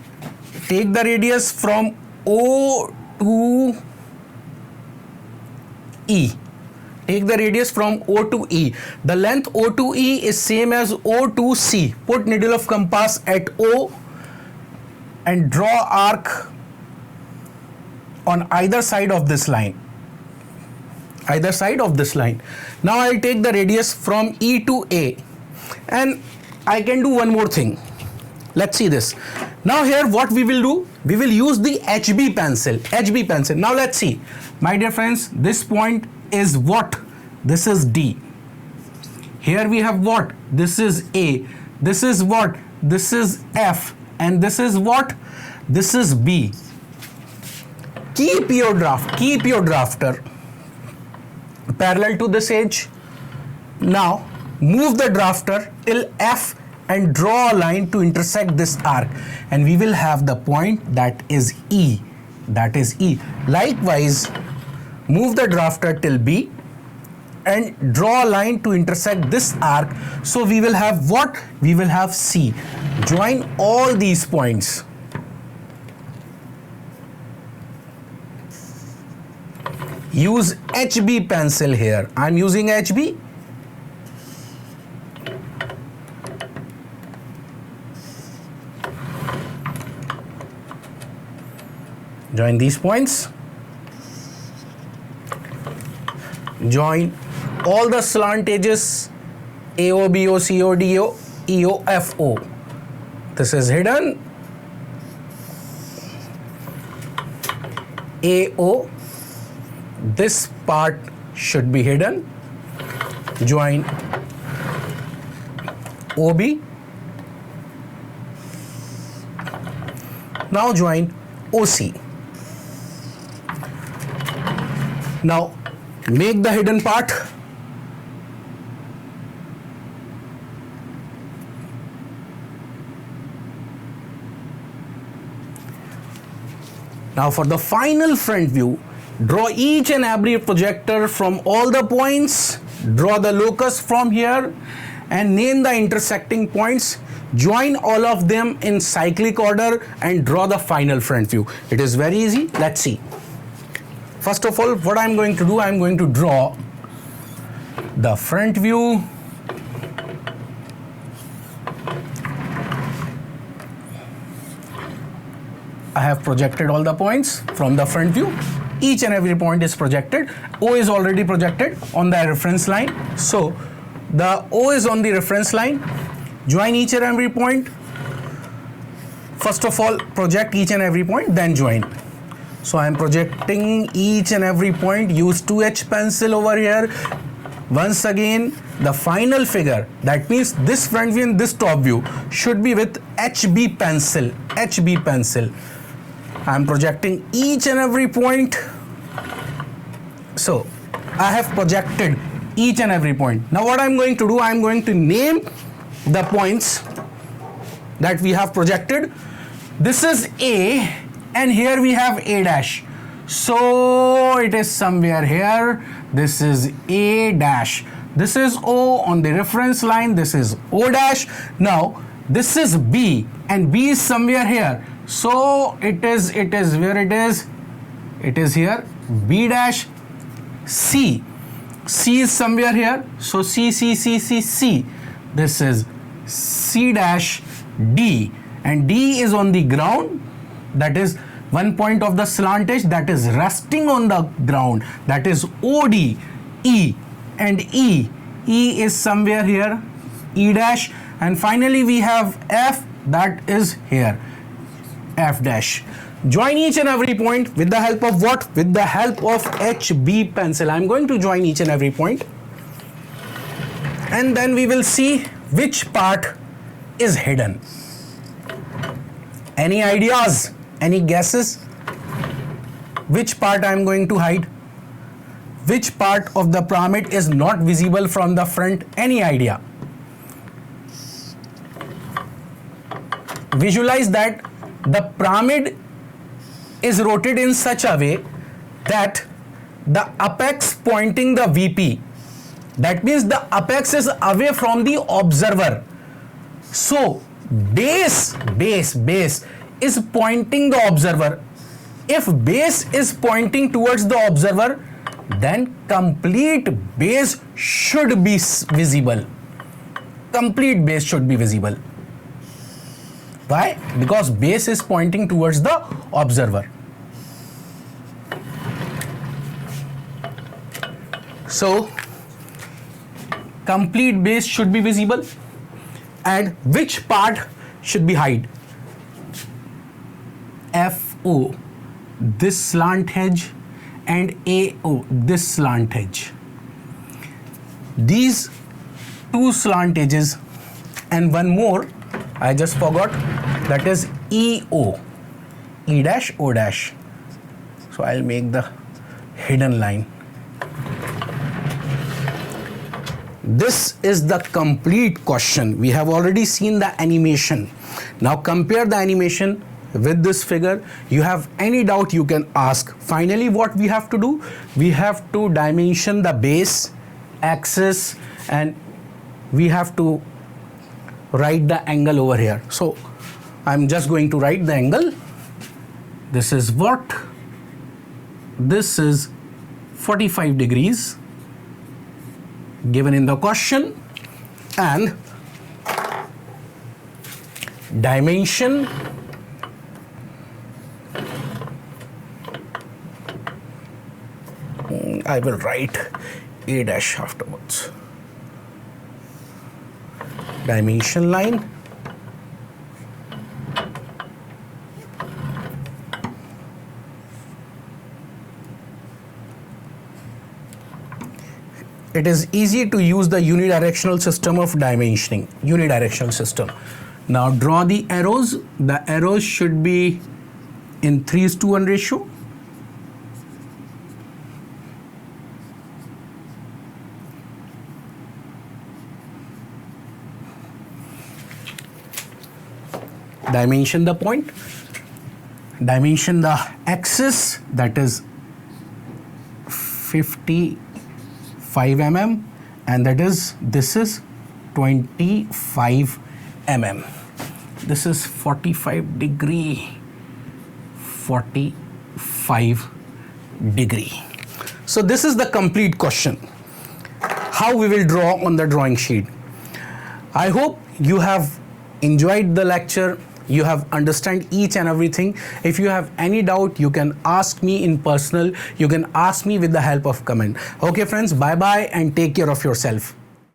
Take the radius from O to E. Take the radius from O to E. The length O to E is same as O to C. Put needle of compass at O and draw arc on either side of this line. Either side of this line. Now I'll take the radius from E to A, and I can do one more thing. Let's see this. Now here what we will do, we will use the HB pencil. HB pencil. Now let's see. My dear friends, this point is what? This is D. Here we have what? This is A. This is what? This is F. And this is what? This is B. Keep your drafter parallel to this edge. Now move the drafter till F and draw a line to intersect this arc, and we will have the point that is E. That is E. Likewise, move the drafter till B and draw a line to intersect this arc. So we will have what? We will have C. Join all these points. Use HB pencil here. I am using HB. Join these points. Join all the slant edges AO, BO, CO, DO, EO, FO. This is hidden. AO. This part should be hidden. Join OB. Now join OC. Now make the hidden part. Now for the final front view, draw each and every projector from all the points, draw the locus from here and name the intersecting points, join all of them in cyclic order and draw the final front view. It is very easy. Let's see. First of all, what I'm going to do, I'm going to draw the front view. I have projected all the points from the front view. Each and every point is projected. O is already projected on the reference line. So the O is on the reference line. Join each and every point. First of all, project each and every point, then join. So I am projecting each and every point. Use 2H pencil over here. Once again, the final figure, that means this front view and this top view, should be with HB pencil. HB pencil. I am projecting each and every point. So I have projected each and every point. Now what I am going to do, I am going to name the points that we have projected. This is A and here we have A dash. So it is somewhere here. This is A dash. This is O on the reference line. This is O dash. Now this is B and B is somewhere here. So it is where it is. It is here. B dash. C. C is somewhere here. So C. This is C dash D. And D is on the ground. That is one point of the slant edge that is resting on the ground. That is OD. E. And E. E is somewhere here. E dash. And finally we have F, that is here. F dash. Join each and every point with the help of what? With the help of HB pencil. I am going to join each and every point. And then we will see which part is hidden. Any ideas? Any guesses? Which part I am going to hide? Which part of the pyramid is not visible from the front? Any idea? Visualize that the pyramid is rotated in such a way that the apex pointing the VP. That means the apex is away from the observer. So base is pointing the observer. If base is pointing towards the observer, then complete base should be visible. Complete base should be visible. Why? Because base is pointing towards the observer. So complete base should be visible, and which part should be hide? FO, this slant edge, and AO, this slant edge. These two slant edges, and one more I just forgot, that is EO, E dash O dash. So I'll make the hidden line. This is the complete question. We have already seen the animation. Now compare the animation with this figure. You have any doubt, you can ask. Finally, what we have to do? We have to dimension the base, axis, and we have to write the angle over here. So I'm just going to write the angle. This is what? This is 45 degrees given in the question, and dimension I will write A dash afterwards. Dimension line, it is easy to use the unidirectional system of dimensioning. Unidirectional system. Now draw the arrows. The arrows should be in 3:1 ratio. Dimension the point, dimension the axis, that is 55 mm, and that is, this is 25 mm. This is 45 degree, 45 degree. So this is the complete question. How we will draw on the drawing sheet. I hope you have enjoyed the lecture. You have understand each and everything. If you have any doubt, you can ask me in personal. You can ask me with the help of comment. Okay friends, bye bye and take care of yourself.